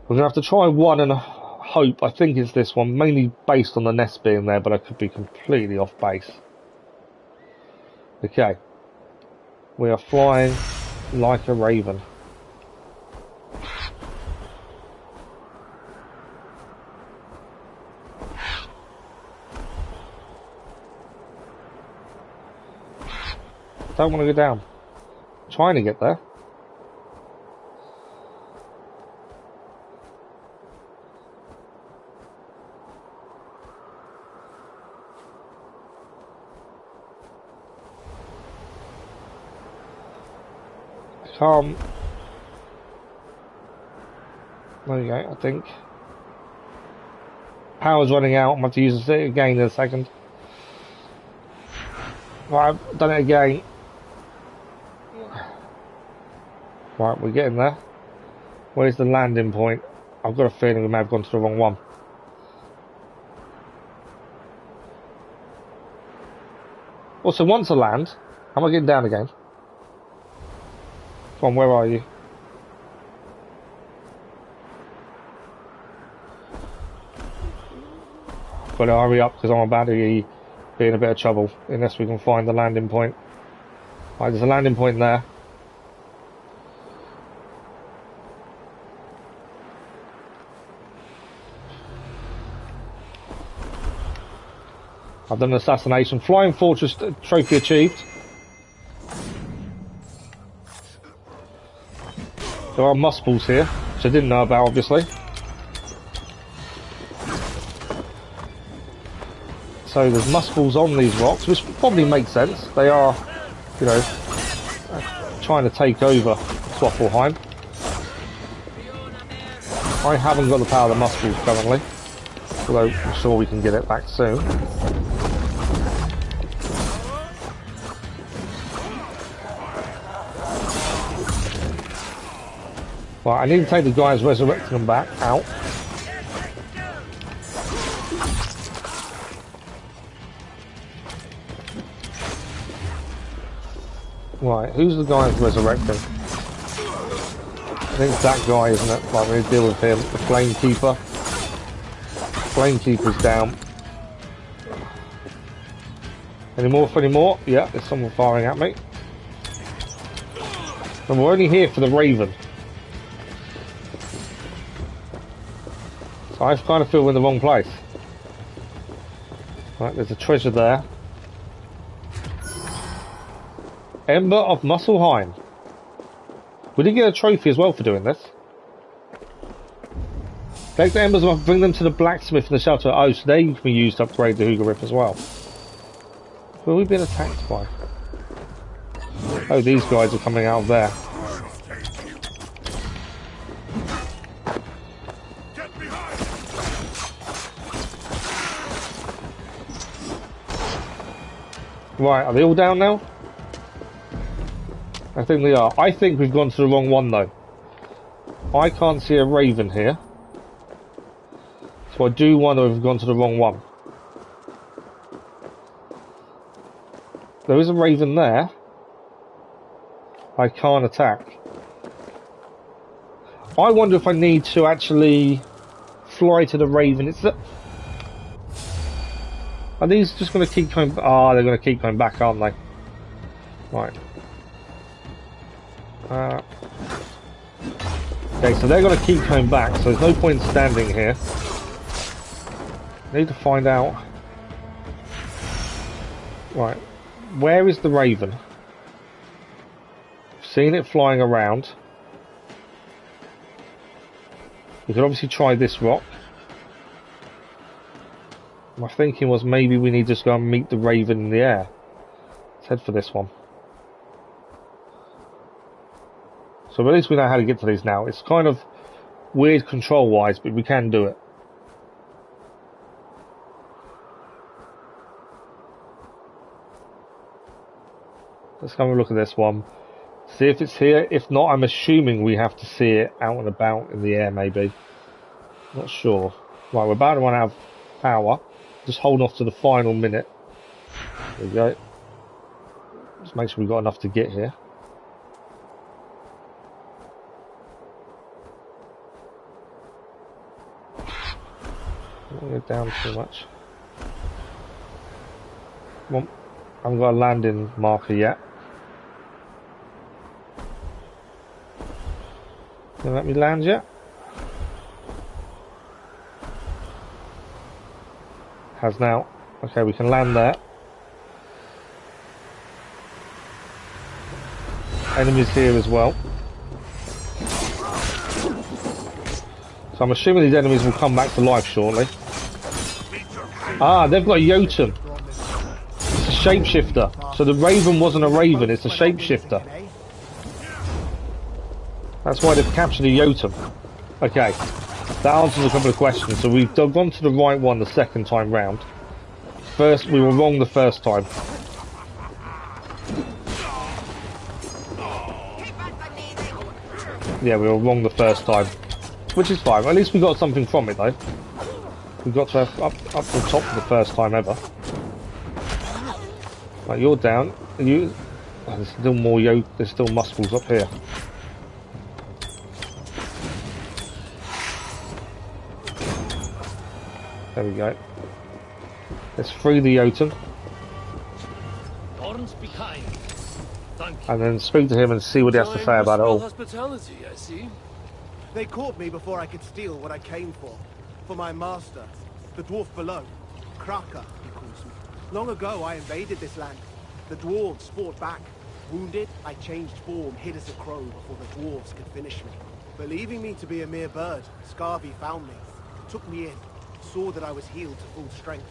We're going to have to try one and hope. I think it's this one, mainly based on the nest being there, but I could be completely off base. Okay. We are flying like a raven. Don't want to go down. I'm trying to get there. I can't. There you go, I think. Power's running out. I'm going to have to use it again in a second. Right, I've done it again. Right, we're getting there. Where's the landing point? I've got a feeling we may have gone to the wrong one. Also, once I land, am I getting down again? Come on, where are you? Got to hurry up because I'm about to be in a bit of trouble unless we can find the landing point. Right, there's a landing point there. I've done an assassination. Flying Fortress trophy achieved. There are muspels here, which I didn't know about, obviously. So there's muspels on these rocks, which probably makes sense. They are, you know, trying to take over Svartalfheim. I haven't got the power of the muspels currently, although I'm sure we can get it back soon. Right, I need to take the guys resurrecting them back out. Right, who's the guy who's resurrecting? I think it's that guy, isn't it? Right, we need to deal with him. The Flamekeeper. Flamekeeper's down. Any more for any more? Yeah, there's someone firing at me. And we're only here for the Raven. So I kind of feel we're in the wrong place. Right, there's a treasure there. Ember of Muspelheim. We did get a trophy as well for doing this. Collect the embers and bring them to the blacksmith in the shelter. Oh, so they can be used to upgrade the Hooga Rip as well. Who have we been attacked by? Oh, these guys are coming out of there. Right, are they all down now? I think they are. I think we've gone to the wrong one though. I can't see a raven here. So I do wonder if we've gone to the wrong one. There is a raven there. I can't attack. I wonder if I need to actually fly to the Raven. It's the... Are these just going to keep coming? Ah, they're going to keep coming back, aren't they? Right. Okay, so they're going to keep coming back, so there's no point standing here. I need to find out. Right. Where is the Raven? I've seen it flying around. We could obviously try this rock. My thinking was maybe we need to just go and meet the Raven in the air. Let's head for this one. So at least we know how to get to these now. It's kind of weird control-wise, but we can do it. Let's have a look at this one. See if it's here. If not, I'm assuming we have to see it out and about in the air, maybe. Not sure. Right, we're about to run out of power. Just hold off to the final minute. There we go. Just make sure we've got enough to get here. Don't go down too much. Come on. I haven't got a landing marker yet. Can you let me land yet? Has now. Okay, we can land there. Enemies here as well. So I'm assuming these enemies will come back to life shortly. Ah, they've got a Jotun. It's a shapeshifter. So the Raven wasn't a Raven, it's a shapeshifter. That's why they've captured a Jotun. Okay, that answers a couple of questions. So we've gone to the right one the second time round. First, we were wrong the first time. Yeah, we were wrong the first time. Which is fine. At least we got something from it though. We got to up to the top for the first time ever. Right, you're down. You. Oh, there's still more there's still muscles up here. There we go. Let's free the Jotun. And then speak to him and see what he has to say about it all. Hospitality, I see. They caught me before I could steal what I came for. For my master, the dwarf below. Kraka, he calls me. Long ago, I invaded this land. The dwarves fought back. Wounded, I changed form, hid as a crow before the dwarves could finish me. Believing me to be a mere bird, Scarvi found me, took me in, saw that I was healed to full strength.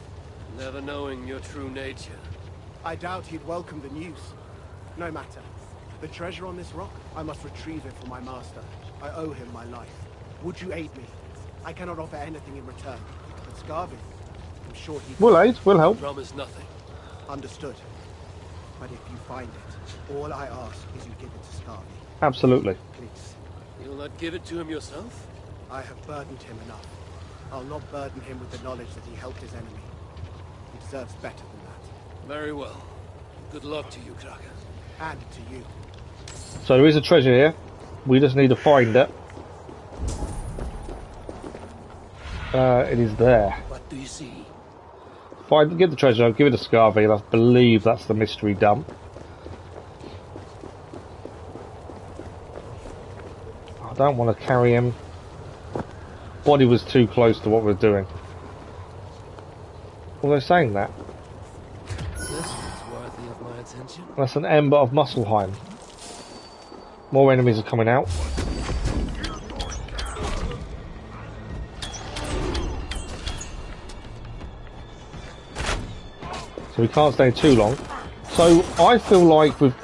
Never knowing your true nature. I doubt he'd welcome the news. No matter. The treasure on this rock, I must retrieve it for my master. I owe him my life. Would you aid me? I cannot offer anything in return. But Scarvi, I'm sure he... We'll aid, we'll help. Promise nothing. Understood. But if you find it, all I ask is you give it to Scarvi. Absolutely. Please. You'll not give it to him yourself? I have burdened him enough. I'll not burden him with the knowledge that he helped his enemy. He deserves better than that. Very well. Good luck to you, Kraka. And to you. So there is a treasure here. We just need to find it. It is there. What do you see? If I get the treasure, I'll give it to Scarvi, and I believe that's the mystery dump. I don't want to carry him. Body was too close to what we're doing. Well, they're saying that. This one's worthy of my attention. That's an ember of Muspelheim. More enemies are coming out. So we can't stay too long. So I feel like we've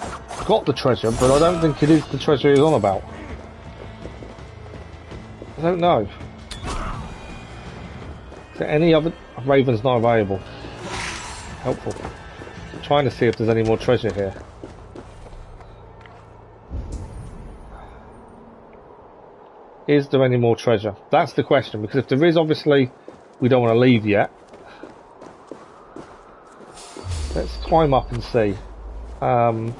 got the treasure, but I don't think it is the treasure he's on about. I don't know. Is there any other... Raven's not available. Helpful. I'm trying to see if there's any more treasure here. Is there any more treasure? That's the question, because if there is, obviously, we don't want to leave yet. Let's climb up and see. I know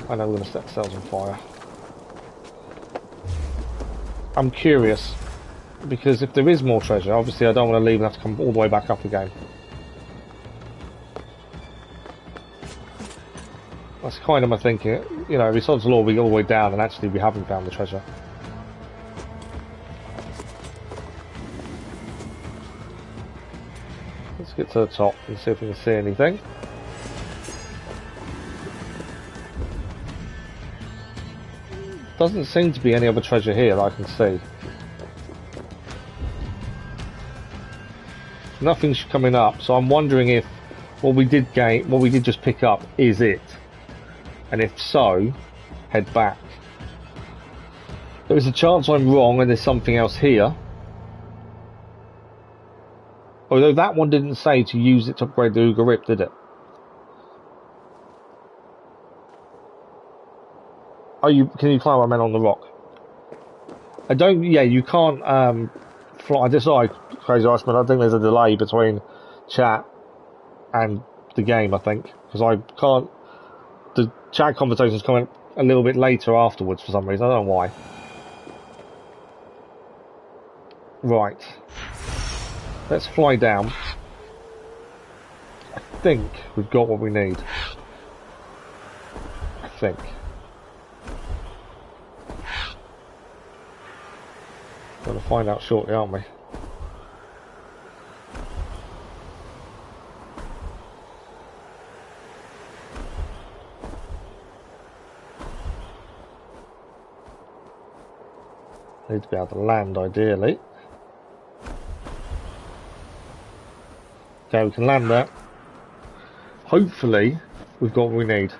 we're going to set ourselves on fire. I'm curious. Because if there is more treasure, obviously I don't want to leave and have to come all the way back up again. That's kind of my thinking. You know, besides the law, we go all the way down and actually we haven't found the treasure. Let's get to the top and see if we can see anything. Doesn't seem to be any other treasure here that I can see. Nothing's coming up, so I'm wondering if what we did just pick up is it, and if so, head back. There is a chance I'm wrong and there's something else here. Although that one didn't say to use it to upgrade the Uga Rip, did it? Oh, can you climb a man on the rock? I don't. Yeah, you can't fly. I just saw Crazy Iceman. I think there's a delay between chat and the game. I think because I can't. The chat conversation's coming a little bit later afterwards for some reason. I don't know why. Right. Let's fly down. I think we've got what we need. I think. We're going to find out shortly, aren't we? Need to be able to land, ideally. Okay, we can land there. Hopefully, we've got what we need.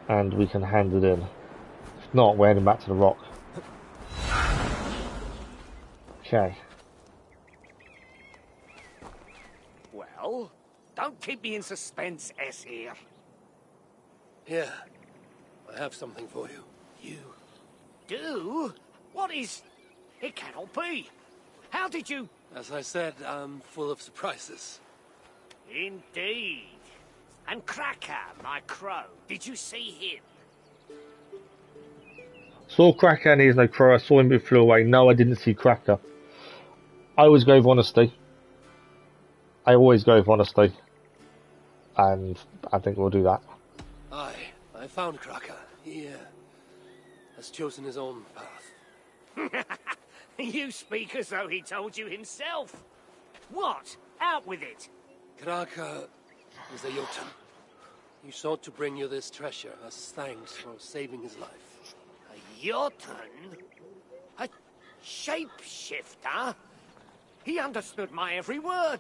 And we can hand it in. If not, we're heading back to the rock. Okay. Well, don't keep me in suspense, S here. Here, I have something for you. You do? What is... It cannot be. How did you... As I said, I'm full of surprises. Indeed. And Cracker, my crow, did you see him? Saw Cracker and he's no crow. I saw him but flew away. No, I didn't see Cracker. I always go with honesty. I always go with honesty. And I think we'll do that. I found Cracker. He has chosen his own path. You speak as though he told you himself. What? Out with it. Cracker is a Jotun. He sought to bring you this treasure as thanks for saving his life. A Jotun? A shapeshifter? He understood my every word.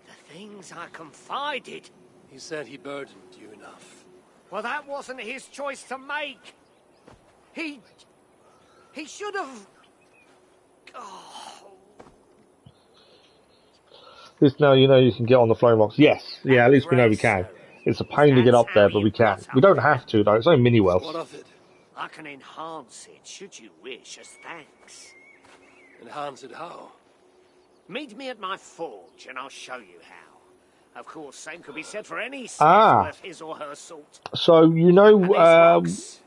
The things I confided. He said he burdened you enough. Well, that wasn't his choice to make. He should have... Oh. At least now you know you can get on the flow box. Yes, yeah, at least we know we can. It's a pain to get up there, but we can. We don't have to, though. It's only mini wealth. What of it? I can enhance it, should you wish, as thanks. Enhance it how? Meet me at my forge, and I'll show you how. Of course, same could be said for any smith worth his or her salt. So, you know,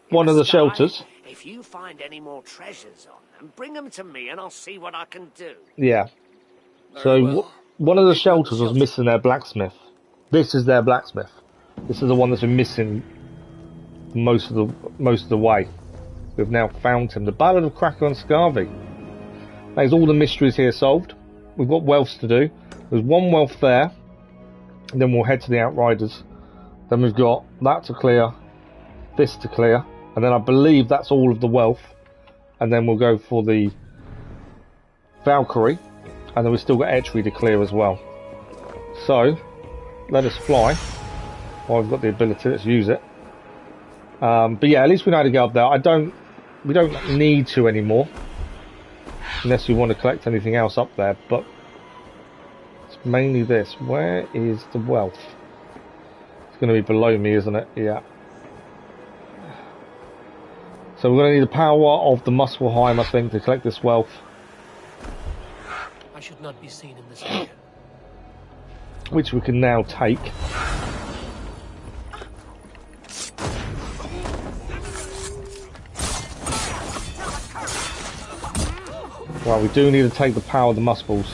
one of the shelters. If you find any more treasures on them, bring them to me, and I'll see what I can do. Yeah. So, one of the shelters was missing their blacksmith. This is their blacksmith. This is the one that's been missing most of the way. We've now found him. The Ballad of Cracker and Scarvy. There's all the mysteries here solved. We've got wealths to do. There's one wealth there. And then we'll head to the Outriders. Then we've got that to clear. This to clear. And then I believe that's all of the wealth. And then we'll go for the Valkyrie. And then we've still got Etchery to clear as well. So, let us fly. Well, I've got the ability, let's use it. But yeah, at least we know how to get up there. We don't need to anymore. Unless we want to collect anything else up there, but it's mainly this. Where is the wealth? It's going to be below me, isn't it? Yeah. So we're going to need the power of the Muspelheim, I think, to collect this wealth. I should not be seen in this area. Which we can now take. Well, we do need to take the power of the Muspels.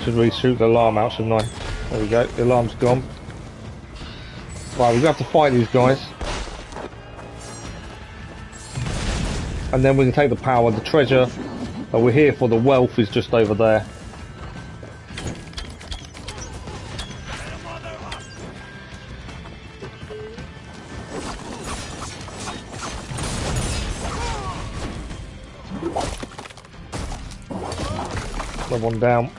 Should we shoot the alarm out, shouldn't I? There we go, the alarm's gone. Right, we're going to have to fight these guys. And then we can take the power. The treasure that we're here for, the wealth, is just over there. Another one down.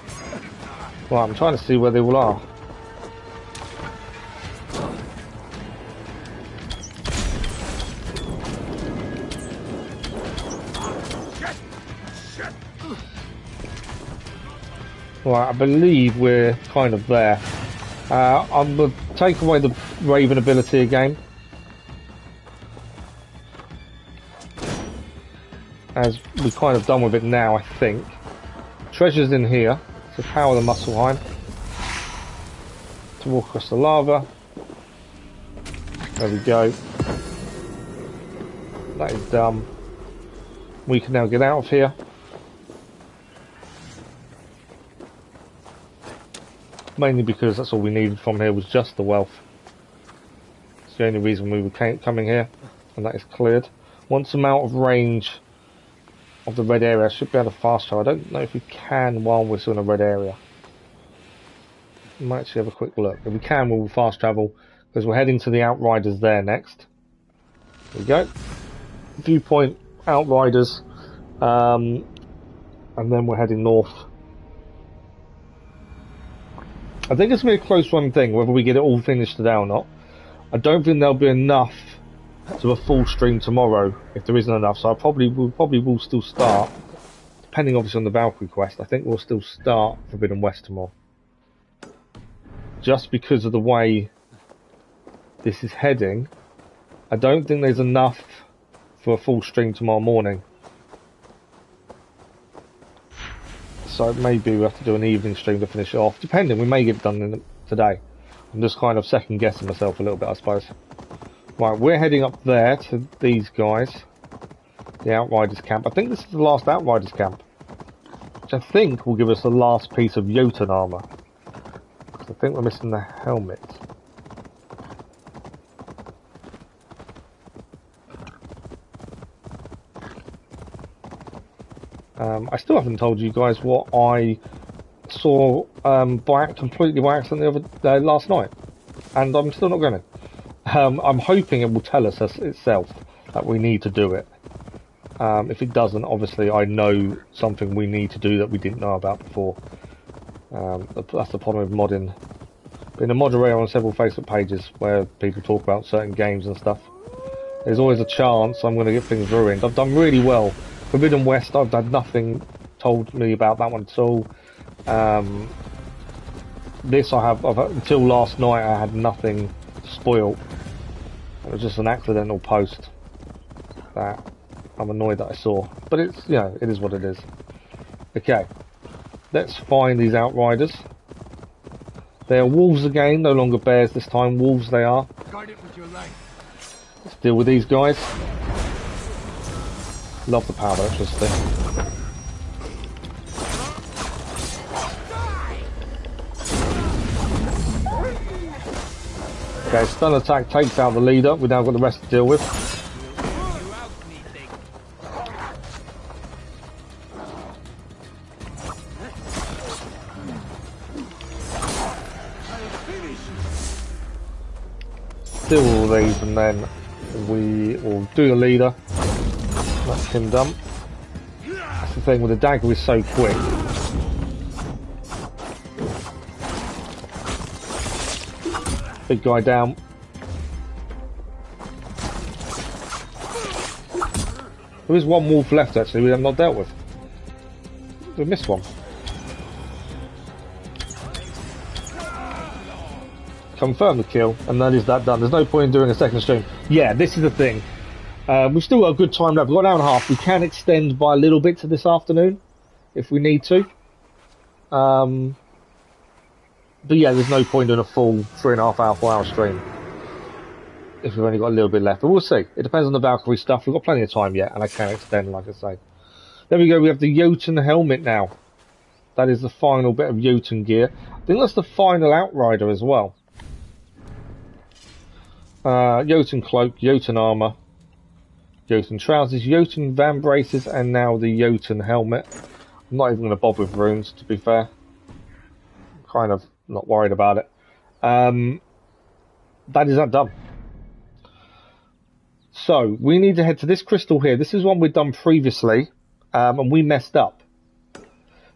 Right, I'm trying to see where they all are. Right, I believe we're kind of there. I'm going to take away the Raven ability again. As we're kind of done with it now, I think. Treasure's in here. So power the Muspelheim. To walk across the lava. There we go. That is done. We can now get out of here. Mainly because that's all we needed from here was just the wealth. It's the only reason we were coming here, and that is cleared. Once I'm out of range of the red area, I should be able to fast travel. I don't know if we can while we're still in a red area. We might actually have a quick look. If we can, we'll fast travel, because we're heading to the Outriders there next. There we go. Viewpoint, Outriders, and then we're heading north. I think it's going to be a close run thing, whether we get it all finished today or not. I don't think there'll be enough to a full stream tomorrow, if there isn't enough, so we probably will still start, depending obviously on the Valkyrie quest. I think we'll still start Forbidden West tomorrow. Just because of the way this is heading, I don't think there's enough for a full stream tomorrow morning. So maybe we have to do an evening stream to finish it off. Depending, we may get it done today. I'm just kind of second guessing myself a little bit, I suppose. Right, we're heading up there to these guys. The Outriders camp. I think this is the last Outriders camp. Which I think will give us the last piece of Jotun armour. I think we're missing the helmet. I still haven't told you guys what I saw completely by accident last night, and I'm still not going to. I'm hoping it will tell us itself that we need to do it. If it doesn't, obviously I know something we need to do that we didn't know about before. That's the problem with modding. Being a moderator on several Facebook pages where people talk about certain games and stuff, there's always a chance I'm going to get things ruined. I've done really well. Forbidden West, I've had nothing told me about that one at all. This until last night I had nothing spoiled. It was just an accidental post that I'm annoyed that I saw. But it's, you know, it is what it is. Okay, let's find these Outriders. They are wolves again, no longer bears this time. Wolves they are. Guard it with your life. Let's deal with these guys. Love the power electricity. Okay, stun attack takes out the leader. We've now got the rest to deal with. Deal all these and then we will do the leader. That's him done. That's the thing with the dagger, is so quick. Big guy down. There is one wolf left actually we have not dealt with. We missed one. Confirm the kill, and that is that done. There's no point in doing a second stream. Yeah, this is the thing. We've still got a good time left. We've got an hour and a half. We can extend by a little bit to this afternoon, if we need to. But yeah, there's no point in a full 3.5 hour, 4 hour stream. if we've only got a little bit left. But we'll see. It depends on the Valkyrie stuff. We've got plenty of time yet, and I can extend, like I say. There we go. We have the Jotun helmet now. That is the final bit of Jotun gear. I think that's the final Outrider as well. Jotun cloak, Jotun armor, Jotun trousers, Jotun van braces, and now the Jotun helmet. I'm not even going to bother with runes, to be fair. I'm kind of not worried about it. That is not done. So, we need to head to this crystal here. This is one we've done previously, and we messed up.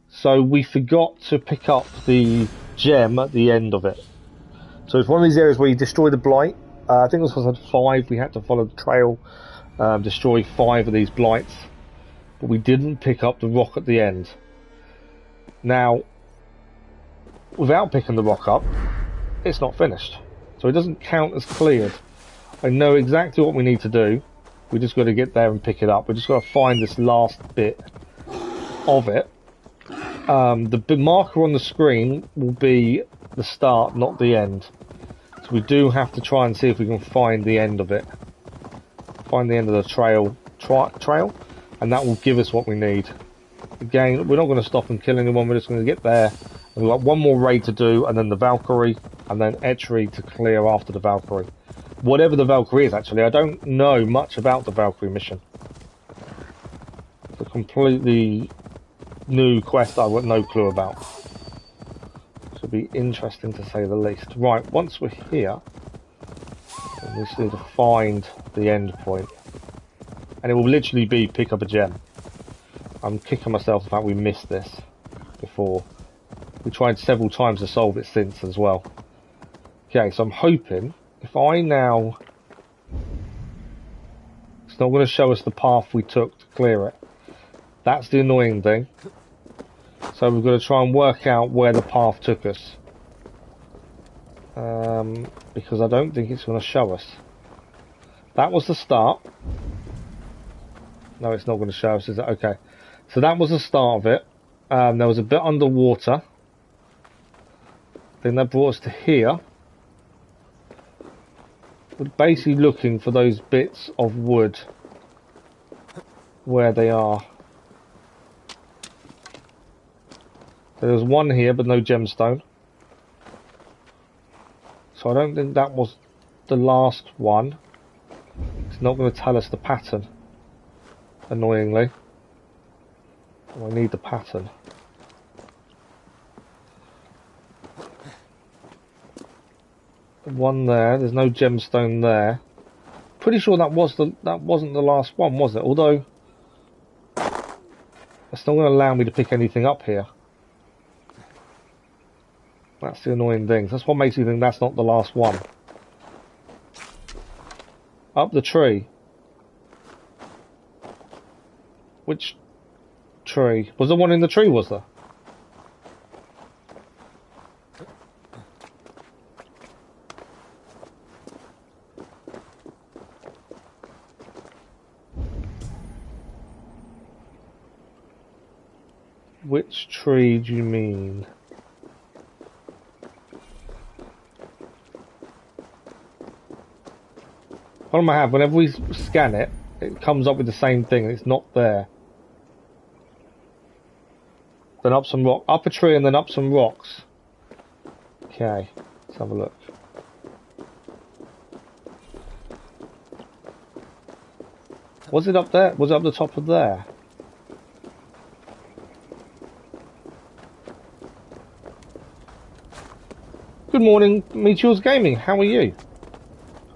So, we forgot to pick up the gem at the end of it. So, it's one of these areas where you destroy the blight. I think this was at 5. We had to follow the trail, destroy 5 of these blights. But we didn't pick up the rock at the end. Now, without picking the rock up, it's not finished. So it doesn't count as cleared. I know exactly what we need to do. We just got to get there and pick it up. We just got to find this last bit of it. The marker on the screen will be the start, not the end. So we do have to try and see if we can find the end of it. Find the end of the trail, and that will give us what we need. Again, we're not going to stop and kill anyone. We're just going to get there. And we've got one more raid to do, and then the Valkyrie, and then Etchery to clear after the Valkyrie. Whatever the Valkyrie is, actually. I don't know much about the Valkyrie mission. It's a completely new quest I've got no clue about. Should be interesting to say the least. Right, once we're here, we just need to find the end point. And it will literally be pick up a gem. I'm kicking myself the fact we missed this before. We tried several times to solve it since as well. Okay, so I'm hoping if I now... It's not going to show us the path we took to clear it. That's the annoying thing. So we've got to try and work out where the path took us. Because I don't think it's going to show us. That was the start. No, it's not going to show us, is it? Okay. So that was the start of it. There was a bit underwater. Then that brought us to here. We're basically looking for those bits of wood. Where they are. There's one here, but no gemstone. So I don't think that was the last one. It's not going to tell us the pattern. Annoyingly. I need the pattern. The one there, there's no gemstone there. Pretty sure that wasn't the last one, was it? Although it's not going to allow me to pick anything up here. That's the annoying thing. That's what makes me think that's not the last one. Up the tree. Which tree? Was there one in the tree, was there? Which tree do you mean? Problem I have, whenever we scan it, it comes up with the same thing, and it's not there. Then up some rock, up a tree and then up some rocks. Okay, let's have a look. Was it up there? Was it up the top of there? Good morning, Meteors Gaming. How are you?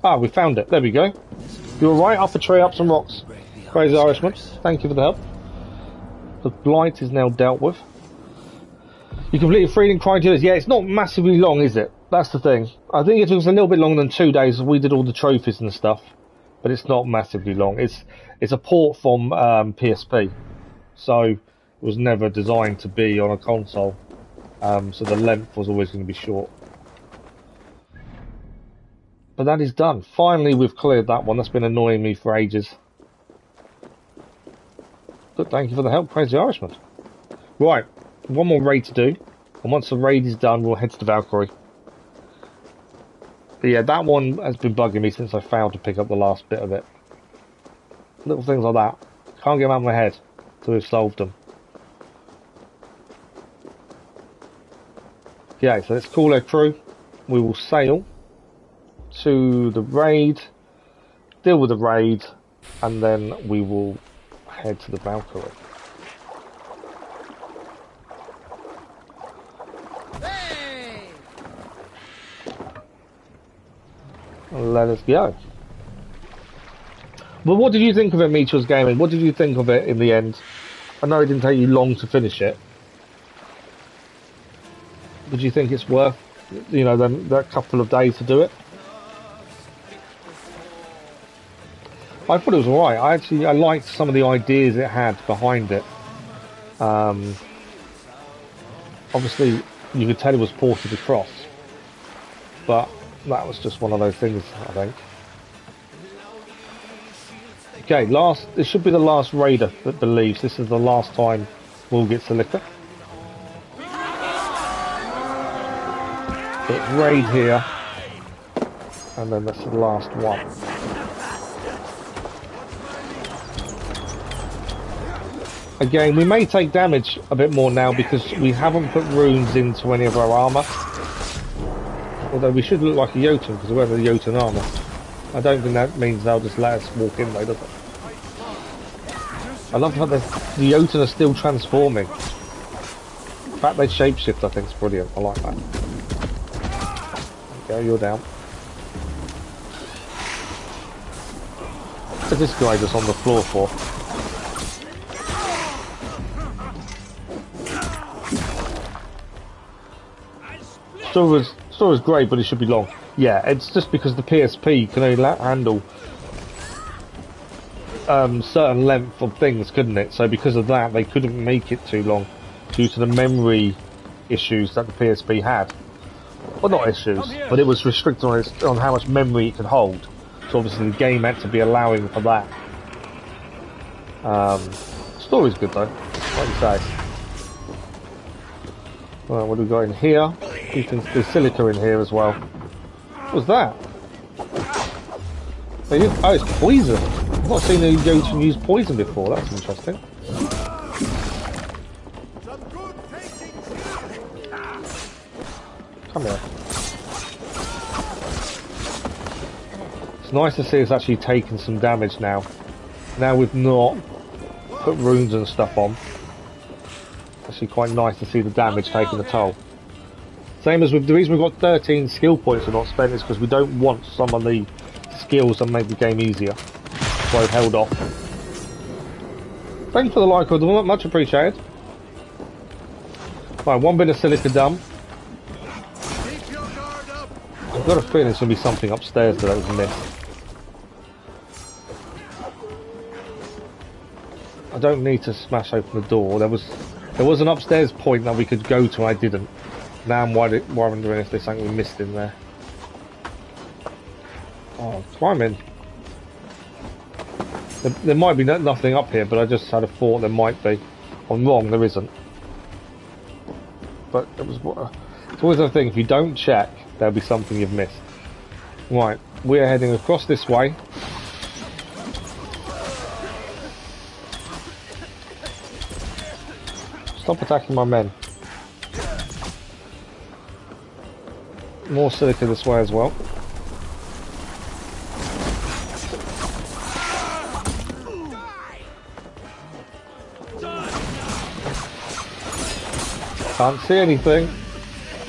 Ah, we found it. There we go. You were right. Up a tree, up some rocks. Crazy Irishman. Thank you for the help. The blight is now dealt with. You completed Freedom Criteria. Yeah, it's not massively long, is it? That's the thing. I think it took us a little bit longer than 2 days. We did all the trophies and stuff, but it's not massively long. It's a port from PSP, so it was never designed to be on a console. So the length was always going to be short. But that is done. Finally, we've cleared that one. That's been annoying me for ages. Good, thank you for the help, Crazy Irishman. Right, one more raid to do. And once the raid is done, we'll head to the Valkyrie. But yeah, that one has been bugging me since I failed to pick up the last bit of it. Little things like that. Can't get them out of my head till we've solved them. Okay, so let's call our crew. We will sail to the raid, deal with the raid, and then we will head to the Valkyrie. Hey! Let us go. But what did you think of it, Meteor's Gaming? What did you think of it in the end? I know it didn't take you long to finish it. Did you think it's worth, you know, that couple of days to do it? I thought it was alright. I liked some of the ideas it had behind it. Obviously, you could tell it was ported across, but that was just one of those things, I think. Okay, this should be the last raider that believes this is the last time we'll get Silica. It's raid here, and then that's the last one. Again, we may take damage a bit more now because we haven't put runes into any of our armour. Although we should look like a Jotun because we're wearing the Jotun armour. I don't think that means they'll just let us walk in though, does it? I love the fact that the Jotun are still transforming. The fact they shapeshift I think is brilliant. I like that. Okay, you're down. What's this guy just on the floor for? Story's great, but it should be long. Yeah, it's just because the PSP can only handle certain length of things, couldn't it? So because of that, they couldn't make it too long due to the memory issues that the PSP had. Well, not issues, but it was restricted on how much memory it could hold. So obviously the game had to be allowing for that. Story's good though, like you say. Right, what do we got in here? There's silica in here as well. What was that? Oh, it's poison. I've not seen a Jotun use poison before. That's interesting. Come here. It's nice to see it's actually taking some damage now. Now we've not put runes and stuff on. Actually quite nice to see the damage taking a toll. Same as with the reason we've got 13 skill points we're not spent is because we don't want some of the skills that make the game easier. So I've held off. Thanks for the like, much appreciated. Right, one bit of silica done. I've got a feeling there's going to be something upstairs that was missed. I don't need to smash open the door. There was an upstairs point that we could go to, I didn't. Now I'm wondering if there's something we missed in there. Oh, climb in. There might be nothing up here, but I just had a thought there might be. I'm wrong, there isn't. But it's always a thing, if you don't check, there'll be something you've missed. Right, we're heading across this way. Stop attacking my men. More silica this way as well. Can't see anything.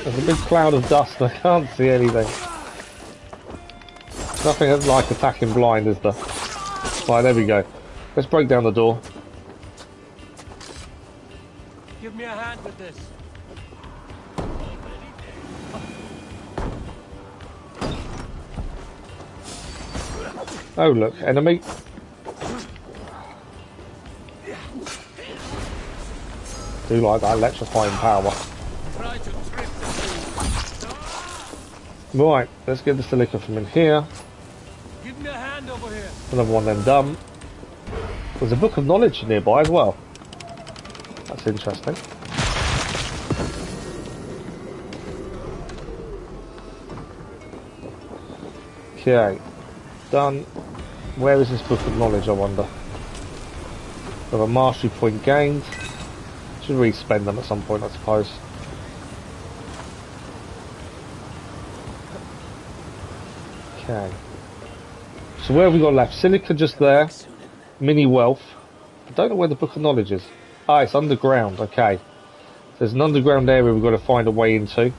There's a big cloud of dust and I can't see anything. Nothing like attacking blind, is there? Right, there we go. Let's break down the door. Give me a hand with this. Oh look, enemy. Do like that electrifying power. Right, let's get the silica from in here. Give me a hand over here. Another one then done. There's a book of knowledge nearby as well. That's interesting. Okay. Done. Where is this book of knowledge, I wonder? Got a mastery point gained. Should re-spend them at some point, I suppose. Okay. So where have we got left? Silica just there. Mini wealth. I don't know where the book of knowledge is. Ah, it's underground. Okay. There's an underground area we've got to find a way into.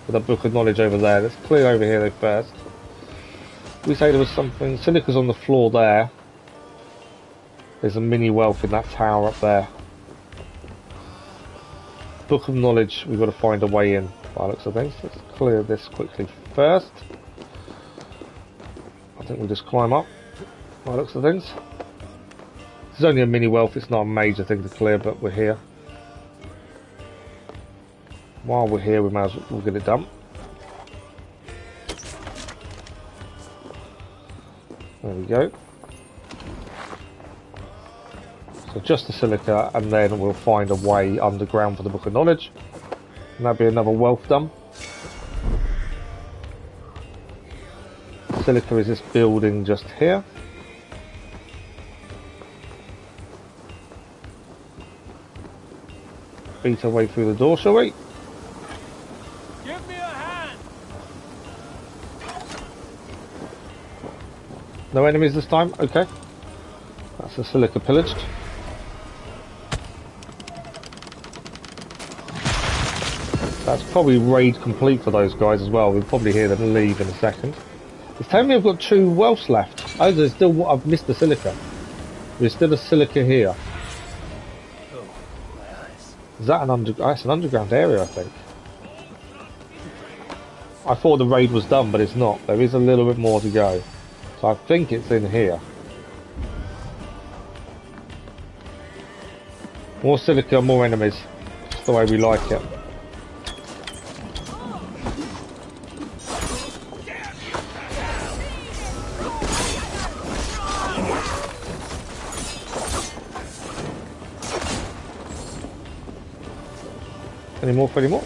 With a book of knowledge over there. Let's clear over here though first. We say there was something. Silica's on the floor there. There's a mini wealth in that tower up there. Book of knowledge, we've got to find a way in by the looks of things. Let's clear this quickly first. I think we'll just climb up by the looks of things. It's only a mini wealth, it's not a major thing to clear, but we're here. While we're here, we might as well get it done. There we go. So just the silica, and then we'll find a way underground for the book of knowledge. And that'll be another wealth done. Silica is this building just here. Beat our way through the door, shall we? Give me a hand. No enemies this time? Okay. That's the silica pillaged. That's probably raid complete for those guys as well. We'll probably hear them leave in a second. It's telling me I've got 2 wealths left. Oh, there's still. I've missed the silica. There's still a silica here. Oh, my eyes. Is that an it's an underground area, I think. I thought the raid was done, but it's not. There is a little bit more to go. So I think it's in here. More silica, more enemies. Just the way we like it. Any more for any more?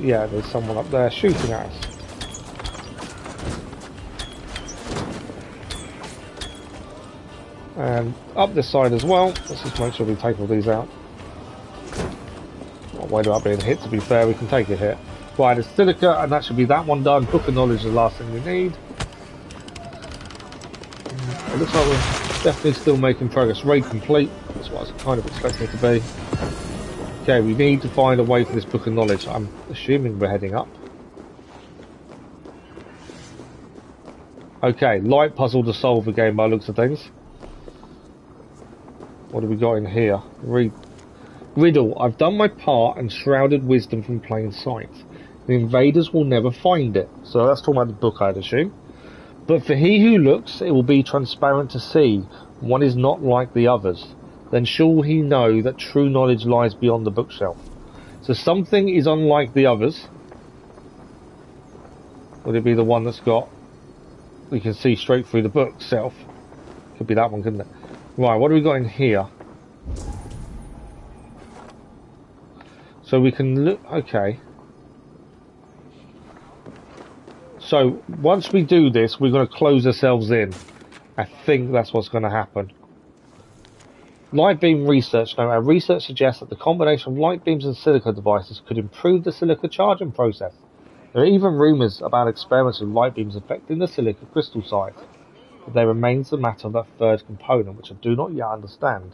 Yeah, there's someone up there shooting at us. And up this side as well. Let's just make sure we take all these out. Not worried about being hit, to be fair, we can take a hit. Right, there's silica, and that should be that one done. Book of knowledge is the last thing we need. It looks like we're definitely still making progress. Raid complete. That's what I was kind of expecting it to be. Okay, we need to find a way for this book of knowledge. I'm assuming we're heading up. Okay, light puzzle to solve again by looks of things. What have we got in here? Riddle. I've done my part and shrouded wisdom from plain sight. The invaders will never find it. So that's talking about the book, I'd assume. But for he who looks, it will be transparent to see. One is not like the others. Then shall he know that true knowledge lies beyond the bookshelf. So something is unlike the others. Would it be the one that's got... We can see straight through the book itself. Could be that one, couldn't it? Right, what do we got in here? So we can look... Okay. So, once we do this, we're going to close ourselves in. I think that's what's going to happen. Light beam research. Now, our research suggests that the combination of light beams and silica devices could improve the silica charging process. There are even rumours about experiments with light beams affecting the silica crystal size. But there remains the matter of that third component, which I do not yet understand.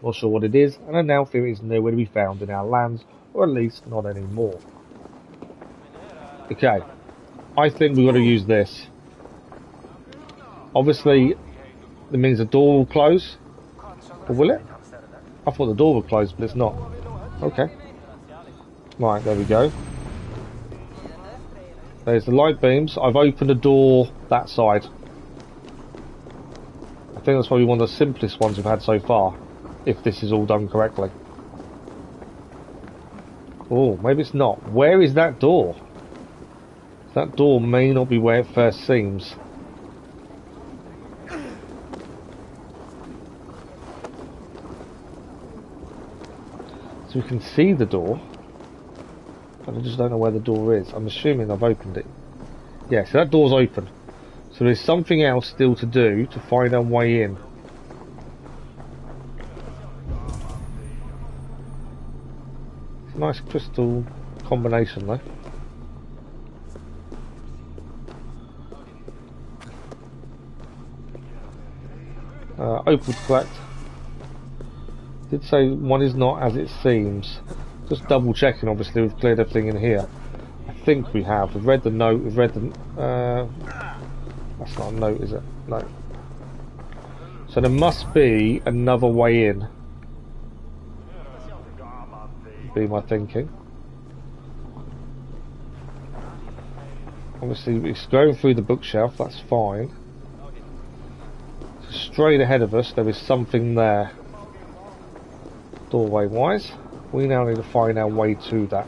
Not sure what it is, and I now fear it is nowhere to be found in our lands, or at least not anymore. Okay, I think we've got to use this. Obviously, it means the door will close. Or will it? I thought the door would close, but it's not. Okay. Right, there we go. There's the light beams. I've opened the door that side. I think that's probably one of the simplest ones we've had so far, if this is all done correctly. Oh, maybe it's not. Where is that door? That door may not be where it first seems. So we can see the door, but I just don't know where the door is. I'm assuming I've opened it. Yeah, so that door's open. So there's something else still to do to find our way in. It's a nice crystal combination though. Open to collect. Did say one is not as it seems. Just double checking, obviously we've cleared everything in here. I think we have. We've read the note, we've read the... that's not a note, is it? No. So there must be another way in. Be my thinking. Obviously it's going through the bookshelf, that's fine. So straight ahead of us there is something there. Doorway wise. We now need to find our way to that.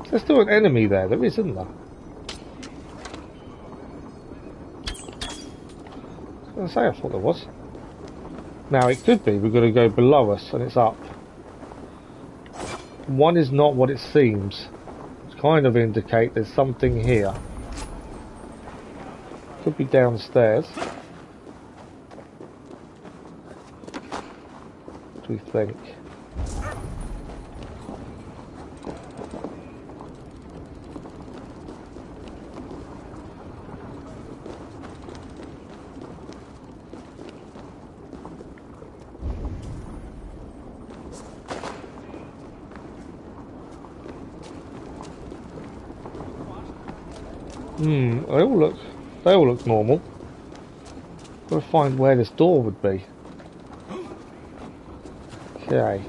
There's still an enemy there, there is, isn't there? I was going to say, I thought there was. Now it could be we're going to go below us and it's up. One is not what it seems. It's kind of indicate there's something here. Could be downstairs. What do we think? They all look normal. Gotta find where this door would be. Okay.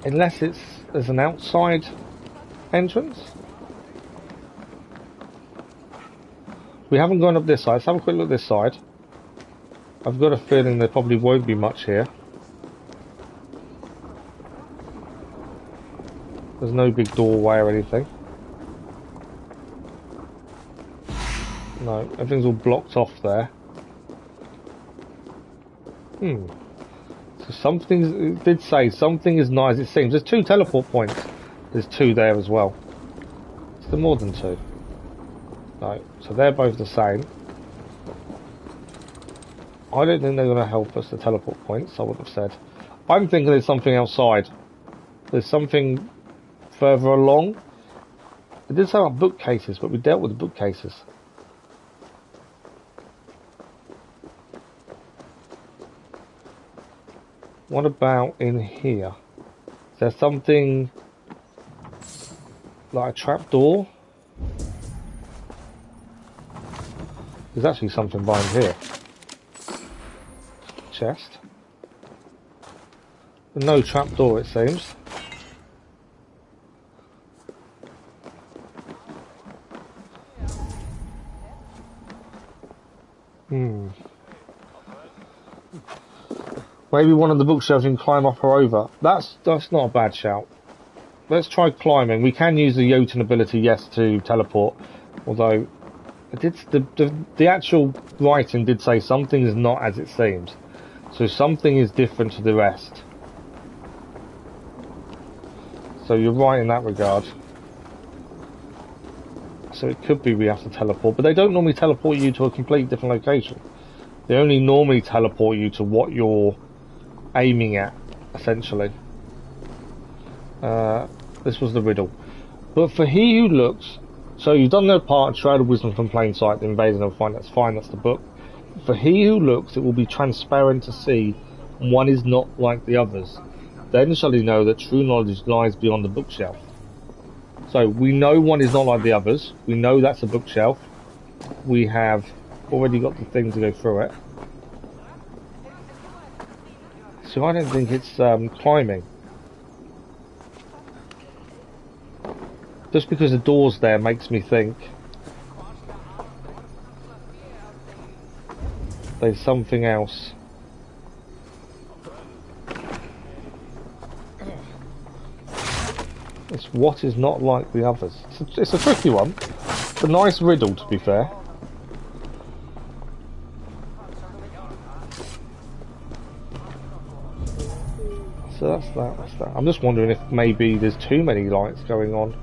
Unless there's an outside entrance. We haven't gone up this side. Let's have a quick look this side. I've got a feeling there probably won't be much here. There's no big doorway or anything. No, everything's all blocked off there. So it did say something is not as it seems. There's 2 teleport points. There's 2 there as well. Is there more than 2? No, so they're both the same. I don't think they're going to help us, the teleport points, I would have said. I'm thinking there's something outside. There's something further along. It did say about bookcases, but we dealt with the bookcases. What about in here? Is there something like a trapdoor? There's actually something behind here. Chest. No trapdoor, it seems. Maybe one of the bookshelves you can climb up or over. That's not a bad shout. Let's try climbing. We can use the Jotun ability, yes, to teleport. Although, the actual writing did say something is not as it seems. So something is different to the rest. So you're right in that regard. So it could be we have to teleport. But they don't normally teleport you to a completely different location. They only normally teleport you to what you're aiming at, essentially. This was the riddle. But for he who looks, so you've done the part, Shroud of Wisdom from Plain Sight, the Invasion of Fine, that's fine, that's the book. For he who looks, it will be transparent to see, one is not like the others. Then shall he know that true knowledge lies beyond the bookshelf. So we know one is not like the others. We know that's a bookshelf. We have already got the thing to go through it. So I don't think it's climbing. Just because the door's there makes me think there's something else. It's what is not like the others. It's a tricky one. It's a nice riddle, to be fair. So that's that. I'm just wondering if maybe there's too many lights going on.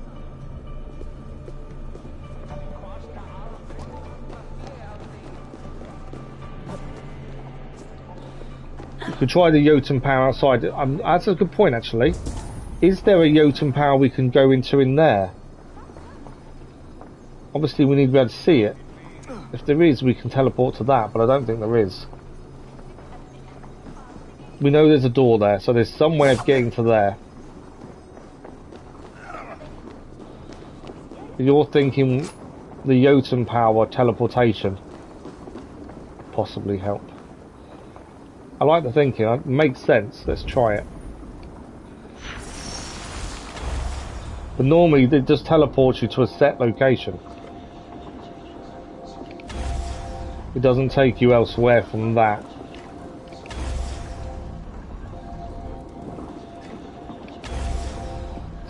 could try the Jotun power outside. That's a good point, actually. Is there a Jotun power we can go into in there? Obviously, we need to be able to see it. If there is, we can teleport to that, but I don't think there is. We know there's a door there, so there's some way of getting to there. You're thinking the Jotun power teleportation possibly help. I like the thinking, it makes sense, let's try it. But normally it just teleports you to a set location. It doesn't take you elsewhere from that.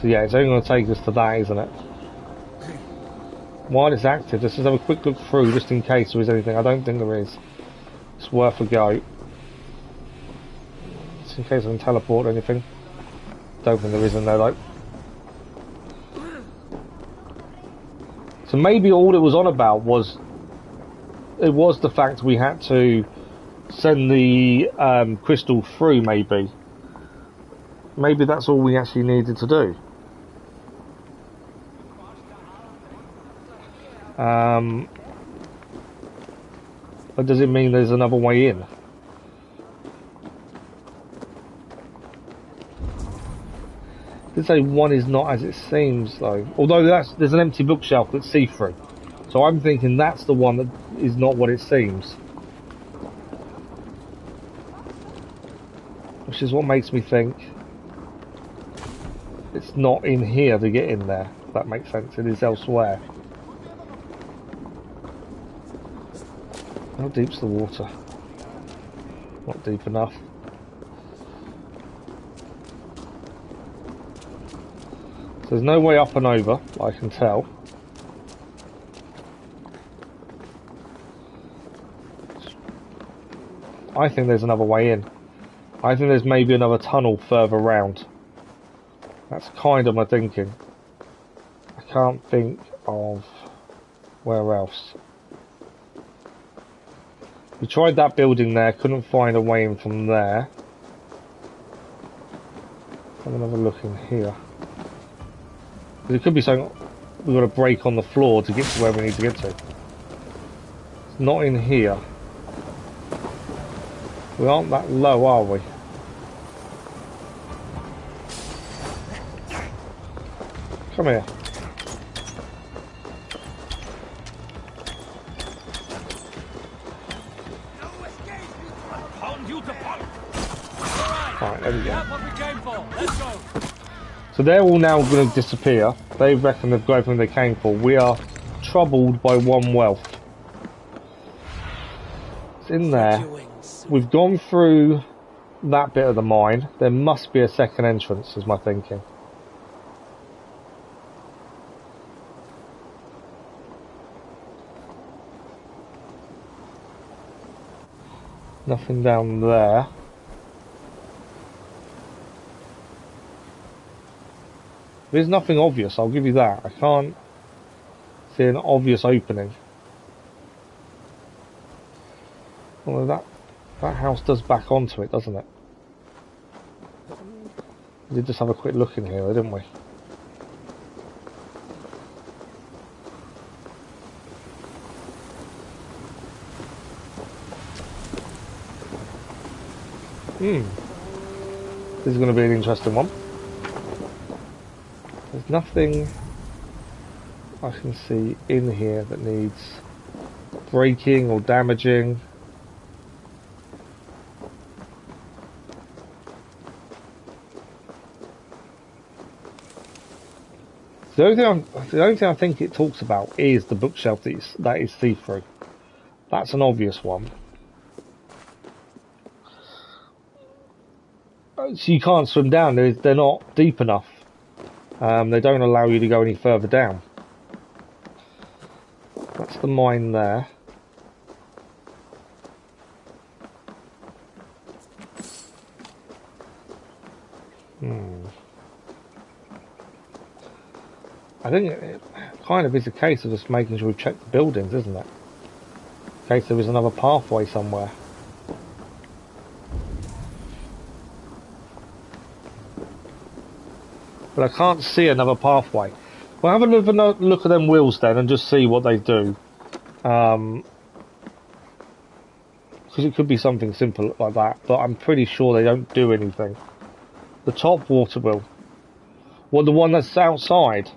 So yeah, it's only going to take us to that, isn't it? While it's active, let's just have a quick look through just in case there is anything. I don't think there is. It's worth a go. Just in case I can teleport or anything. Don't think there is in there though. So maybe all it was on about was the fact we had to send the crystal through, maybe. Maybe that's all we actually needed to do. But does it mean there's another way in? Did say one is not as it seems though. Although there's an empty bookshelf that's see-through. So I'm thinking that's the one that is not what it seems. Which is what makes me think it's not in here to get in there. If that makes sense. It is elsewhere. How deep's the water? Not deep enough. So there's no way up and over, I can tell. I think there's another way in. I think there's maybe another tunnel further round. That's kind of my thinking. I can't think of where else. We tried that building there, couldn't find a way in from there. Have another look in here. It could be something we've got to break on the floor to get to where we need to get to. It's not in here. We aren't that low, are we? Come here. Right, there we go. So they're all now going to disappear. They reckon they've got everything they came for. We are troubled by one wealth. It's in there. We've gone through that bit of the mine. There must be a second entrance, is my thinking. Nothing down there. There's nothing obvious, I'll give you that. I can't see an obvious opening. Although that house does back onto it, doesn't it? We did just have a quick look in here, didn't we? This is going to be an interesting one. There's nothing I can see in here that needs breaking or damaging. The only thing I think it talks about is the bookshelf that is see-through. That's an obvious one. So you can't swim down, they're not deep enough. They don't allow you to go any further down. That's the mine there. I think it kind of is a case of just making sure we've checked the buildings, isn't it? In case there is another pathway somewhere. but I can't see another pathway. We'll have a look at them wheels then and just see what they do. Because it could be something simple like that, but I'm pretty sure they don't do anything. The top water wheel. Well, the one that's outside.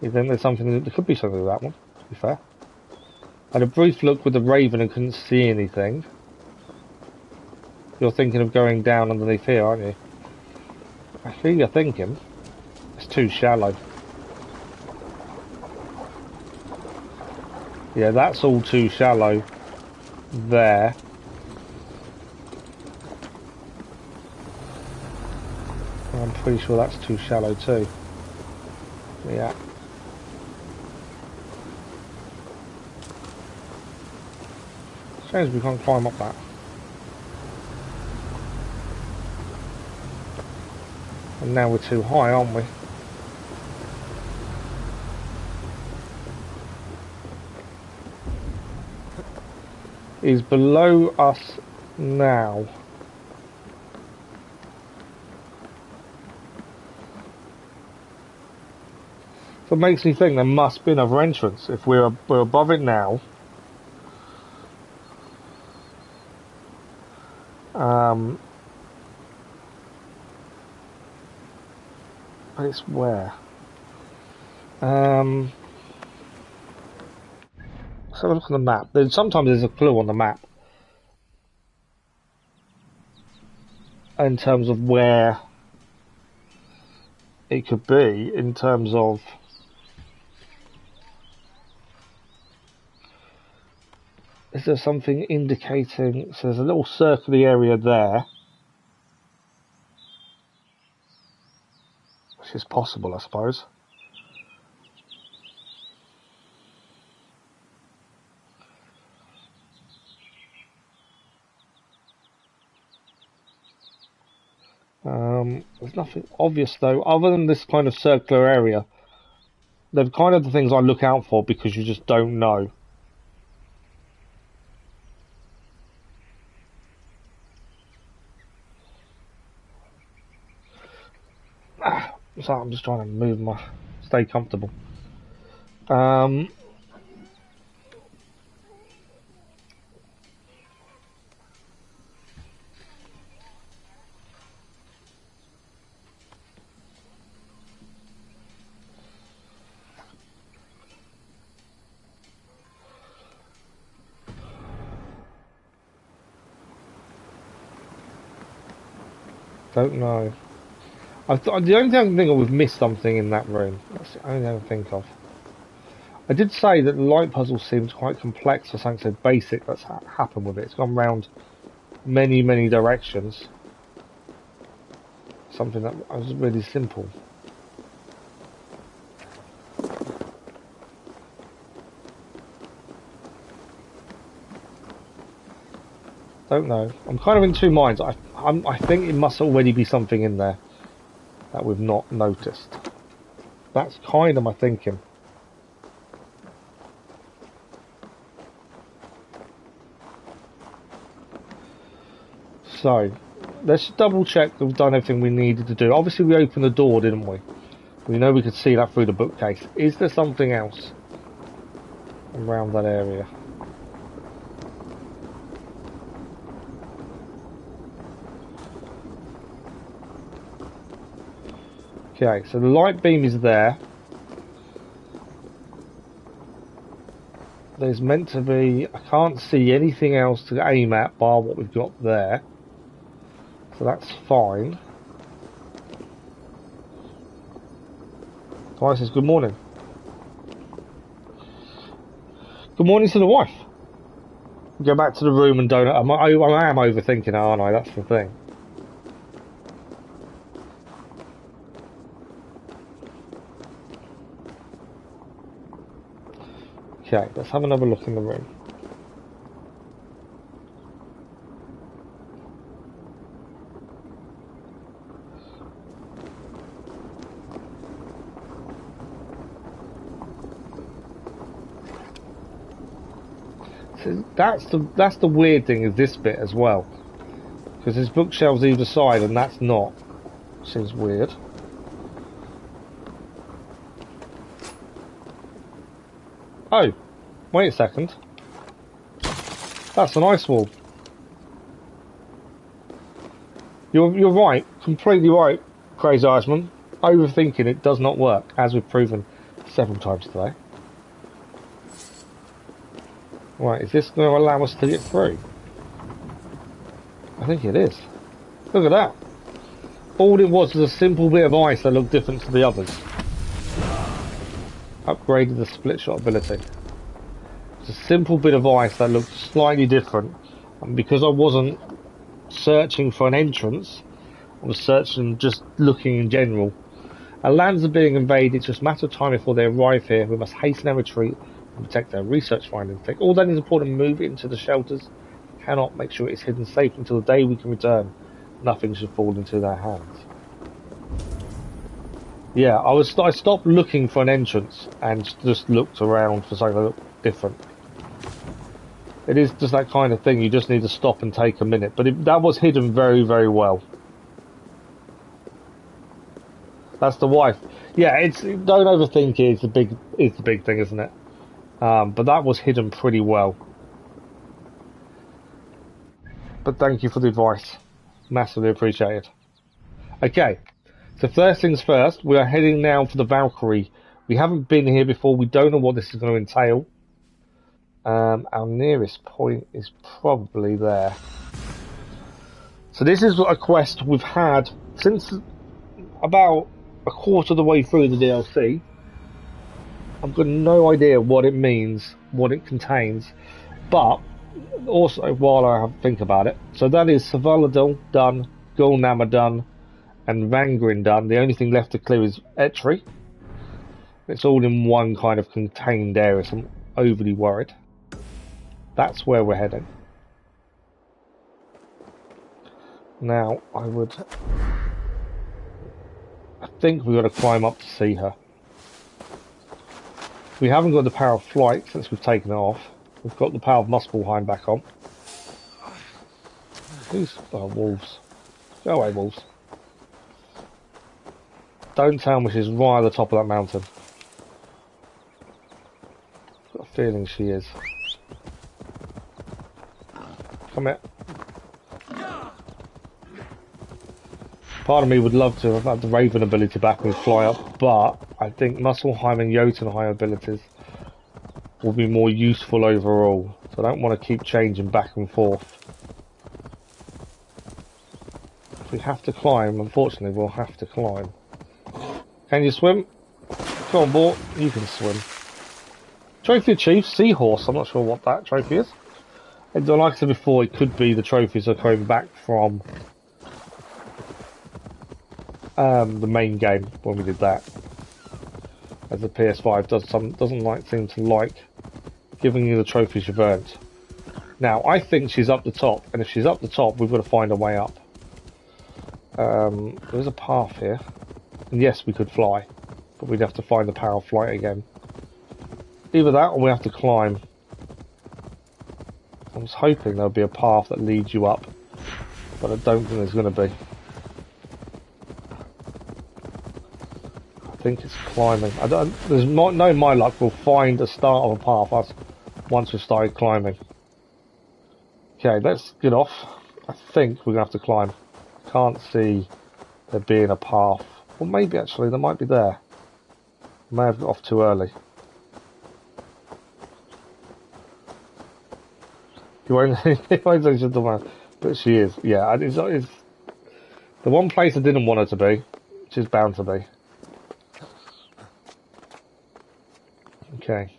You think there's something, there could be something with that one, to be fair. I had a brief look with the Raven and couldn't see anything. You're thinking of going down underneath here, aren't you? I feel you're thinking. It's too shallow. Yeah, that's all too shallow. There. I'm pretty sure that's too shallow too. Yeah. Strange we can't climb up that. And now we're too high, aren't we? He's below us now. So it makes me think there must be another entrance. If we're above it now. But it's where? Let's have a look on the map. Sometimes there's a clue on the map in terms of where it could be, in terms of is there something indicating, so there's a little circular area there, which is possible, I suppose. There's nothing obvious though, other than this kind of circular area. They're kind of the things I look out for because you just don't know. So I'm just trying to move stay comfortable. Don't know. The only thing I can think of, we've missed something in that room. That's the only thing I can think of. I did say that the light puzzle seems quite complex for something so basic that's happened with it. It's gone round many, many directions. Something that was really simple. Don't know. I'm kind of in two minds. I think it must already be something in there that we've not noticed. That's kind of my thinking. So, let's double check that we've done everything we needed to do. Obviously we opened the door, didn't we? We know we could see that through the bookcase. Is there something else around that area? Okay, so the light beam is there. There's meant to be... I can't see anything else to aim at bar what we've got there. So that's fine. Guy says good morning. Good morning to the wife. Go back to the room and don't... I am overthinking it, aren't I? That's the thing. Okay, let's have another look in the room. So that's the weird thing is this bit as well, because there's bookshelves either side and that's not. Seems weird. Oh, wait a second. That's an ice wall. You're right, completely right, Crazy Iceman. Overthinking it does not work, as we've proven several times today. Right, is this going to allow us to get through? I think it is. Look at that. All it was a simple bit of ice that looked different to the others. Upgraded the split shot ability. It's a simple bit of ice that looked slightly different. And because I wasn't searching for an entrance, I was searching, just looking in general. Our lands are being invaded. It's just a matter of time before they arrive here. We must hasten our retreat and protect our research findings. Take all that is important and move it into the shelters. Cannot make sure it's hidden safe until the day we can return. Nothing should fall into their hands. Yeah, I stopped looking for an entrance and just looked around for something that looked different. It is just that kind of thing. You just need to stop and take a minute. But that was hidden very, very well. That's the wife. Yeah, don't overthink it. It's the big thing, isn't it? But that was hidden pretty well. But thank you for the advice. Massively appreciated. Okay, so first things first, we are heading now for the Valkyrie. We haven't been here before. We don't know what this is going to entail. Our nearest point is probably there. So this is a quest we've had since about a quarter of the way through the DLC. I've got no idea what it means, what it contains, but also while I have to think about it. So that is Svartalfheim done, Gulnama done, and Vangrin done. The only thing left to clear is Etri. It's all in one kind of contained area, so I'm overly worried. That's where we're heading. Now, I think we've got to climb up to see her. We haven't got the power of flight since we've taken it off. We've got the power of Muspelheim back on. These are wolves. Go away, wolves. Don't tell me she's right at the top of that mountain. I've got a feeling she is. Come here. Part of me would love to have had the Raven ability back and fly up, but I think Muspelheim and Jotunheim abilities will be more useful overall. So I don't want to keep changing back and forth. If we have to climb, unfortunately we'll have to climb. Can you swim? Come on, boy, you can swim. Trophy achieved, Seahorse. I'm not sure what that trophy is. And like I said before, it could be the trophies are coming back from the main game when we did that. As the PS5 doesn't seem to like giving you the trophies you've earned. Now I think she's up the top, and if she's up the top, we've got to find a way up. There's a path here, and yes, we could fly, but we'd have to find the power of flight again. Either that, or we have to climb. I was hoping there'll be a path that leads you up, but I don't think there's going to be. I think it's climbing. There's no my luck. We'll find a start of a path once we've started climbing. Okay, let's get off. I think we're going to have to climb. Can't see there being a path. Well, maybe actually there might be there. May have got off too early. You won't say she's the one, but she is. Yeah, it's the one place I didn't want her to be. She's bound to be. Okay.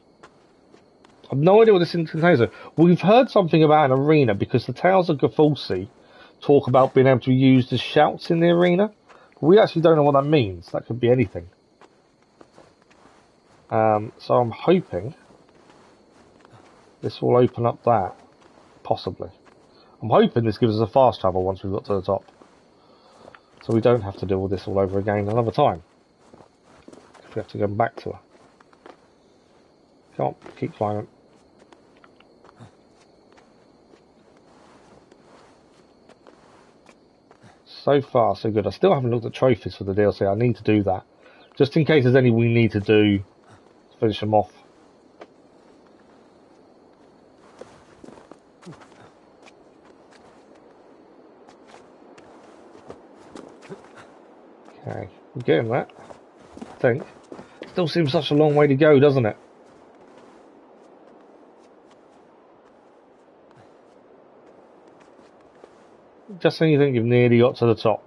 I've no idea what this contains. We've heard something about an arena because the Tales of Gafulsi talk about being able to use the shouts in the arena. We actually don't know what that means. That could be anything. So I'm hoping this will open up that. Possibly. I'm hoping this gives us a fast travel once we've got to the top. So we don't have to do all this all over again another time. If we have to go back to her. Come on, keep climbing. So far, so good. I still haven't looked at trophies for the DLC. I need to do that. Just in case there's any we need to do to finish them off. Okay, we're getting that, I think. Still seems such a long way to go, doesn't it? Just when you think you've nearly got to the top.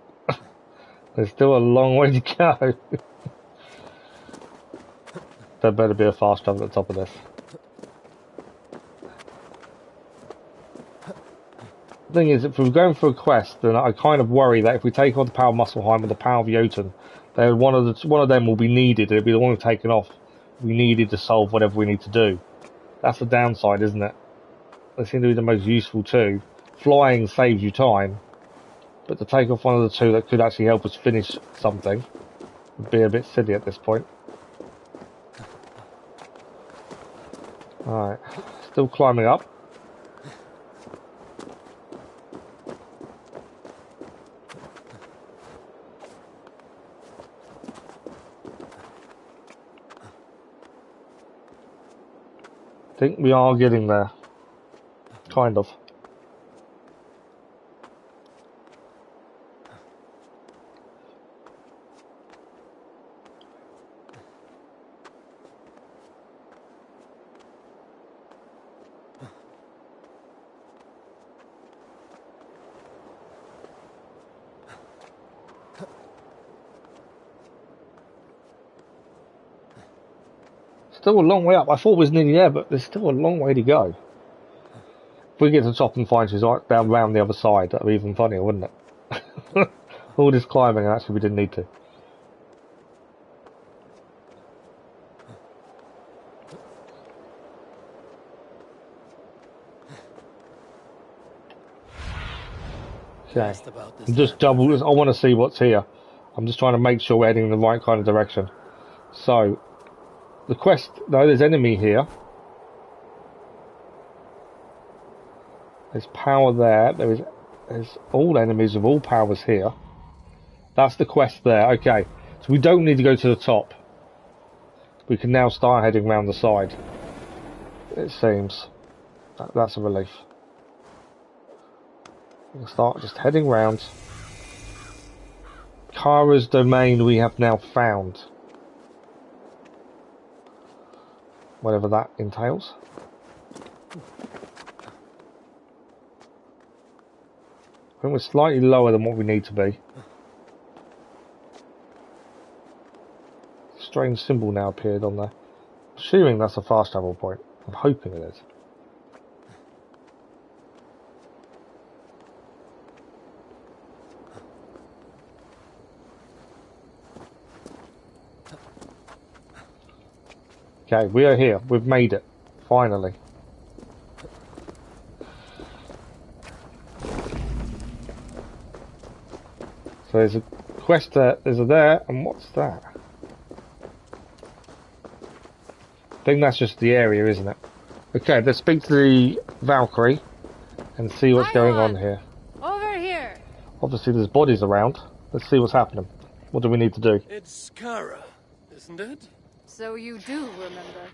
There's still a long way to go. There better be a fast travel at the top of this. The thing is, if we're going for a quest, then I kind of worry that if we take on the power of Muspelheim and the power of Jotun, then one of them will be needed. It'll be the one we've taken off. We needed to solve whatever we need to do. That's the downside, isn't it? They seem to be the most useful too. Flying saves you time, but to take off one of the two that could actually help us finish something would be a bit silly at this point. Alright, still climbing up. I think we are getting there. Kind of. Still a long way up. I thought it was nearly there, but there's still a long way to go. If we get to the top and find she's right down round the other side, that'd be even funnier, wouldn't it? All this climbing, and actually we didn't need to. Okay. Just double. I want to see what's here. I'm just trying to make sure we're heading in the right kind of direction. So, the quest. No, there's enemy here. There's power there. There's all enemies of all powers here. That's the quest there. Okay, so we don't need to go to the top. We can now start heading round the side. It seems. That's a relief. We can start just heading round. Kara's domain we have now found. Whatever that entails. I think we're slightly lower than what we need to be. Strange symbol now appeared on there. Assuming that's a fast travel point. I'm hoping it is. Okay, we are here. We've made it. Finally. So there's a quest there, there's a there, and what's that? I think that's just the area, isn't it? Okay, let's speak to the Valkyrie and see what's going on here. Over here. Obviously there's bodies around. Let's see what's happening. What do we need to do? It's Kara, isn't it? So you do remember.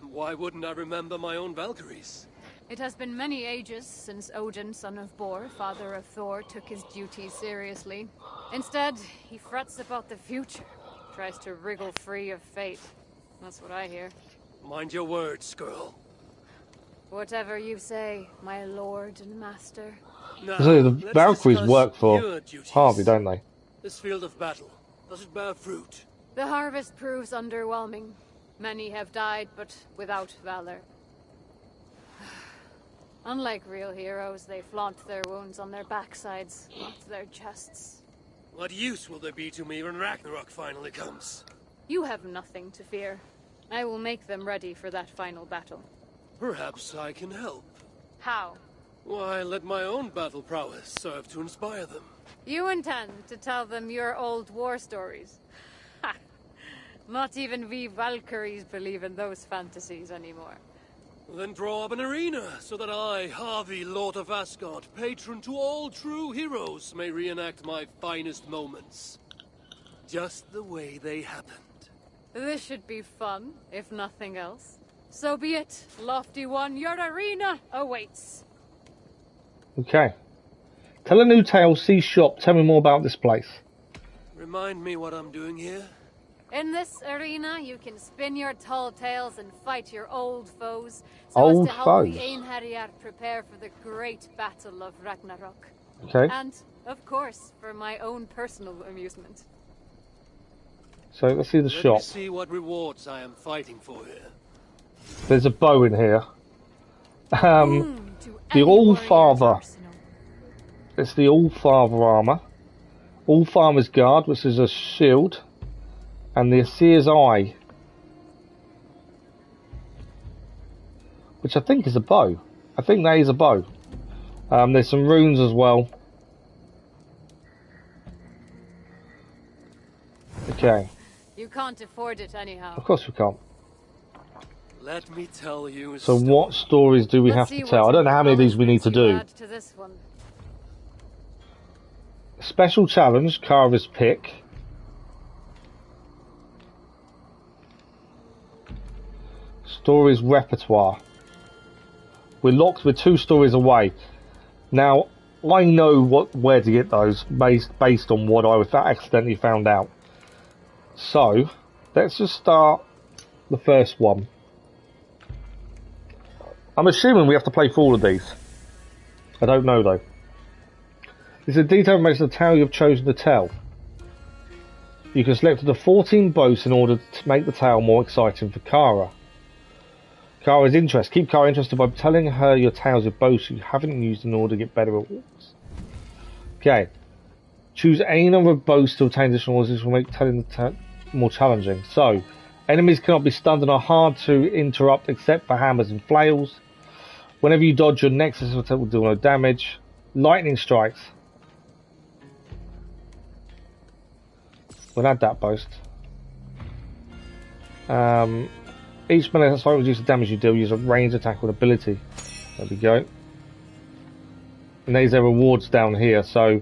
Why wouldn't I remember my own Valkyries? It has been many ages since Odin, son of Bor, father of Thor, took his duties seriously. Instead, he frets about the future, tries to wriggle free of fate. That's what I hear. Mind your words, girl. Whatever you say, my lord and master. Now, So the Valkyries work for Harvey, don't they? This field of battle, does it bear fruit? The harvest proves underwhelming. Many have died, but without valor. Unlike real heroes, they flaunt their wounds on their backsides, not their chests. What use will there be to me when Ragnarok finally comes? You have nothing to fear. I will make them ready for that final battle. Perhaps I can help. How? Why, let my own battle prowess serve to inspire them. You intend to tell them your old war stories? Ha! Not even we Valkyries believe in those fantasies anymore. Then draw up an arena, so that I, Harvey, Lord of Asgard, patron to all true heroes, may reenact my finest moments. Just the way they happened. This should be fun, if nothing else. So be it, Lofty One, your arena awaits. Okay. Tell a new tale, see shop, tell me more about this place. Remind me what I'm doing here. In this arena, you can spin your tall tales and fight your old foes, so as to help the Einherjar prepare for the great battle of Ragnarok. Okay. And, of course, for my own personal amusement. So let's see the shop. Let me see what rewards I am fighting for here. There's a bow in here. The All-Father. It's the All-Father armor. All-Father's Guard, which is a shield. And the Seer's Eye, which I think is a bow. I think that is a bow. There's some runes as well. Okay. You can't afford it anyhow. Of course we can't. Let me tell you. So what stories do we have to tell? I don't know how many of these we need to do. Special challenge, Carver's Pick. Stories repertoire. We're locked with 2 stories away. Now, I know where to get those based on what I accidentally found out. So, let's just start the first one. I'm assuming we have to play through all of these. I don't know though. This is a detailed information of the tale you've chosen to tell. You can select the 14 boasts in order to make the tale more exciting for Kara. Kara's interest. Keep Kara interested by telling her your tales of boasts you haven't used in order to get better rewards. Okay. Choose any number of boasts to obtain additional rewards, which will make telling the more challenging. So, enemies cannot be stunned and are hard to interrupt except for hammers and flails. Whenever you dodge, your nexus will do no damage. Lightning strikes. We'll add that boast. Each melee has slightly reduce the damage you deal. Use a ranged attack with ability. There we go. And these are rewards down here. So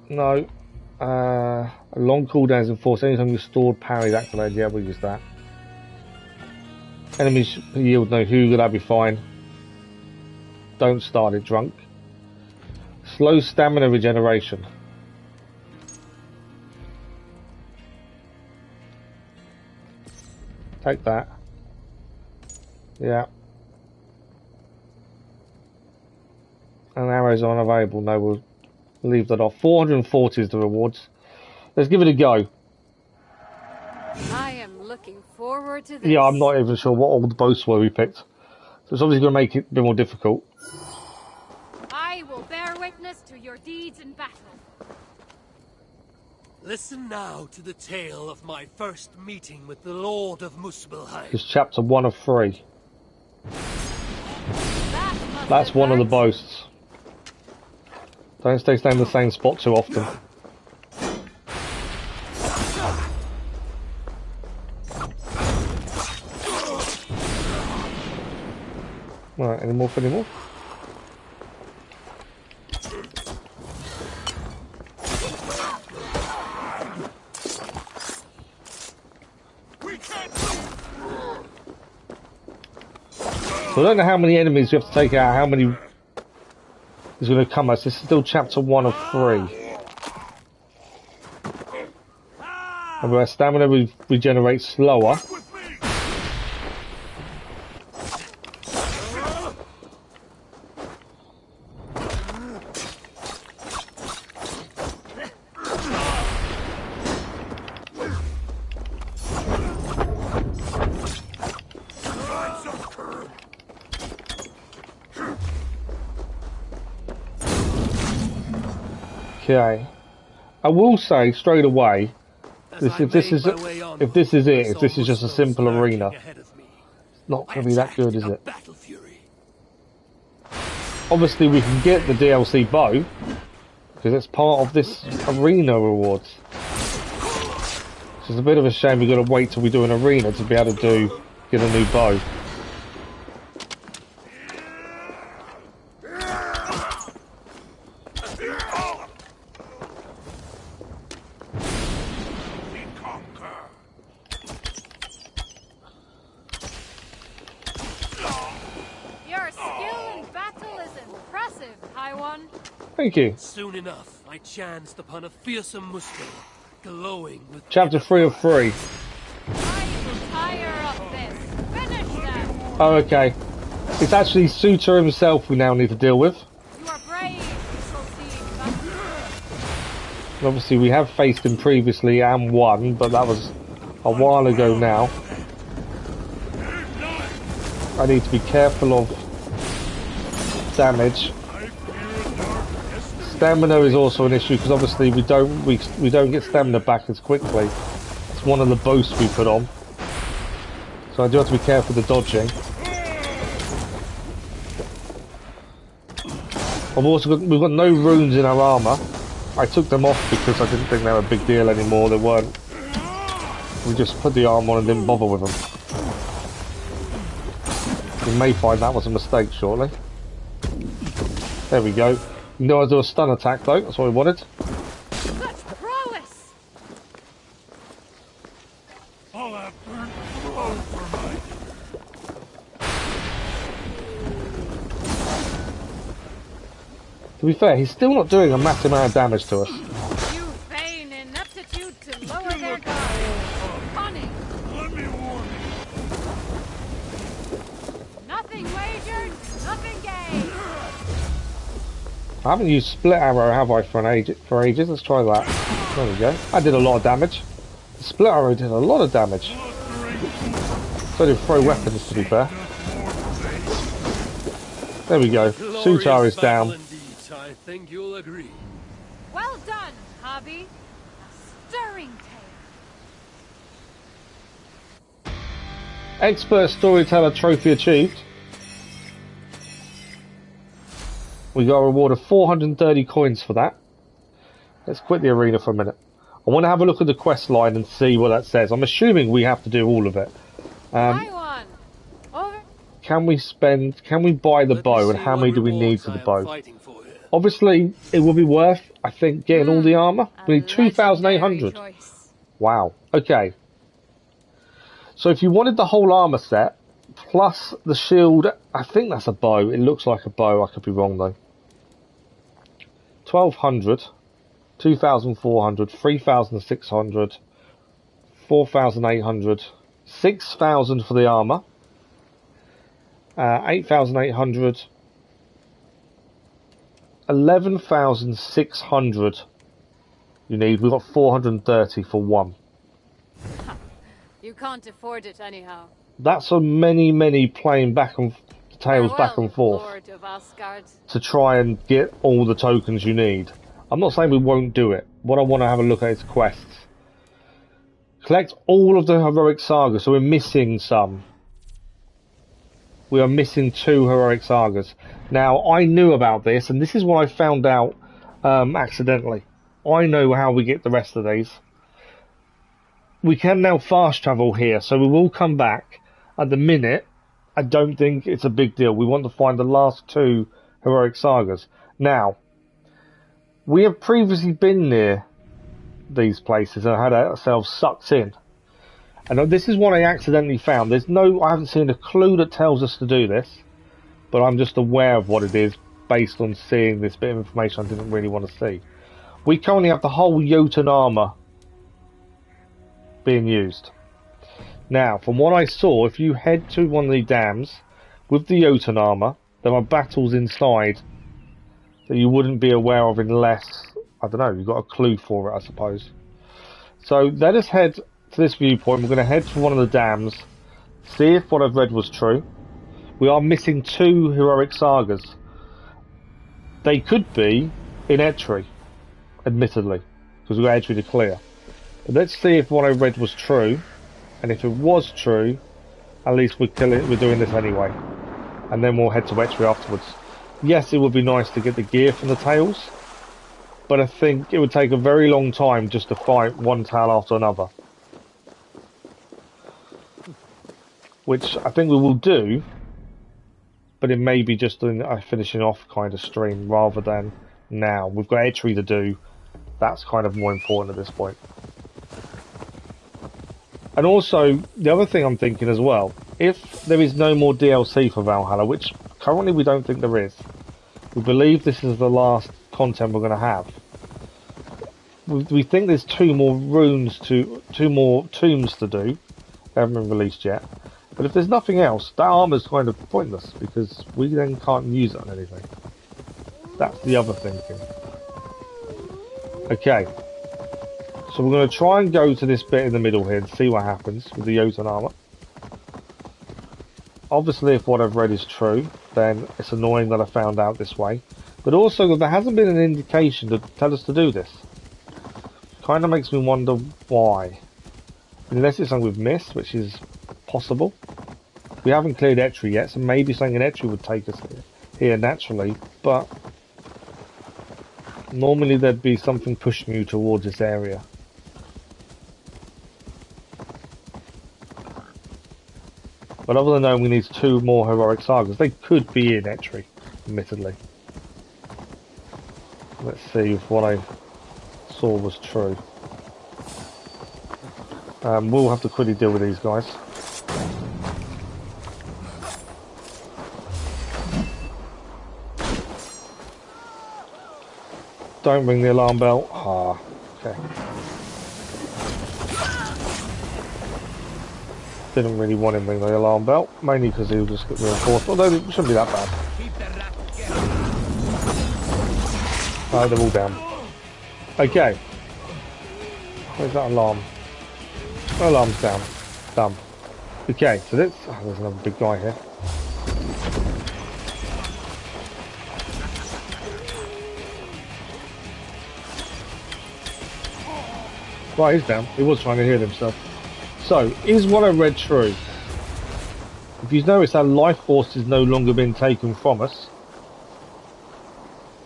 no. A long cooldown is enforced anytime your stored power is activated. Yeah, we'll use that. Enemies yield no Hugo. That'd be fine. Don't start it drunk. Slow stamina regeneration. Take that. Yeah. And arrows are unavailable. No, we'll leave that off. 440 is the rewards. Let's give it a go. I am looking forward to this. Yeah, I'm not even sure what all the boasts were we picked. So it's obviously going to make it a bit more difficult. I will bear witness to your deeds in battle. Listen now to the tale of my first meeting with the Lord of Muspelheim. It's chapter 1 of 3. That's one of the boasts. Don't stay in the same spot too often. Alright, any more? So I don't know how many enemies we have to take out, how many is going to come us. This is still chapter 1 of 3. And our stamina regenerates slower. Okay, I will say straight away, if this is just a simple arena, it's not going to be that good, is it? Obviously, we can get the DLC bow because it's part of this arena rewards. Which is a bit of a shame. We've got to wait till we do an arena to be able to get a new bow. Your skill in battle is impressive, High One. Thank you. Soon enough, I chanced upon a fearsome Muspel, glowing with... Chapter 3 of 3. I will tire up this. Finish them. Oh, okay. It's actually Suitor himself we now need to deal with. You are brave, And obviously we have faced him previously and won, but that was a while ago now. I need to be careful of damage. Stamina is also an issue because obviously we don't get stamina back as quickly. It's one of the boasts we put on, so I do have to be careful with the dodging. We've got no runes in our armour. I took them off because I didn't think they were a big deal anymore. They weren't. We just put the armour on and didn't bother with them. You may find that was a mistake shortly. There we go. You know how to do a stun attack though, that's what we wanted. Such prowess! All that burnt road for mine. To be fair, he's still not doing a massive amount of damage to us. You feign ineptitude to lower their guard. Cunning. Let me warn you. Nothing wagered, nothing gained. I haven't used split arrow, have I, for ages? Let's try that. There we go. I did a lot of damage. The split arrow did a lot of damage. So did throw weapons, to be fair. There we go. Suitor is down. I think you'll agree. Well done, Hobby. A stirring tale. Expert Storyteller trophy achieved. We got a reward of 430 coins for that. Let's quit the arena for a minute. I want to have a look at the quest line and see what that says. I'm assuming we have to do all of it. Can we buy the bow, and how many do we need for the bow? Obviously, it will be worth, I think, getting all the armour. We need 2,800. Wow. Okay. So if you wanted the whole armour set, plus the shield, I think that's a bow. It looks like a bow. I could be wrong, though. 1,200, 2,400, 3,600, 4,800, 6,000 for the armour, 8,800, 11,600 you need. We've got 430 for one. You can't afford it anyhow. That's a many playing back and tails back and forth Lord of Asgard. to try and get all the tokens you need. I'm not saying we won't do it. What I want to have a look at is quests. Collect all of the heroic sagas. So we're missing some. We are missing 2 heroic sagas. Now, I knew about this, and this is what I found out accidentally. I know how we get the rest of these. We can now fast travel here, so we will come back. At the minute, I don't think it's a big deal. We want to find the last 2 heroic sagas. Now, we have previously been near these places and had ourselves sucked in. And this is what I accidentally found. I haven't seen a clue that tells us to do this, but I'm just aware of what it is based on seeing this bit of information I didn't really want to see. We currently have the whole Jotun armour being used. Now, from what I saw, if you head to one of the dams with the Jotun armour, there are battles inside that you wouldn't be aware of unless, I don't know, you've got a clue for it, I suppose. So let us head to this viewpoint. We're going to head to one of the dams, see if what I've read was true. We are missing 2 heroic sagas. They could be in Etri, admittedly, because we've got Etri to clear. But let's see if what I read was true, and if it was true, at least we're doing this anyway. And then we'll head to Etri afterwards. Yes, it would be nice to get the gear from the tails, but I think it would take a very long time just to fight one tail after another. which I think we will do, but it may be just doing a finishing off kind of stream rather than now. We've got Etri to do. That's kind of more important at this point. And also, the other thing I'm thinking as well, if there is no more DLC for Valhalla, which currently we don't think there is, we believe this is the last content we're going to have. We think there's two more tombs to do. They haven't been released yet. But if there's nothing else, that armor's kind of pointless because we then can't use it on anything. That's the other thinking. Okay. So we're going to try and go to this bit in the middle here and see what happens with the Jotun armor. Obviously, if what I've read is true, then it's annoying that I found out this way. But also, there hasn't been an indication to tell us to do this. Kind of makes me wonder why. Unless it's something we've missed, which is possible. We haven't cleared Etri yet, so maybe something in Etri would take us here naturally. But normally there'd be something pushing you towards this area. But other than knowing we need 2 more heroic sagas, they could be in Etri, admittedly. Let's see if what I saw was true. We'll have to quickly deal with these guys. Don't ring the alarm bell. Ah, okay. Didn't really want him to ring the alarm bell, mainly because he'll just get reinforced, although it shouldn't be that bad. Oh, they're all down. Okay. Where's that alarm? Oh, alarm's down. Dumb. Okay, so this... Oh, there's another big guy here. Right, he's down. He was trying to heal himself. So, is what I read true? If you notice, our life force is no longer being taken from us.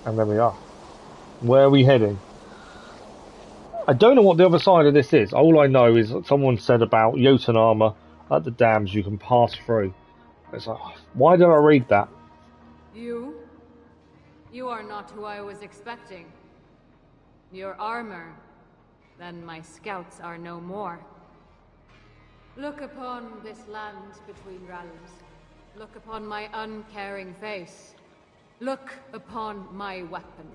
And there we are. Where are we heading? I don't know what the other side of this is. All I know is that someone said about Jotun armor at the dams you can pass through. It's like, why did I read that? You? You are not who I was expecting. Your armor. Then my scouts are no more. Look upon this land between realms. Look upon my uncaring face. Look upon my weapon.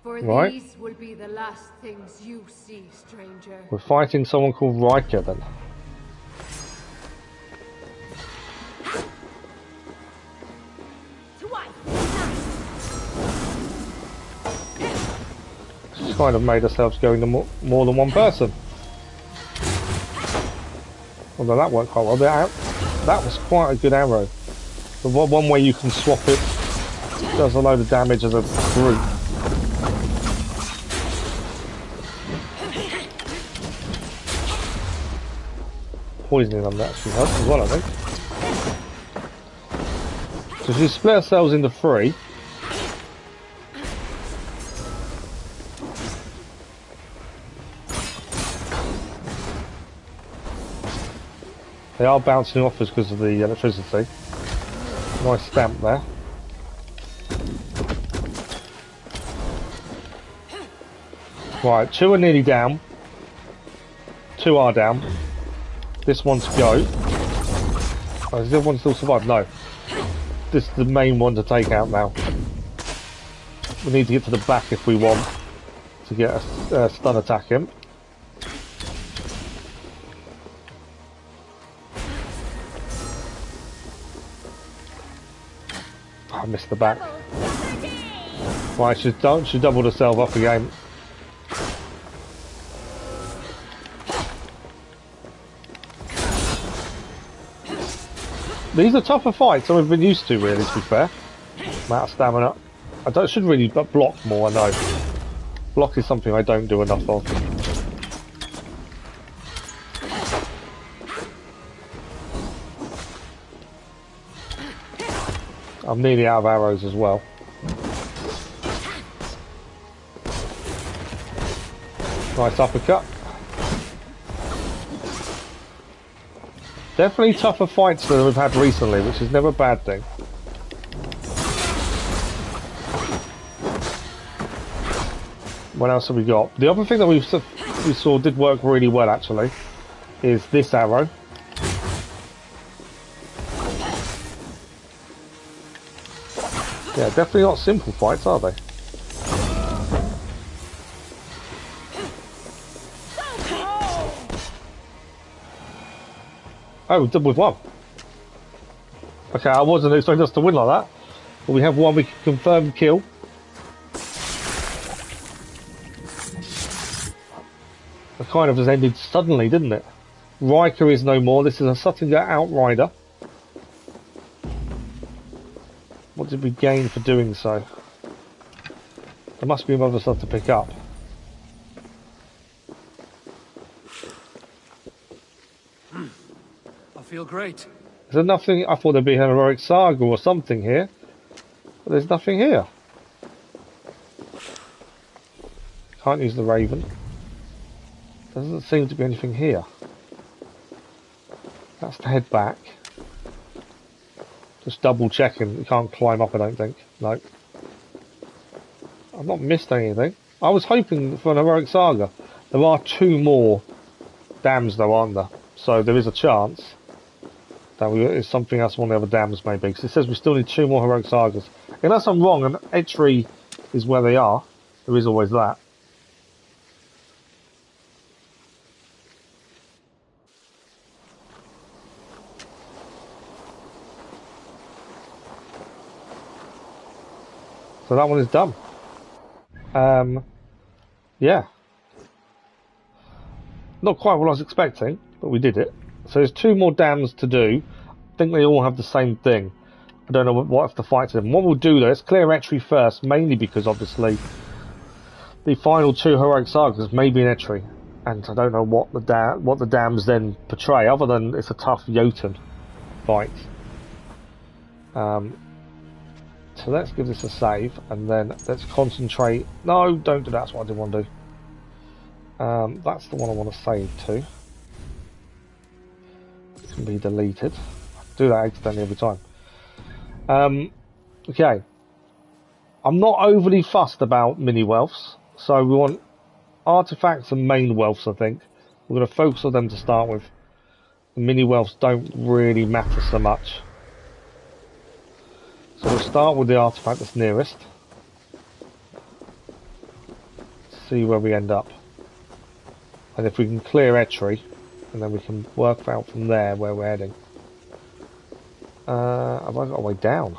For these will be the last things you see, stranger. We're fighting someone called Riker then. Just kind of made ourselves go into more than one person. Although that worked quite well. That was quite a good arrow. The one way you can swap it does a load of damage as a group. Poisoning on that actually helps as well, I think. So if we split ourselves into 3. They are bouncing off us because of the electricity. Nice stamp there. Right, 2 are nearly down. 2 are down. This one's go. Oh, does the other one still survive? No. This is the main one to take out now. We need to get to the back if we want to get a stun attack in. I missed the back. Right, she doubled herself up again. These are tougher fights than we've been used to, really, to be fair. Amount of stamina. I should really block more, I know. Block is something I don't do enough of. I'm nearly out of arrows as well. Nice uppercut. Definitely tougher fights than we've had recently, which is never a bad thing. What else have we got? The other thing that we saw did work really well, actually, is this arrow. Yeah, definitely not simple fights, are they? Oh, we're done with one. Okay, I wasn't expecting us to win like that. But we have one we can confirm kill. It kind of just ended suddenly, didn't it? Riker is no more. This is a Suttlinger Outrider. What did we gain for doing so? There must be other stuff to pick up. I feel great. Is there nothing? I thought there'd be an heroic saga or something here. But there's nothing here. Can't use the Raven. Doesn't seem to be anything here. That's to head back. Just double checking. You can't climb up, I don't think. No. I've not missed anything. I was hoping for an heroic saga. There are 2 more dams though, aren't there? So there is a chance that it's something else on the other dams maybe. Because it says we still need 2 more heroic sagas. Unless I'm wrong and Etri is where they are. There is always that. So that one is done. Yeah. Not quite what I was expecting, but we did it. So there's 2 more dams to do. I think they all have the same thing. I don't know what if the fight to them. What we'll do though, let's clear Etri first, mainly because obviously the final 2 heroic sagas may be in Etri. And I don't know what the dams then portray, other than it's a tough Jotun fight. So let's give this a save, and then let's concentrate. No, don't do that. That's what I didn't want to do. That's the one I want to save to. It can be deleted. I do that accidentally every time. Okay. I'm not overly fussed about mini wealths, so we want artifacts and main wealths. I think we're going to focus on them to start with. The mini wealths don't really matter so much. So we'll start with the artifact that's nearest. See where we end up. And if we can clear Etri, and then we can work out from there where we're heading. Have I got a way down?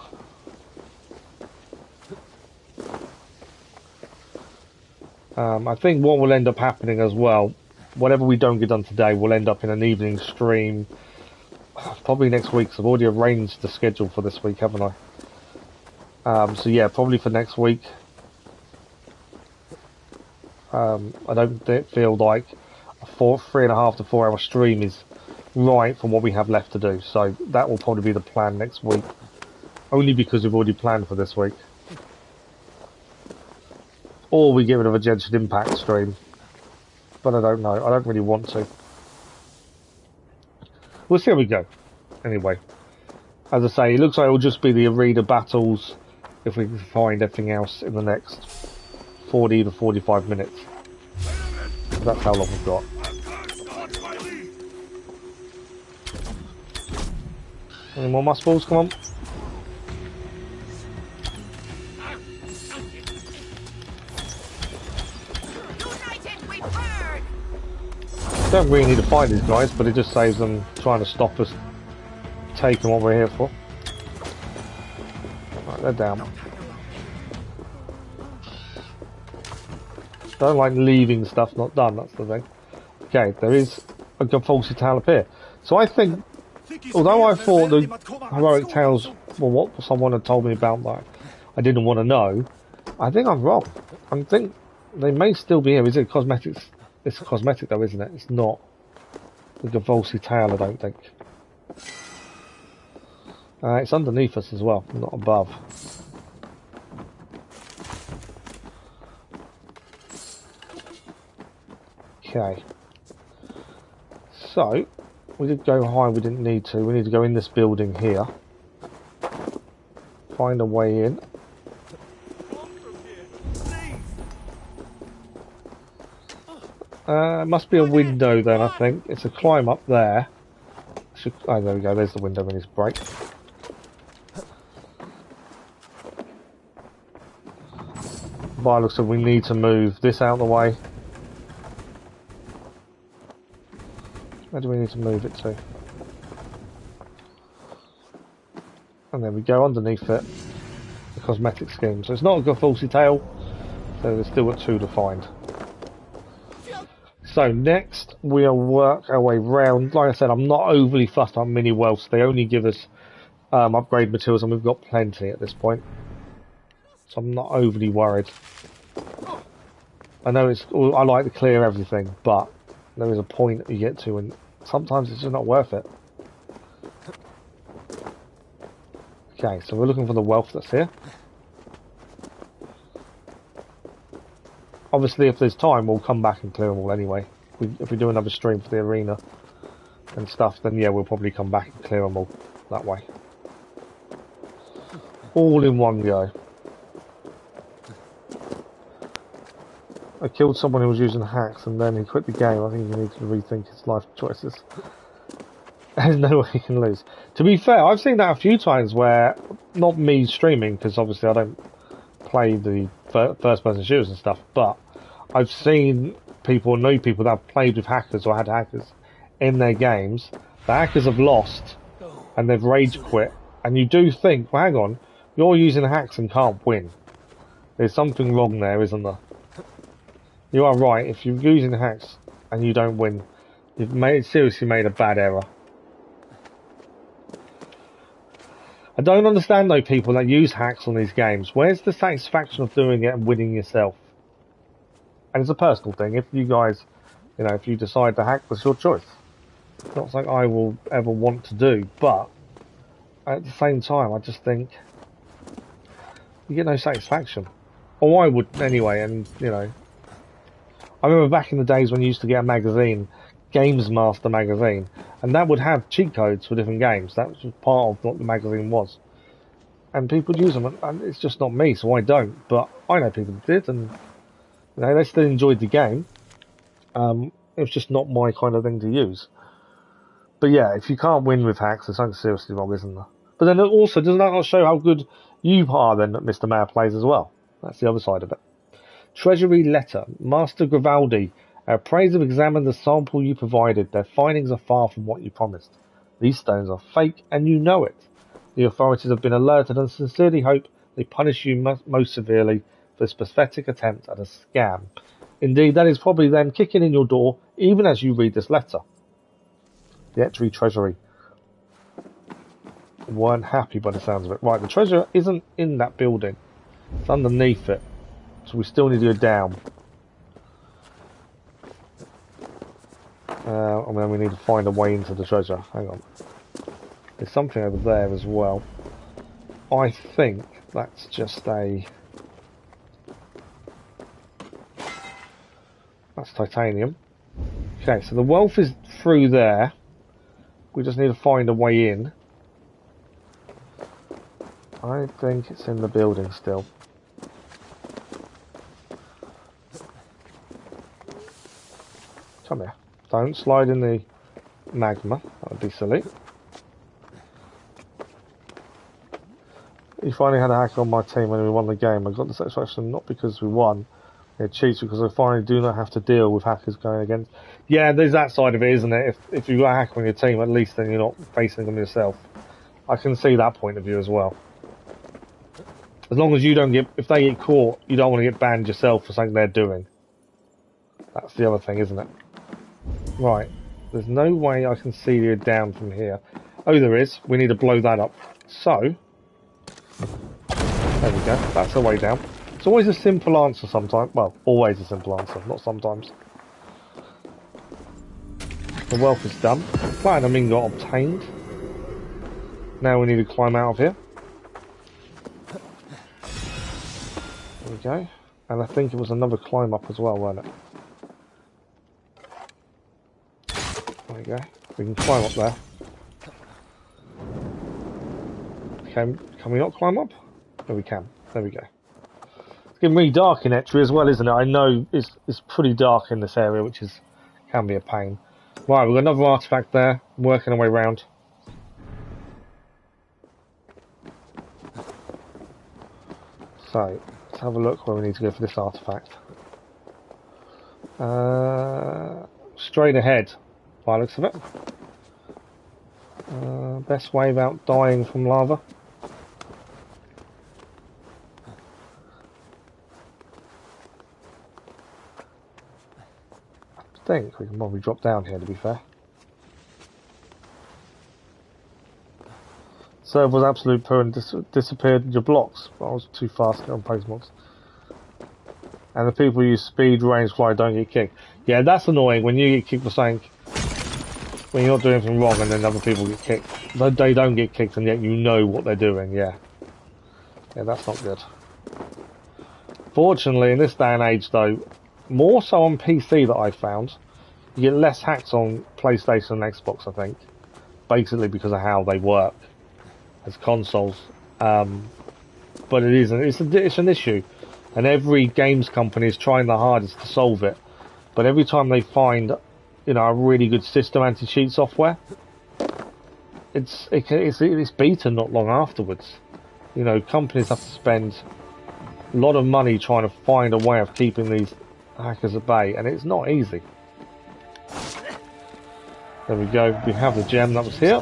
I think what will end up happening as well, whatever we don't get done today, will end up in an evening stream. Probably next week, so I've already arranged the schedule for this week, haven't I? So yeah, probably for next week. I don't feel like a 3.5 to 4 hour stream is right for what we have left to do. So that will probably be the plan next week. Only because we've already planned for this week. Or we get rid of a Genshin Impact stream. But I don't know. I don't really want to. We'll see how we go. Anyway. As I say, it looks like it will just be the arena battles if we can find everything else in the next 40 to 45 minutes. That's how long we've got. Any more Muspels? Come on. Don't really need to fight these guys, but it just saves them trying to stop us taking what we're here for. Right, they're down. Don't like leaving stuff not done, that's the thing. Okay, there is a Gulfalsi tale up here. So I think, although I thought the heroic tales were what someone had told me about that I didn't want to know, I think I'm wrong. I think they may still be here. Is it cosmetics? It's cosmetic though, isn't it? It's not the Gulfalsi tale, I don't think. It's underneath us as well, not above. Okay. So, We did go high, we didn't need to. We need to go in this building here. Find a way in. Must be a window then, I think. It's a climb up there. Oh, there we go. There's the window we need to break. By the looks of it, we need to move this out of the way. Where do we need to move it to? And then we go underneath it. The cosmetic scheme. So it's not a Gothalsi tail. So there's still got 2 to find. So next we'll work our way round. Like I said, I'm not overly fussed on mini wealths. They only give us upgrade materials, and we've got plenty at this point. So I'm not overly worried. I know I like to clear everything, but there is a point that you get to, and sometimes it's just not worth it. Okay, so we're looking for the wealth that's here. Obviously, if there's time, we'll come back and clear them all anyway. If we do another stream for the arena and stuff, then yeah, we'll probably come back and clear them all that way. All in one go. I killed someone who was using hacks and then he quit the game. I think he needs to rethink his life choices. There's no way he can lose. To be fair, I've seen that a few times where, not me streaming, because obviously I don't play the first person shooters and stuff, but I've seen people, know people that have played with hackers or had hackers in their games. The hackers have lost and they've rage quit, and you do think, well, hang on, you're using hacks and can't win. There's something wrong there, isn't there? You are right. If you're using hacks and you don't win, you've seriously made a bad error. I don't understand though people that use hacks on these games. Where's the satisfaction of doing it and winning yourself? And it's a personal thing. If you guys, if you decide to hack, that's your choice. It's not something I will ever want to do, but at the same time, I just think you get no satisfaction. Or I would anyway, and I remember back in the days when you used to get a magazine, Games Master magazine, and that would have cheat codes for different games. That was part of what the magazine was. And people would use them, and it's just not me, so I don't. But I know people that did, and they still enjoyed the game. It was just not my kind of thing to use. But yeah, if you can't win with hacks, there's something seriously wrong, isn't there? But then also, doesn't that not show how good you are then that Mr. Mayor plays as well? That's the other side of it. Treasury letter. Master Grivaldi, our appraiser have examined the sample you provided. Their findings are far from what you promised. These stones are fake, and you know it. The authorities have been alerted and sincerely hope they punish you most severely for this pathetic attempt at a scam. Indeed, that is probably them kicking in your door, even as you read this letter. The Etchery Treasury weren't happy by the sounds of it. Right, the treasure isn't in that building. It's underneath it. So we still need to go down. And then we need to find a way into the treasure. Hang on. There's something over there as well. I think that's just a... That's titanium. Okay, so the wealth is through there. We just need to find a way in. I think it's in the building still. Come here. Don't slide in the magma. That would be silly. You finally had a hacker on my team when we won the game. I got the satisfaction not because we won. It cheats because I finally do not have to deal with hackers going against. Yeah, there's that side of it, isn't it? If you've got a hacker on your team, at least then you're not facing them yourself. I can see that point of view as well. As long as you don't get, if they get caught, you don't want to get banned yourself for something they're doing. That's the other thing, isn't it? Right, there's no way I can see you down from here. Oh, there is. We need to blow that up. So, there we go. That's the way down. It's always a simple answer sometimes. Well, always a simple answer, not sometimes. The wealth is done. Platinum ingot obtained. Now we need to climb out of here. There we go. And I think it was another climb up as well, wasn't it? There we go. We can climb up there. Can we not climb up? No, we can. There we go. It's getting really dark in Etri as well, isn't it? I know it's pretty dark in this area, which can be a pain. Right, we've got another artifact there. Working our way around. So, let's have a look where we need to go for this artifact. Straight ahead, by the looks of it. Best way without dying from lava. I think we can probably drop down here, to be fair. Server was absolute poo and disappeared into blocks. I was too fast on postmarks. And the people who use speed, range, fly don't get kicked. Yeah, that's annoying when you get kicked for saying when you're not doing anything wrong and then other people get kicked. They don't get kicked and yet you know what they're doing, yeah. Yeah, that's not good. Fortunately, in this day and age though, more so on PC that I found, you get less hacks on PlayStation and Xbox, I think. Basically because of how they work as consoles. But it's an issue. And every games company is trying their hardest to solve it. But every time they find, a really good system anti-cheat software, it's beaten not long afterwards. Companies have to spend a lot of money trying to find a way of keeping these hackers at bay, and it's not easy. There we go. We have the gem that was here.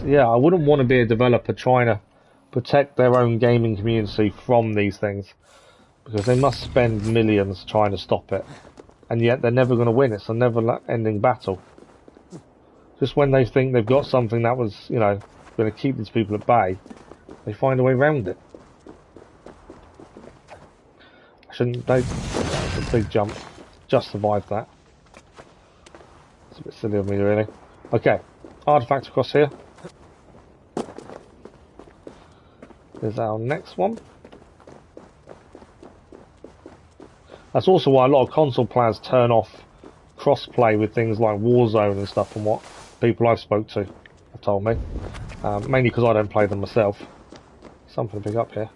Yeah, I wouldn't want to be a developer trying to protect their own gaming community from these things, because they must spend millions trying to stop it, and yet they're never going to win. It's a never-ending battle. Just when they think they've got something that was, going to keep these people at bay, they find a way around it. That's a big jump. Just survived that. It's a bit silly of me, really. Okay, artifact across here. Is our next one. That's also why a lot of console players turn off cross-play with things like Warzone and stuff, from what people I've spoke to have told me. Mainly because I don't play them myself. Something to pick up here.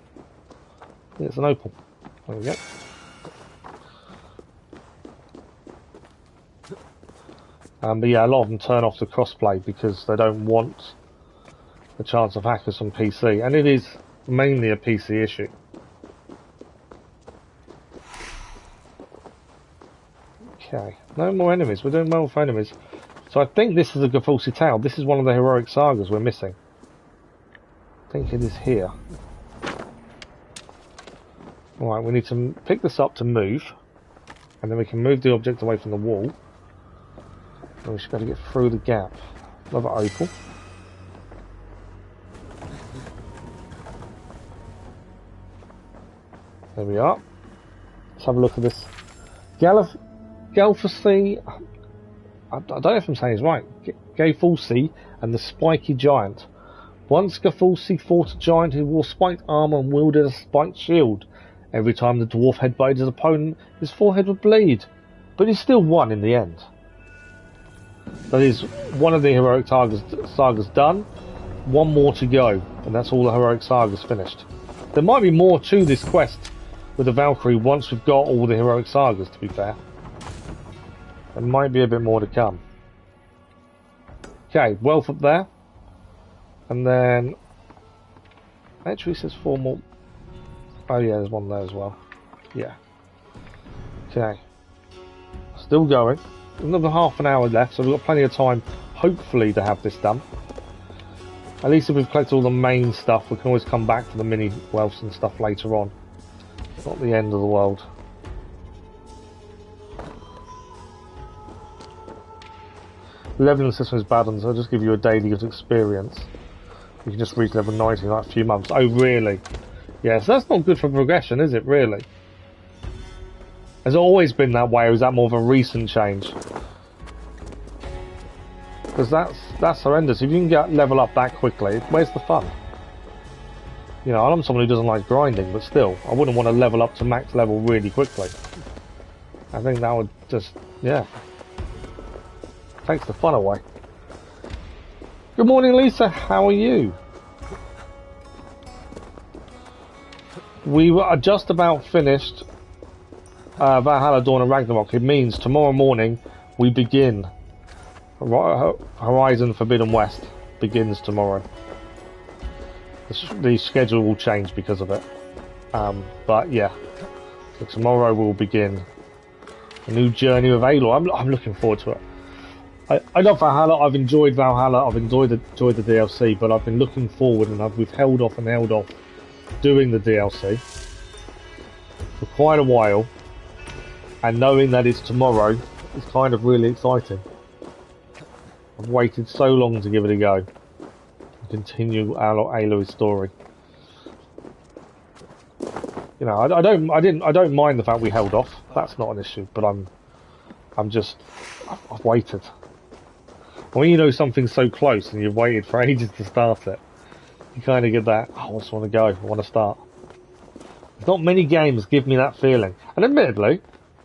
Yeah, it's an opal. There we go. But yeah, a lot of them turn off the cross-play because they don't want the chance of hackers on PC, and it is mainly a PC issue. Okay, no more enemies. We're doing well for enemies. So I think this is a Gafulsi Tale. This is one of the heroic sagas we're missing. I think it is here. Alright, we need to pick this up to move, and then we can move the object away from the wall. And we should be able to get through the gap. Another opal. There we are. Let's have a look at this. Galfussi, I don't know if I'm saying it's right. Gafulsi and the Spiky Giant. Once Gafulsi fought a giant who wore spiked armour and wielded a spiked shield. Every time the dwarf headbutted his opponent, his forehead would bleed. But he still won in the end. That is one of the heroic sagas done. One more to go, and that's all the heroic sagas finished. There might be more to this quest with the Valkyrie once we've got all the heroic sagas, to be fair. There might be a bit more to come. Okay, wealth up there. And then actually it says 4 more. Oh yeah, there's one there as well. Yeah. Okay. Still going. Another half an hour left, so we've got plenty of time, hopefully, to have this done. At least if we've collected all the main stuff, we can always come back to the mini wealths and stuff later on. It's not the end of the world. Leveling system is bad, and so I'll just give you a daily experience. You can just reach level 90 in like a few months. Oh, really? Yeah, so that's not good for progression, is it, really? Has it always been that way, or is that more of a recent change? Because that's horrendous. If you can get level up that quickly, where's the fun? I'm someone who doesn't like grinding, but still, I wouldn't want to level up to max level really quickly. I think that would just, yeah. Takes the fun away. Good morning, Lisa. How are you? We were just about finished Valhalla Dawn of Ragnarok. It means tomorrow morning we begin. Horizon Forbidden West begins tomorrow. The schedule will change because of it. But yeah, so tomorrow we'll begin a new journey with Aloy. I'm looking forward to it. I love Valhalla. I've enjoyed Valhalla. I've enjoyed the DLC, but I've been looking forward, and we've held off doing the DLC for quite a while. And knowing that it's tomorrow is kind of really exciting. I've waited so long to give it a go. Continue Aloy's story. You know, I don't mind the fact we held off. That's not an issue. But I've waited. When you know something's so close and you've waited for ages to start it, you kind of get that. Oh, I just want to go. I want to start. There's not many games give me that feeling. And admittedly,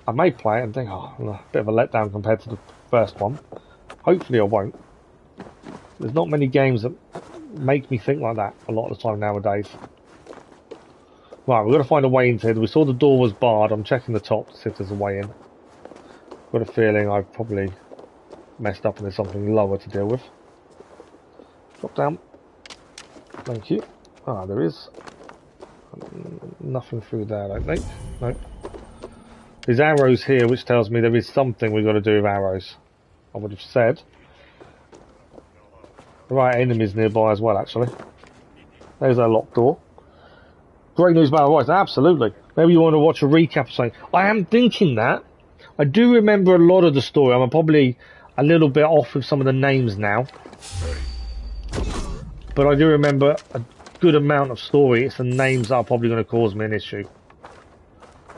I may play it and think, oh, a bit of a letdown compared to the first one. Hopefully, I won't. There's not many games that make me think like that a lot of the time nowadays. Right, we've got to find a way into it. We saw the door was barred. I'm checking the top to see if there's a way in. Got a feeling I've probably messed up and there's something lower to deal with. Drop down. Thank you. Ah, there is. Nothing through there, I don't think. No. There's arrows here, which tells me there is something we've got to do with arrows. I would have said. The right enemies nearby as well, actually. There's our locked door. Great news about Rise, absolutely. Maybe you want to watch a recap or something. I am thinking that. I do remember a lot of the story. I'm probably a little bit off with some of the names now. But I do remember a good amount of story. It's the names that are probably going to cause me an issue.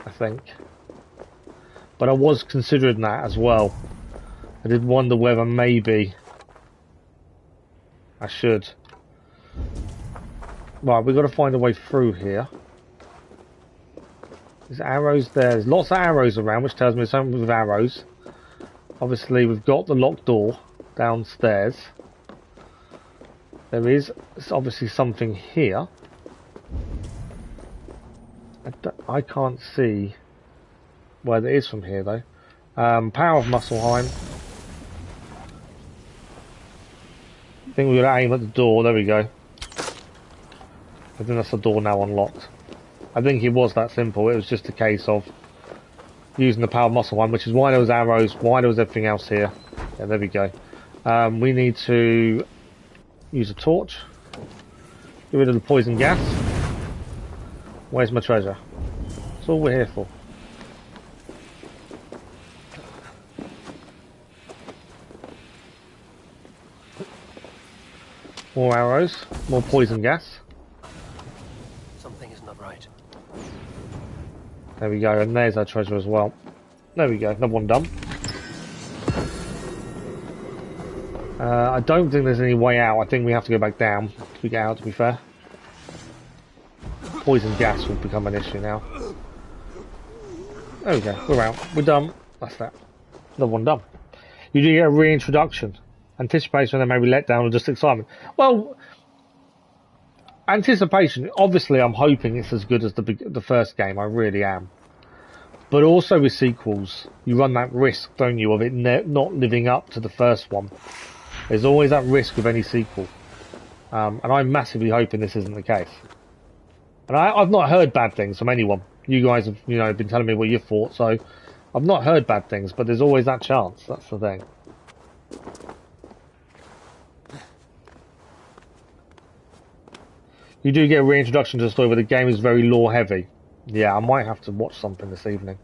I think. But I was considering that as well. I did wonder whether maybe I should. Right, we've got to find a way through here. There's arrows there. There's lots of arrows around, which tells me there's something with arrows. Obviously, we've got the locked door downstairs. There is obviously something here. I can't see where there is from here, though. Power of Muspelheim. I think we're going to aim at the door. There we go. I think that's the door now unlocked. I think it was that simple. It was just a case of using the power of Muspelheim, which is why there was arrows, why there was everything else here. Yeah, there we go. We need to use a torch. Get rid of the poison gas. Where's my treasure? That's all we're here for. More arrows, more poison gas. Something is not right. There we go, and there's our treasure as well. There we go, another one done. I don't think there's any way out. I think we have to go back down to get out, to be fair. Poison gas will become an issue now. There we go, we're out. We're done. That's that. Another one done. You do get a reintroduction. Anticipation and maybe let down or just excitement. Well, anticipation, obviously I'm hoping it's as good as the first game. I really am. But also with sequels, you run that risk, don't you, of it not living up to the first one. There's always that risk with any sequel. And I'm massively hoping this isn't the case. And I've not heard bad things from anyone. You guys have, been telling me what you thought, so I've not heard bad things, but there's always that chance. That's the thing. You do get a reintroduction to the story, but the game is very lore heavy. Yeah, I might have to watch something this evening.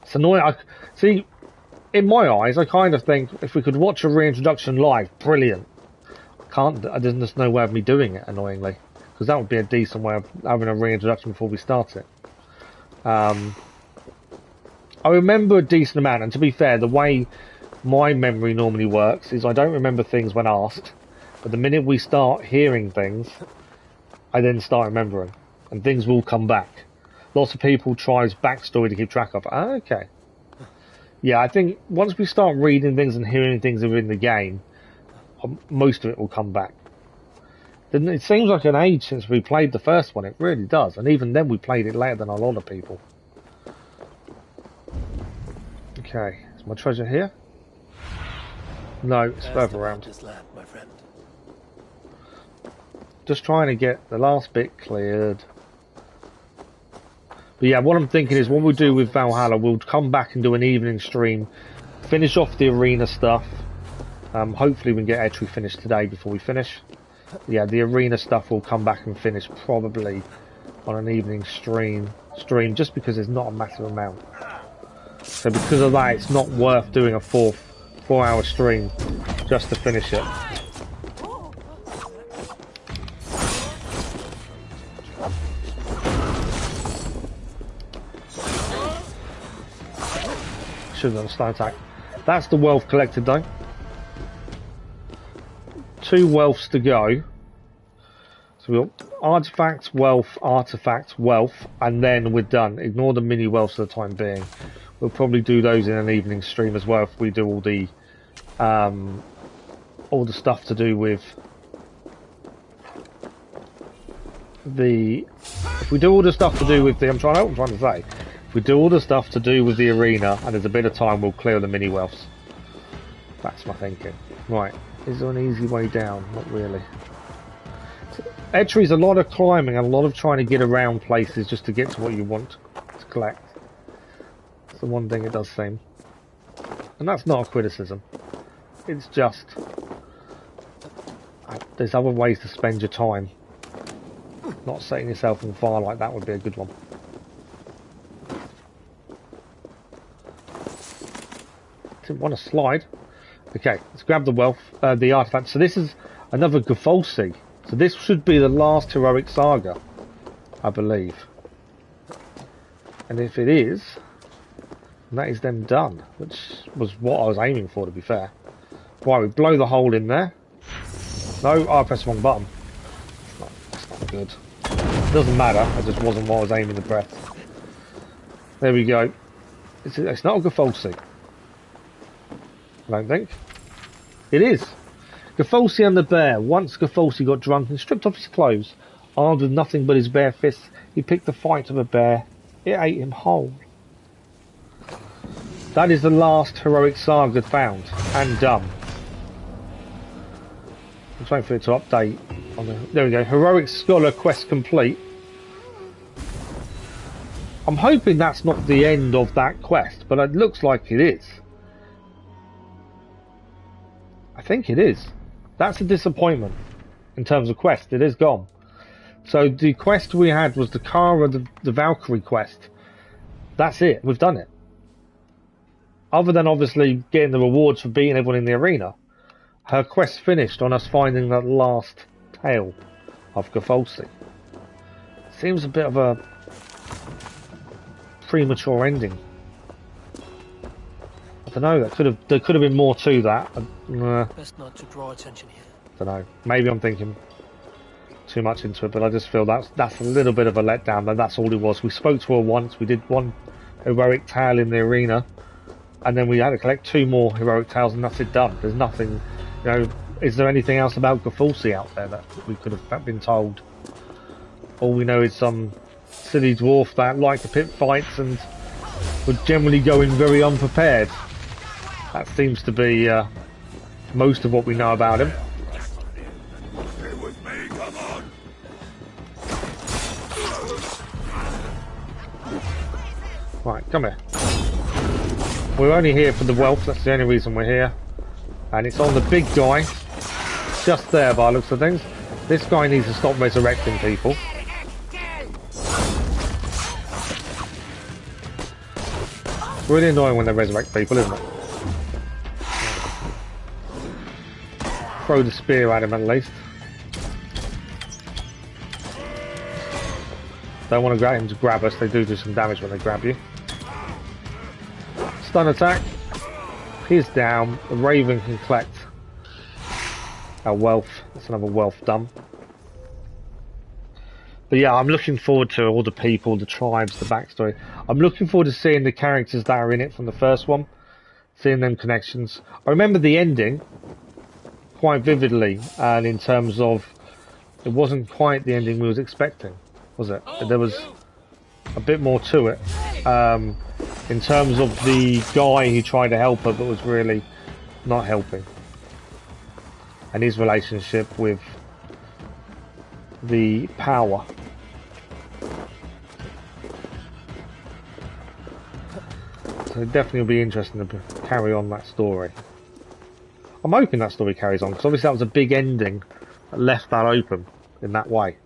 It's annoying. See, in my eyes, I kind of think if we could watch a reintroduction live, brilliant. There's just no way of me doing it, annoyingly. Because that would be a decent way of having a reintroduction before we start it. I remember a decent amount, and to be fair, the way my memory normally works is I don't remember things when asked. But the minute we start hearing things, I then start remembering. And things will come back. Lots of people try backstory to keep track of. Okay. Yeah, I think once we start reading things and hearing things that are in the game, most of it will come back. It seems like an age since we played the first one, it really does. And even then we played it later than a lot of people. Okay, is my treasure here? No, it's further around. This land, my friend. Just trying to get the last bit cleared. But yeah, what I'm thinking is what we'll do with Valhalla, we'll come back and do an evening stream, finish off the arena stuff. Hopefully we can get Etri finished today before we finish. Yeah, the arena stuff will come back and finish probably on an evening stream just because there's not a massive amount. So because of that, it's not worth doing a 4-hour stream just to finish it. Should have done a stone attack. That's the wealth collected though. 2 wealths to go. So we've got artifacts, wealth, and then we're done. Ignore the mini wealths for the time being. We'll probably do those in an evening stream as well if we do all the stuff to do with the. If we do all the stuff to do with the, I'm trying to say. If we do all the stuff to do with the arena and there's a bit of time, we'll clear the mini wealths. That's my thinking. Right. Is there an easy way down? Not really. Etri's a lot of climbing and a lot of trying to get around places just to get to what you want to collect. That's the one thing it does seem. And that's not a criticism. It's just... there's other ways to spend your time. Not setting yourself on fire like that would be a good one. Didn't want to slide. Okay, let's grab the wealth, the artifact. So this is another Gaffolsi. So this should be the last heroic saga, I believe. And if it is, that is then done, which was what I was aiming for, to be fair. Right, we blow the hole in there. No, I pressed the wrong button. That's not good. It doesn't matter, it just wasn't what I was aiming to press. There we go. It's not a Gaffolsi. I don't think. It is. Gaffolsi and the bear. Once Gaffolsi got drunk and stripped off his clothes, armed with nothing but his bare fists, he picked the fight of a bear. It ate him whole. That is the last heroic saga found and done. I'm just waiting for it to update. There we go. Heroic Scholar quest complete. I'm hoping that's not the end of that quest, but it looks like it is. I think it is. That's a disappointment in terms of quest. It is gone. So the quest we had was the Kara, the Valkyrie quest. That's it. We've done it. Other than obviously getting the rewards for beating everyone in the arena, her quest finished on us finding that last tale of Gaffolsi. Seems a bit of a premature ending. I don't know. There could have been more to that. Best not to draw attention here. I don't know. Maybe I'm thinking too much into it, but I just feel that's a little bit of a letdown. That's all it was. We spoke to her once. We did one heroic tale in the arena, and then we had to collect 2 more heroic tales, and that's it done. There's nothing. You know, is there anything else about Gaffolsi out there that we could have been told? All we know is some silly dwarf that liked to pit fights and would generally go in very unprepared. That seems to be most of what we know about him. Right, come here. We're only here for the wealth, that's the only reason we're here. And it's on the big guy, just there by the looks of things. This guy needs to stop resurrecting people. It's really annoying when they resurrect people, isn't it? Throw the spear at him at least. Don't want to get him to grab us, they do some damage when they grab you. Stun attack. He's down. The Raven can collect our wealth. That's another wealth done. But yeah, I'm looking forward to all the people, the tribes, the backstory. I'm looking forward to seeing the characters that are in it from the first one. seeing them connections. I remember the ending quite vividly, and in terms of it wasn't quite the ending we was expecting, was it? There was a bit more to it, in terms of the guy who tried to help her but was really not helping, and his relationship with the power. So it definitely will be interesting to carry on that story. I'm hoping that story carries on, because obviously that was a big ending that left that open in that way.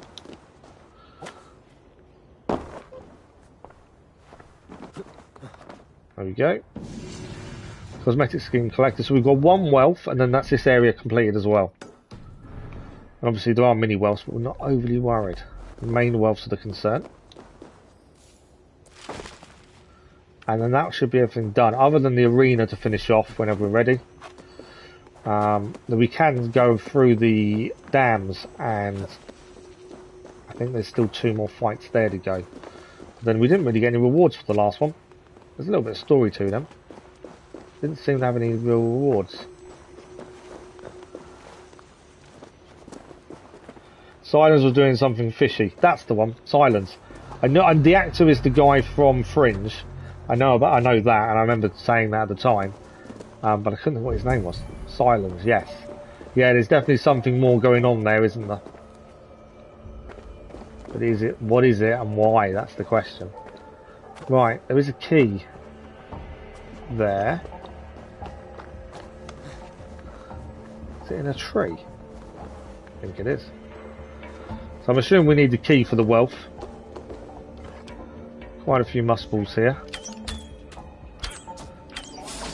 There we go. Cosmetic skin collected. So we've got 1 wealth, and then that's this area completed as well. And obviously there are mini wealths, but we're not overly worried. The main wealths are the concern. And then that should be everything done, other than the arena to finish off whenever we're ready. Then we can go through the dams, and I think there's still 2 more fights there to go. But then we didn't really get any rewards for the last one. There's a little bit of story to them. Didn't seem to have any real rewards. Silence was doing something fishy. That's the one. Silence. I know, and the actor is the guy from Fringe. I know that, and I remember saying that at the time. But I couldn't think what his name was. Silence, yes. Yeah, there's definitely something more going on there, isn't there? But is it? What is it, and why? That's the question. Right, there is a key there. Is it in a tree? I think it is. So I'm assuming we need the key for the wealth. Quite a few Muspels here.